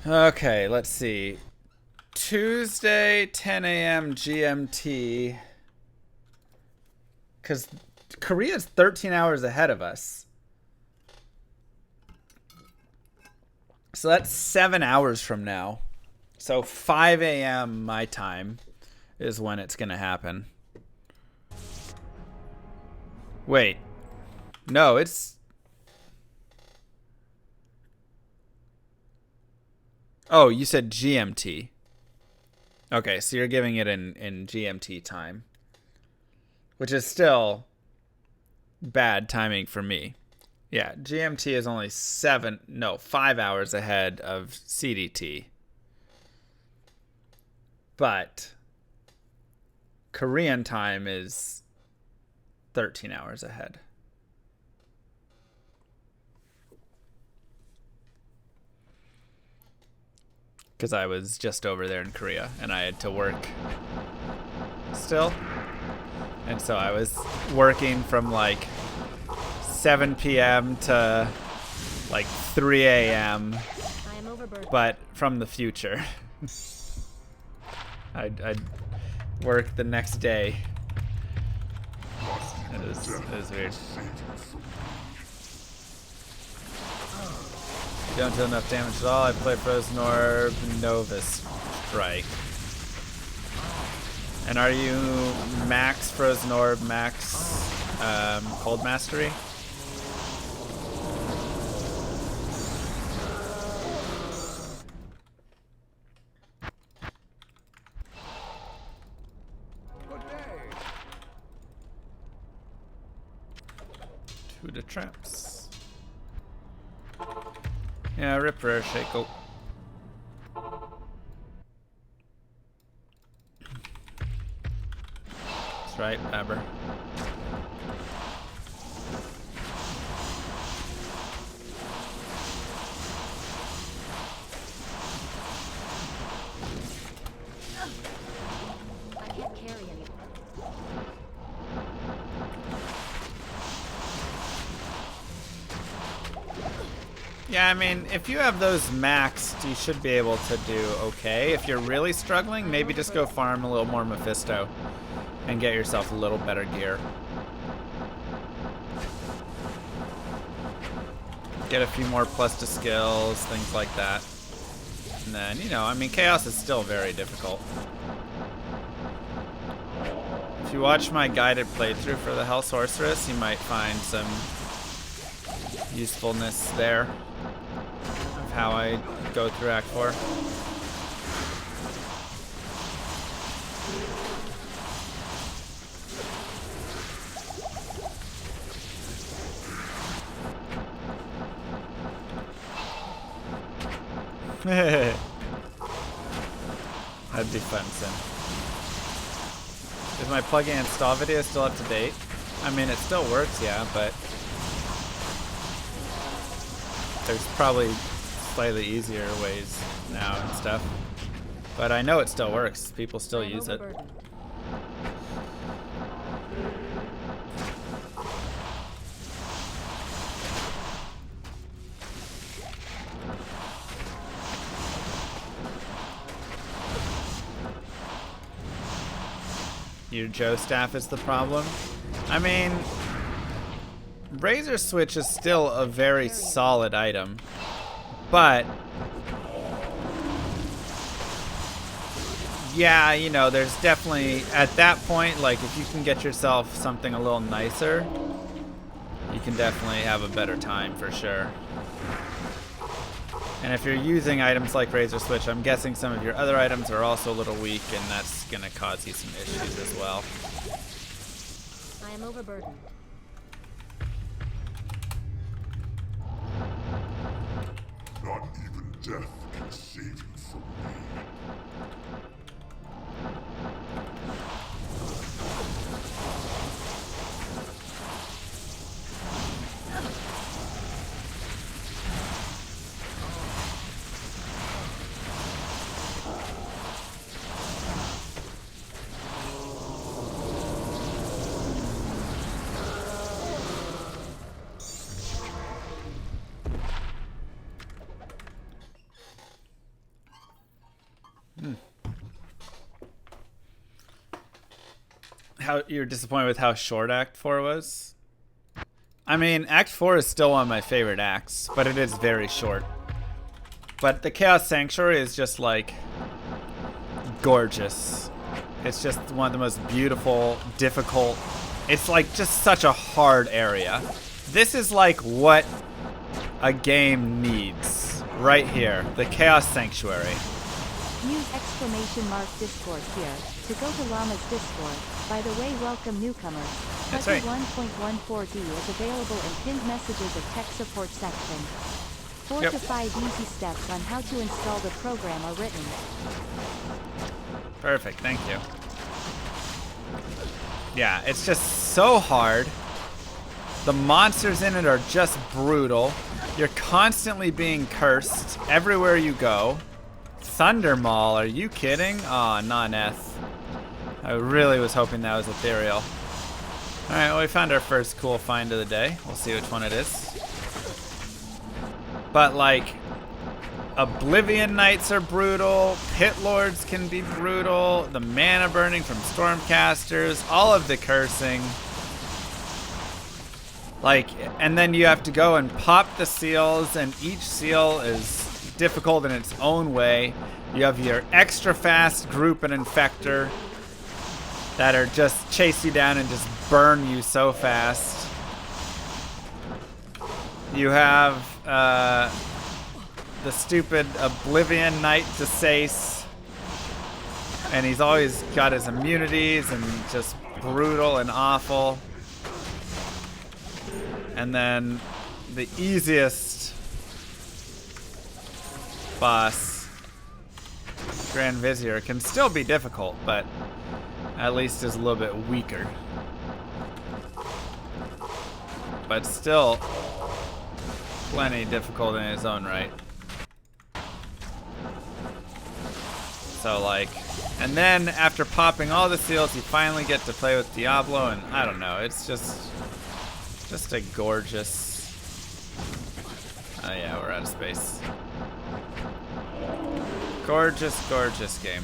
Okay, let's see. Tuesday, 10 a.m. GMT. Because Korea's 13 hours ahead of us. So that's 7 hours from now. So 5 a.m. my time is when it's going to happen. Wait. No, it's... Oh, you said GMT. Okay, so you're giving it in GMT time. Which is still bad timing for me. Yeah, GMT is only 5 hours ahead of CDT. But Korean time is 13 hours ahead. Because I was just over there in Korea and I had to work still. And so I was working from like 7 p.m. to like 3 a.m. but from the future. I'd work the next day. It was weird. You don't do enough damage at all. I play Frozen Orb, Nova Strike. And are you max Frozen Orb, max Cold Mastery? To the traps. Yeah, rip rare Shaco. That's right, Babber. Yeah, I mean, if you have those maxed, you should be able to do okay. If you're really struggling, maybe just go farm a little more Mephisto and get yourself a little better gear. Get a few more plus to skills, things like that. And then, you know, I mean, Chaos is still very difficult. If you watch my guided playthrough for the Hell Sorceress, you might find some usefulness there of how I go through Act 4. That'd be fun, Sin. Is my plugin install video still up to date? I mean, it still works, yeah, but there's probably slightly easier ways now and stuff. But I know it still works. People still use it. Your Joe staff is the problem. I mean, Razor Switch is still a very solid item, but yeah, you know, there's definitely, at that point, like, if you can get yourself something a little nicer, you can definitely have a better time for sure. And if you're using items like Razor Switch, I'm guessing some of your other items are also a little weak, and that's going to cause you some issues as well. I am overburdened. Not even death can save you from me. How you're disappointed with how short Act 4 was? I mean, Act 4 is still one of my favorite acts, but it is very short. But the Chaos Sanctuary is just like gorgeous. It's just one of the most beautiful, difficult. It's like just such a hard area. This is like what a game needs right here. The Chaos Sanctuary. Use !Discord here to go to Llama's Discord. By the way, welcome newcomers. That's right. 1.14d is available in pinned messages of tech support section. 4 to 5 easy steps on how to install the program are written. Perfect, thank you. Yeah, it's just so hard. The monsters in it are just brutal. You're constantly being cursed everywhere you go. Thunder Maul, are you kidding? Aw, non-eth. I really was hoping that was ethereal. Alright, well, we found our first cool find of the day. We'll see which one it is. But, like, Oblivion Knights are brutal. Pit Lords can be brutal. The mana burning from Stormcasters. All of the cursing. Like, and then you have to go and pop the seals, and each seal is difficult in its own way. You have your extra fast group and infector that are just chase you down and just burn you so fast. You have the stupid Oblivion Knight to Sace, and he's always got his immunities and just brutal and awful. And then the easiest boss, Grand Vizier, can still be difficult, but at least is a little bit weaker. But still plenty difficult in his own right. So like, and then after popping all the seals, you finally get to play with Diablo, and I don't know, it's just a gorgeous Oh yeah, we're out of space. Gorgeous, gorgeous game.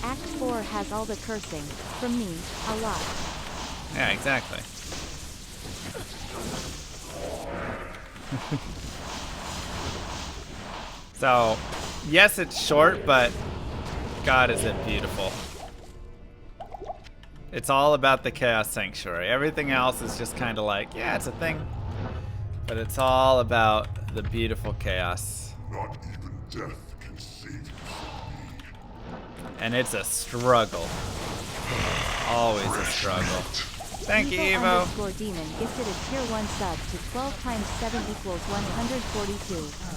Act 4 has all the cursing. From me, a lot. Yeah, exactly. So, yes, it's short, but God, is it beautiful. It's all about the Chaos Sanctuary. Everything else is just kind of like, yeah, it's a thing. But it's all about the beautiful chaos. Not even death can save you from me. And it's a struggle. Always a struggle. Thank you, Evo. Evo Demon gifted a tier 1 sub to 12 times 7 equals 142.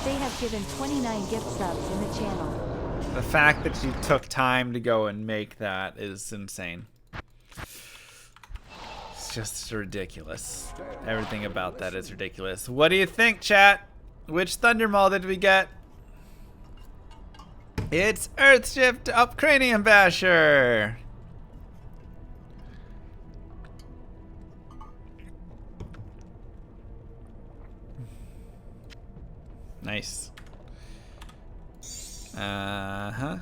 They have given 29 gift subs in the channel. The fact that you took time to go and make that is insane. It's just ridiculous. Everything about that is ridiculous. What do you think, chat? Which Thundermaul did we get? It's Earthshift Up Cranium Basher. Nice. Uh-huh.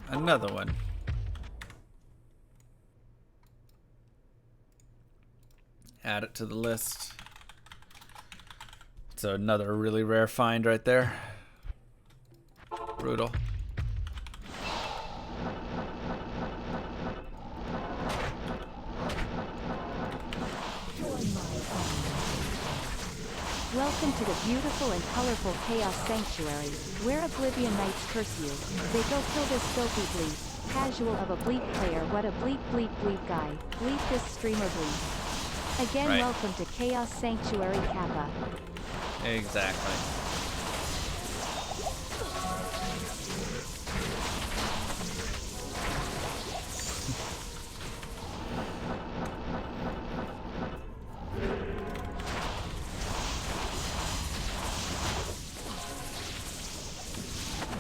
Another one. Add it to the list. So another really rare find right there. Brutal. Welcome to the beautiful and colorful Chaos Sanctuary, where Oblivion Knights curse you. They go kill this filthy bleep. Casual of a bleep player, what a bleep bleep bleep guy. Bleep this streamer bleep. Again, Right. Welcome to Chaos Sanctuary Kappa. Exactly.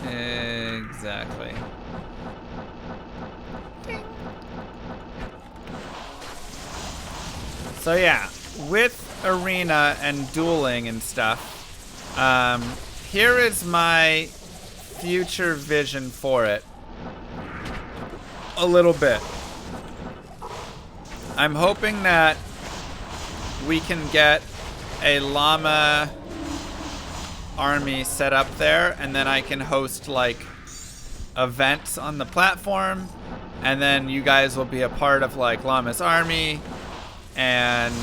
Exactly. So yeah, with arena and dueling and stuff, here is my future vision for it. A little bit. I'm hoping that we can get a llama army set up there, and then I can host like events on the platform, and then you guys will be a part of like Llama's army, and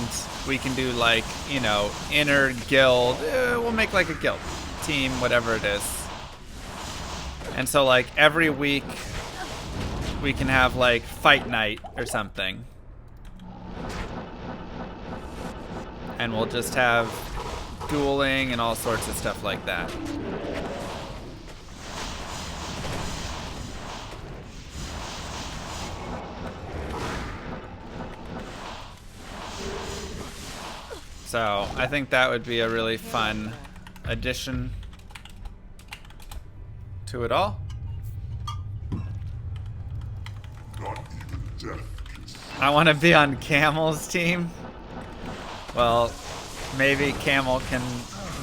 we can do like, you know, inner guild. We'll make like a guild team, whatever it is. And so like every week we can have like fight night or something, and we'll just have dueling and all sorts of stuff like that. So I think that would be a really fun addition to it all. Not even death can save I want to be on Camel's team. Well, maybe Camel can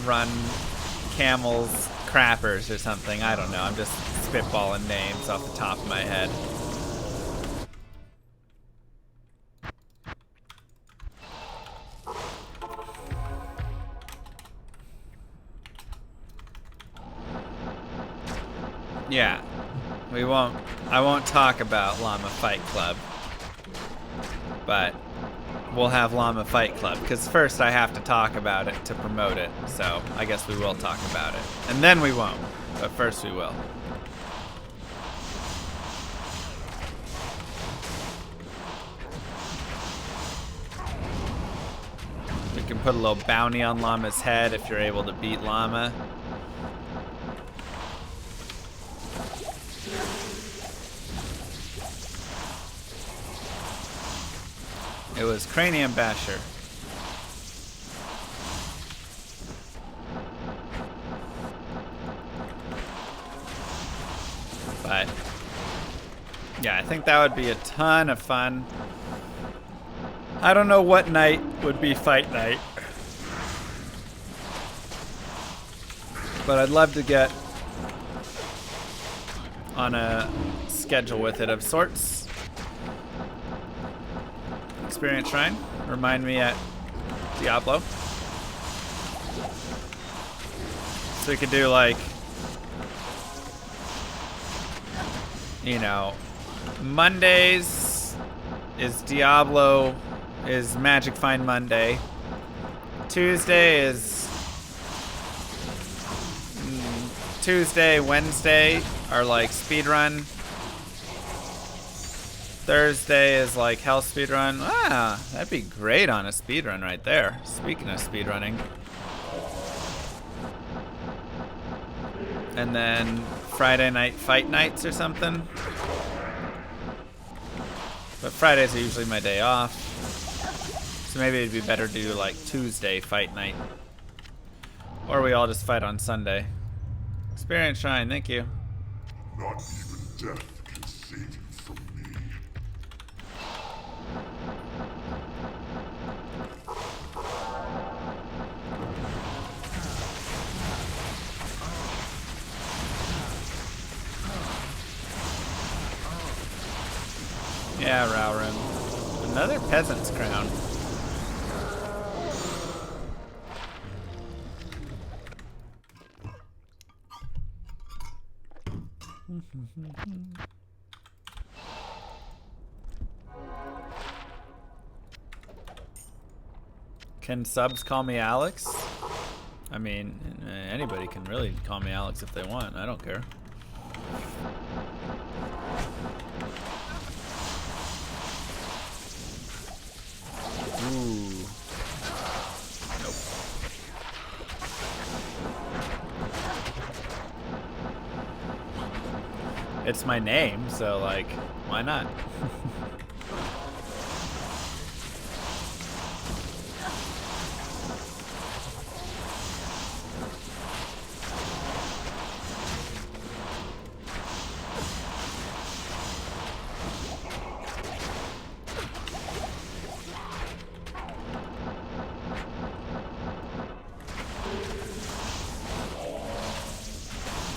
run Camel's crappers or something. I don't know. I'm just spitballing names off the top of my head. Yeah, I won't talk about Llama Fight Club, but we'll have Llama Fight Club, because first I have to talk about it to promote it, so I guess we will talk about it. And then we won't, but first we will. We can put a little bounty on Llama's head if you're able to beat Llama. It was Cranium Basher. But yeah, I think that would be a ton of fun. I don't know what night would be fight night, but I'd love to get on a schedule with it of sorts. Experience Shrine, remind me at Diablo. So we could do like, you know, Mondays is Diablo, is Magic Find Monday. Tuesday is Tuesday, Wednesday are like speedrun. Thursday is like hell speedrun. Ah, that'd be great on a speedrun right there. Speaking of speedrunning. And then Friday night fight nights or something. But Fridays are usually my day off. So maybe it'd be better to do like Tuesday fight night. Or we all just fight on Sunday. Experience Shrine, thank you. Not even death can save you from me. Yeah, Rowrun. Another peasant's crown. Can subs call me Alex? I mean, anybody can really call me Alex if they want. I don't care. Ooh. Nope. It's my name, so like, why not?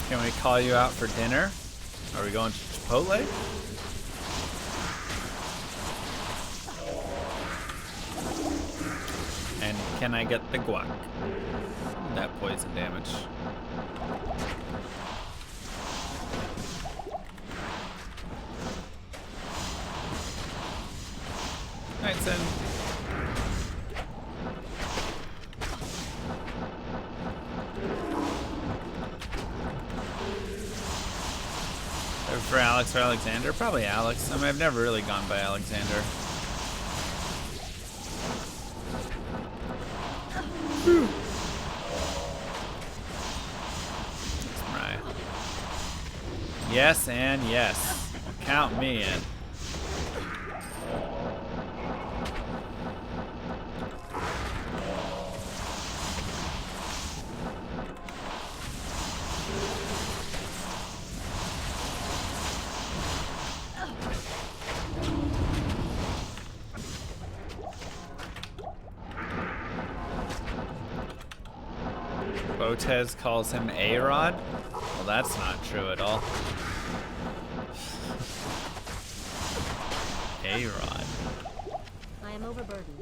Can we call you out for dinner? Are we going to Chipotle? And can I get the guac? That poison damage. Alright, Sin. For Alex or Alexander? Probably Alex. I mean, I've never really gone by Alexander. That's Mariah. Yes and yes. Count me in. Botez calls him A-Rod? Well, that's not true at all. A-Rod. I am overburdened.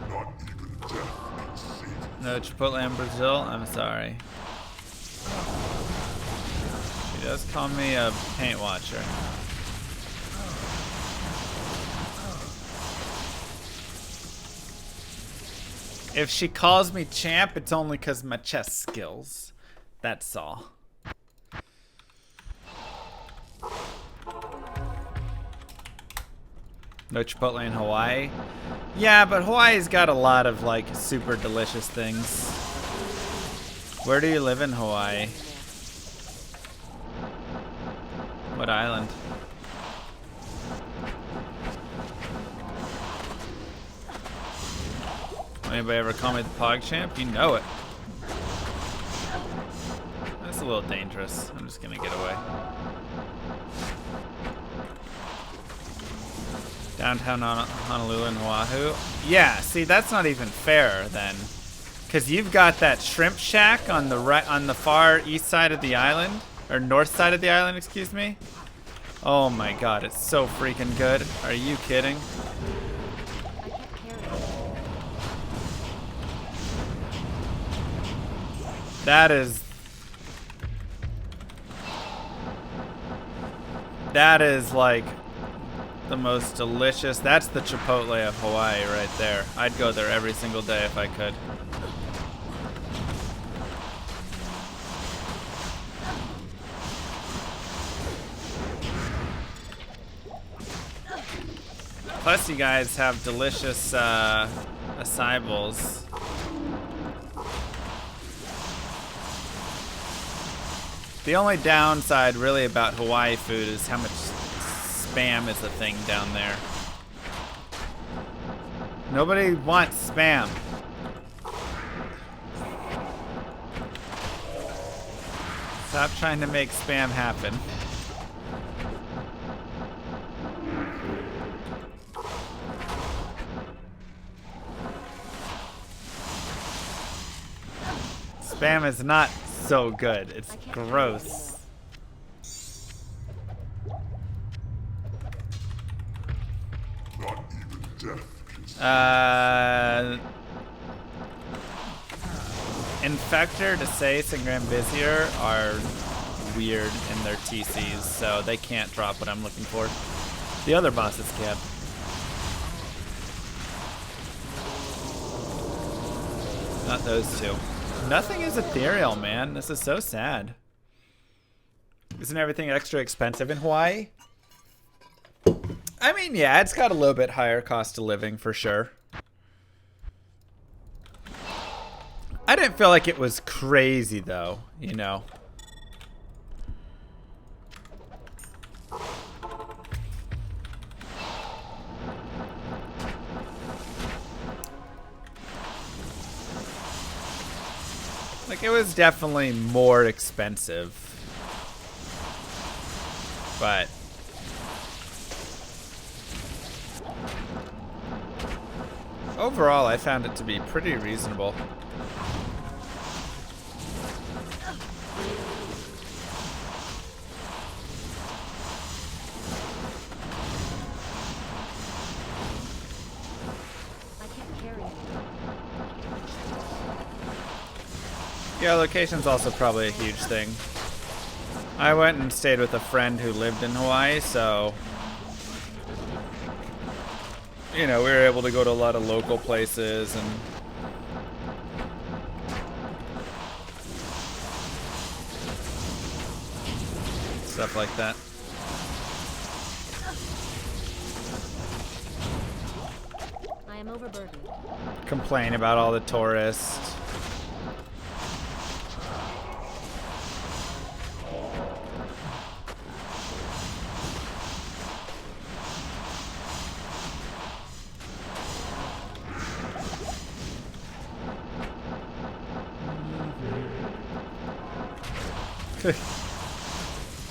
Not even death can save you. No Chipotle in Brazil? I'm sorry. She does call me a paint watcher. If she calls me champ, it's only because my chess skills. That's all. No Chipotle in Hawaii? Yeah, but Hawaii's got a lot of like super delicious things. Where do you live in Hawaii? What island? Anybody ever call me the Pog Champ? You know it. That's a little dangerous. I'm just gonna get away. Downtown Honolulu and Oahu. Yeah, see, that's not even fair then, because you've got that shrimp shack on the right, on the far east side of the island, or north side of the island, excuse me. Oh my God, it's so freaking good. Are you kidding? That is like the most delicious. That's the Chipotle of Hawaii right there. I'd go there every single day if I could. Plus you guys have delicious acai bowls. The only downside really about Hawaii food is how much spam is a thing down there. Nobody wants spam. Stop trying to make spam happen. Spam is not so good. It's gross. Not even death can Infector, Desace, and Grand Vizier are weird in their TCs, so they can't drop what I'm looking for. The other bosses can. Not those two. Nothing is ethereal, man. This is so sad. Isn't everything extra expensive in Hawaii? I mean, yeah, it's got a little bit higher cost of living for sure. I didn't feel like it was crazy though, you know. Like, it was definitely more expensive. But overall, I found it to be pretty reasonable. Yeah, location's also probably a huge thing. I went and stayed with a friend who lived in Hawaii, so you know, we were able to go to a lot of local places and stuff like that. I am overburdened. Complain about all the tourists.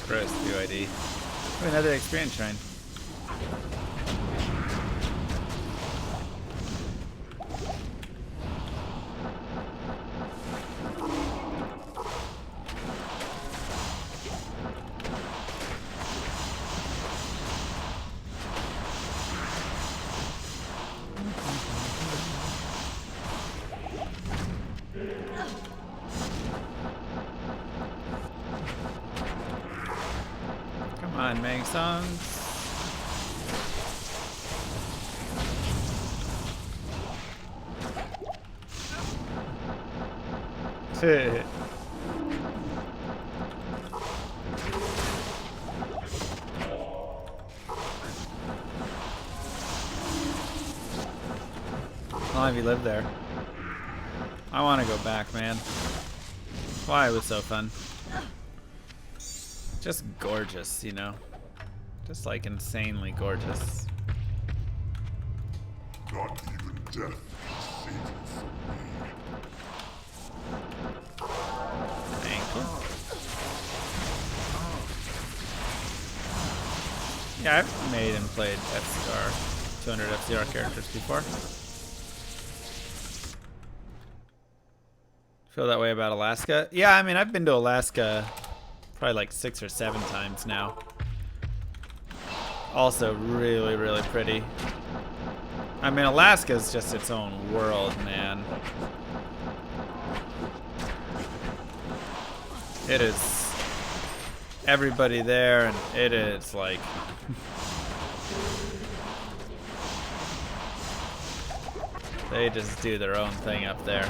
Gross, UID. Oh, another experience shrine. Come on, Mang songs. How long have you lived there? I want to go back, man. Why it was so fun. Just gorgeous, you know? Just like insanely gorgeous. Not even death can save you from me. Thank you. Yeah, I've made and played FCR, 200 FCR characters before. Feel that way about Alaska? Yeah, I mean, I've been to Alaska probably like 6 or 7 times now. Also really, really pretty. I mean, Alaska is just its own world, man. It is everybody there, and it is like they just do their own thing up there.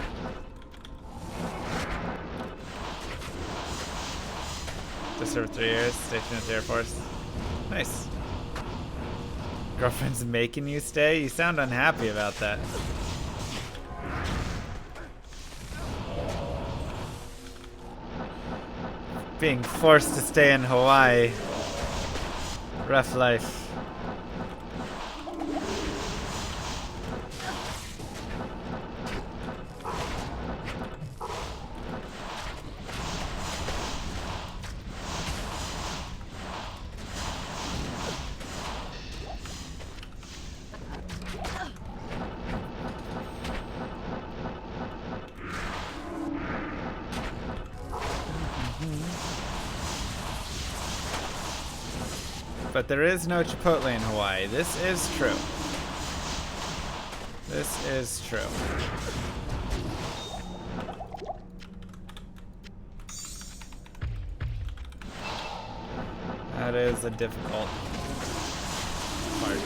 Just served 3 years, stationed at the Air Force. Nice. Girlfriend's making you stay? You sound unhappy about that. Being forced to stay in Hawaii. Rough life. But there is no Chipotle in Hawaii. This is true. This is true. That is a difficult part.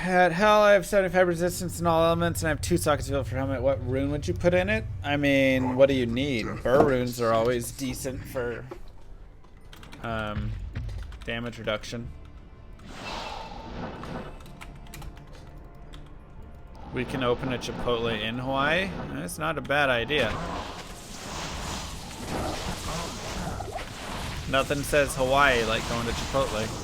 At hell, I have 75 resistance in all elements, and I have 2 sockets filled for helmet. What rune would you put in it? I mean, what do you need? Burr runes are always decent for damage reduction. We can open a Chipotle in Hawaii. That's not a bad idea. Nothing says Hawaii like going to Chipotle.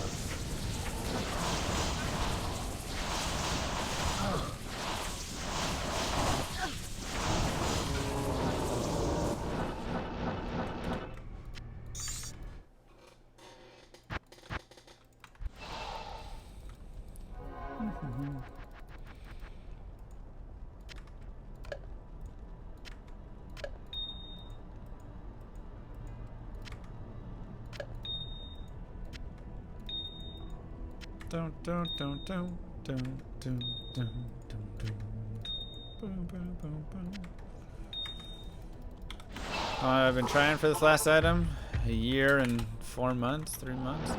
I've been trying for this last item a year and 4 months, 3 months.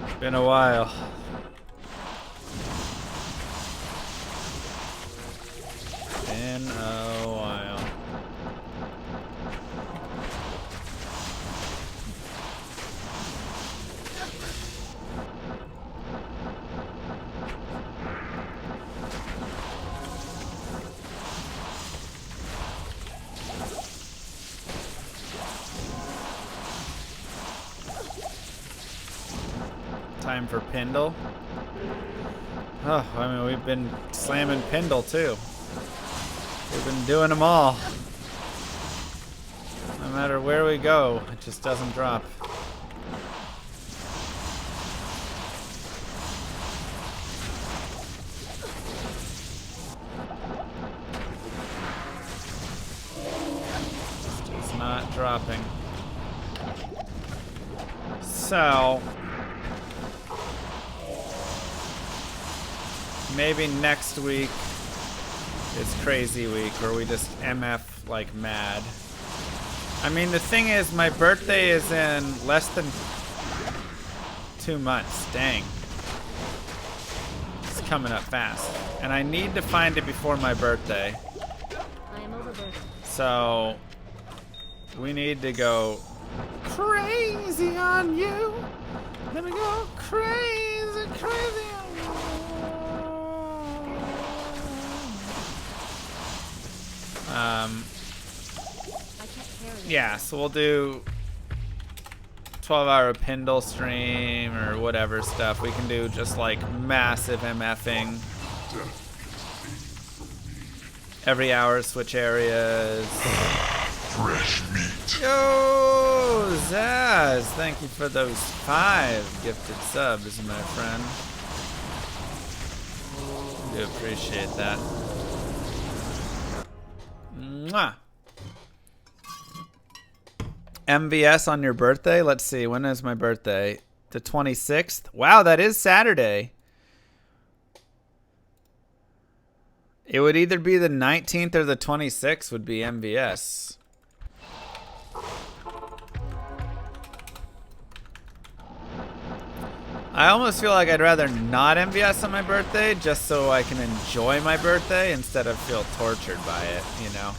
It's been a while. Been a while. Time for Pindle. Oh, I mean, we've been slamming Pindle too. We've been doing them all. No matter where we go, it just doesn't drop. It's not dropping. So maybe next week is crazy week where we just MF like mad. I mean, the thing is, my birthday is in less than 2 months. Dang. It's coming up fast. And I need to find it before my birthday. I am overburdened. So we need to go crazy on you. Let me go crazy, crazy on you. Yeah, so we'll do 12-hour Pindle stream or whatever stuff. We can do just like massive MFing. Every hour switch areas. Fresh meat. Yo, Zaz, thank you for those 5 gifted subs, my friend. I do appreciate that. Mwah. MVS on your birthday? Let's see, when is my birthday? The 26th? Wow, that is Saturday. It would either be the 19th or the 26th would be MVS. I almost feel like I'd rather not MVS on my birthday just so I can enjoy my birthday instead of feel tortured by it, you know?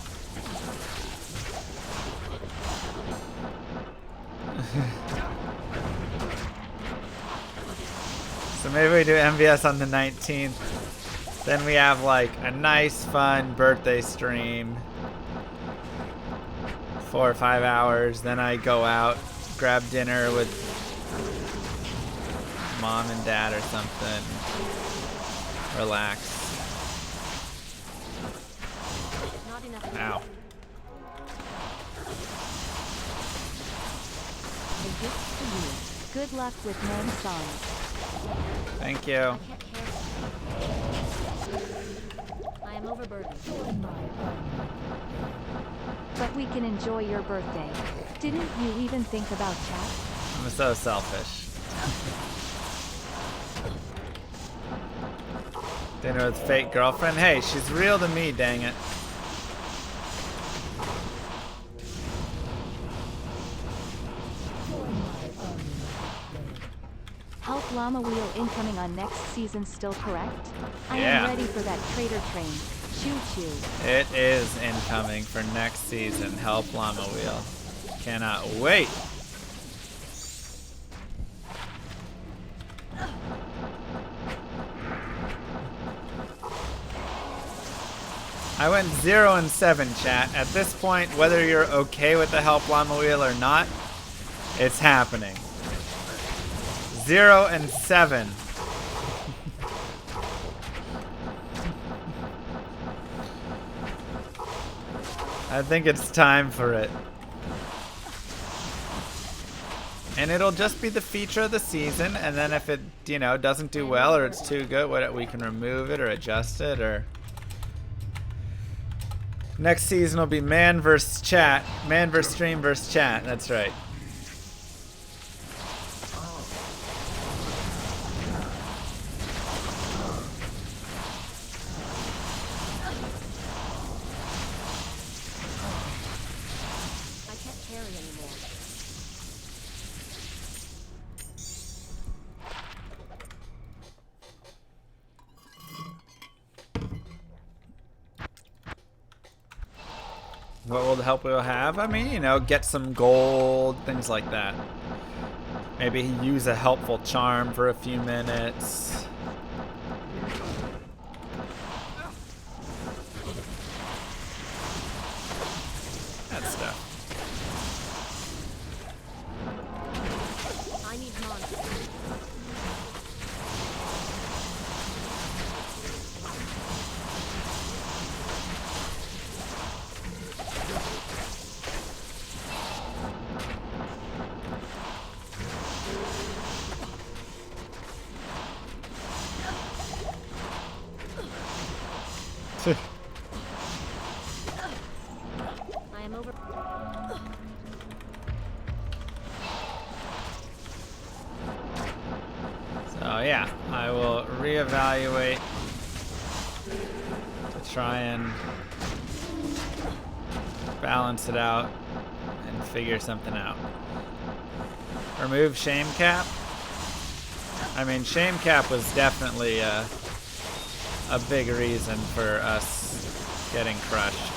So maybe we do MVS on the 19th. Then we have like a nice, fun birthday stream. 4 or 5 hours. Then I go out, grab dinner with mom and dad or something. Relax. Ow. A gift for you. Good luck with Mom songs. Thank you. I am overburdened. But we can enjoy your birthday. Didn't you even think about chat? I'm so selfish. Dinner with fake girlfriend? Hey, she's real to me, dang it. Help Llama Wheel incoming on next season still correct? I Yeah. am ready for that traitor train. Choo choo. It is incoming for next season. Help Llama Wheel. Cannot wait. I went 0 and 7, chat. At this point, whether you're okay with the Help Llama Wheel or not, it's happening. 0 and 7. I think it's time for it. And it'll just be the feature of the season, and then if it, you know, doesn't do well or it's too good, we can remove it or adjust it, or... Next season will be man versus chat. Man versus stream versus chat. That's right. I can't carry anymore. What will the help wheel have? I mean, you know, get some gold, things like that. Maybe use a helpful charm for a few minutes. That stuff. I need monsters. I am over. So yeah, I will reevaluate to try and balance it out and figure something out. Remove shame cap. I mean, shame cap was definitely a big reason for us getting crushed.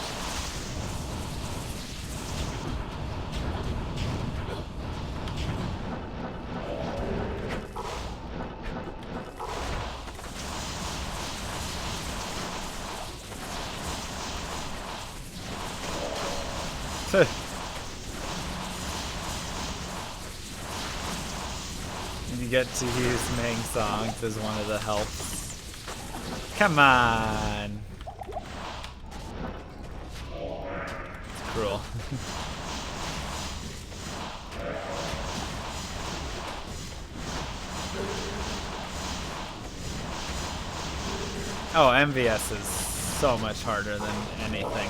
You get to use Mang songs as one of the helps. Come on. It's cruel. Oh, MVS is so much harder than anything.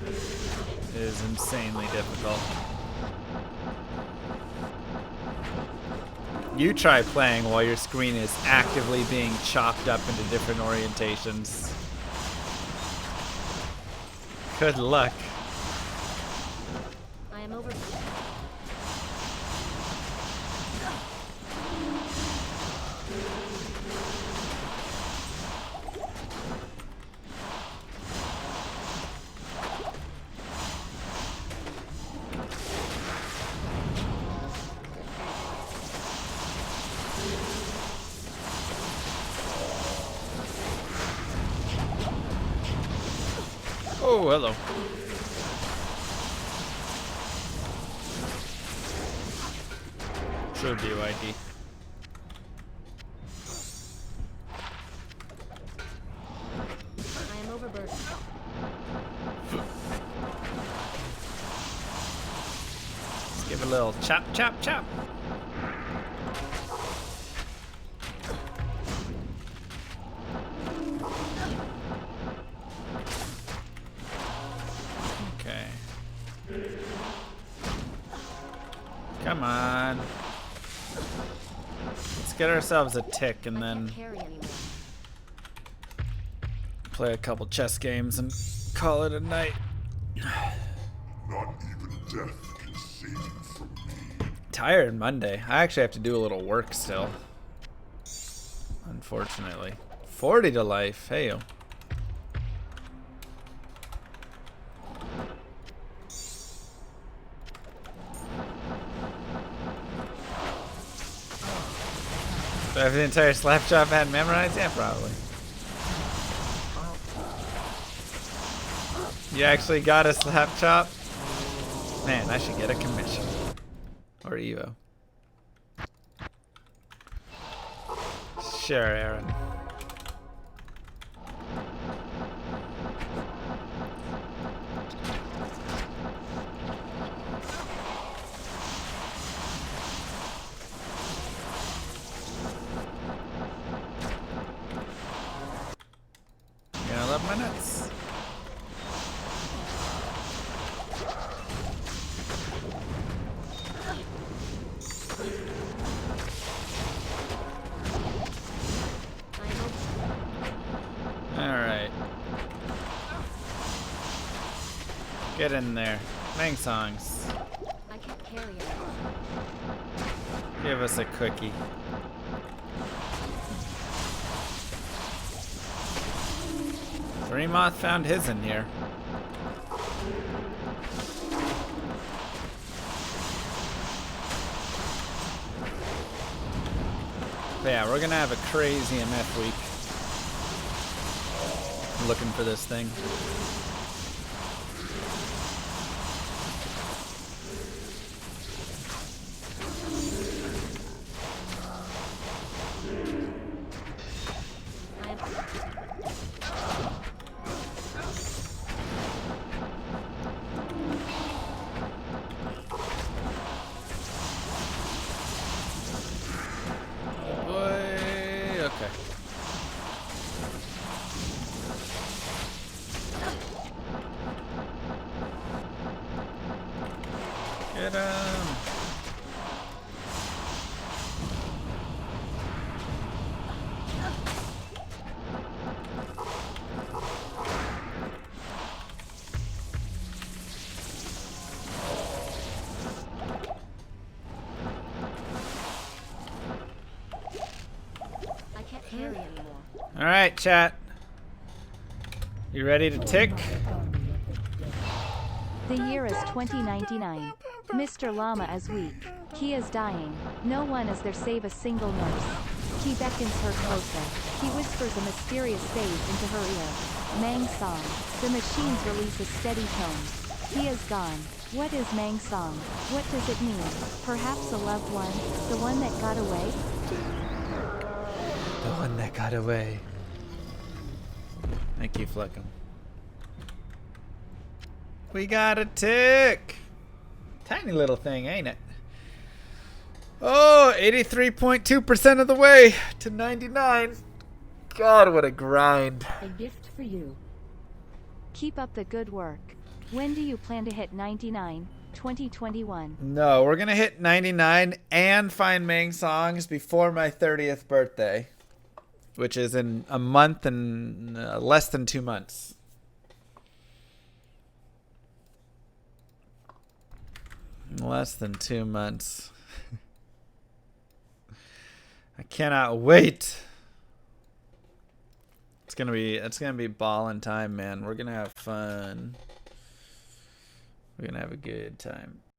It is insanely difficult. You try playing while your screen is actively being chopped up into different orientations. Good luck. I am over. Oh, hello. True BYD. I am overburdened. Let's give it a little chop, chop, chop. Okay. Come on. Let's get ourselves a tick and I then can't carry anymore. play a couple chess games and call it a night. Not even death can save you from me. Tired Monday. I actually have to do a little work still. Unfortunately. 40 to life. Hey. Do I have the entire slap chop had memorized? Yeah, probably. You actually got a slap chop? Man, I should get a commission. Or Evo. Sure, Aaron. You're gonna love my nuts. Alright. Get in there. Mang songs. I can't carry anymore. Give us a cookie. Remoth found his in here. But yeah, we're gonna have a crazy MF week. Looking for this thing. I am. Boy, okay. Get him. I can't carry anymore. All right, chat. You ready to tick? The year is 2099. Mr. Llama is weak. He is dying. No one is there save a single nurse. He beckons her closer. He whispers a mysterious phrase into her ear. Mang Song. The machines release a steady tone. He is gone. What is Mang Song? What does it mean? Perhaps a loved one? The one that got away? The one that got away. Thank you, Fleckham. We got a tick. Tiny little thing, ain't it? Oh, 83.2% of the way to 99. God, what a grind. A gift for you. Keep up the good work. When do you plan to hit 99? 2021. No, we're going to hit 99 and find Mang songs before my 30th birthday, which is in a month and less than 2 months. Less than 2 months. I cannot wait. It's gonna be ballin' time, man. We're gonna have fun. We're gonna have a good time.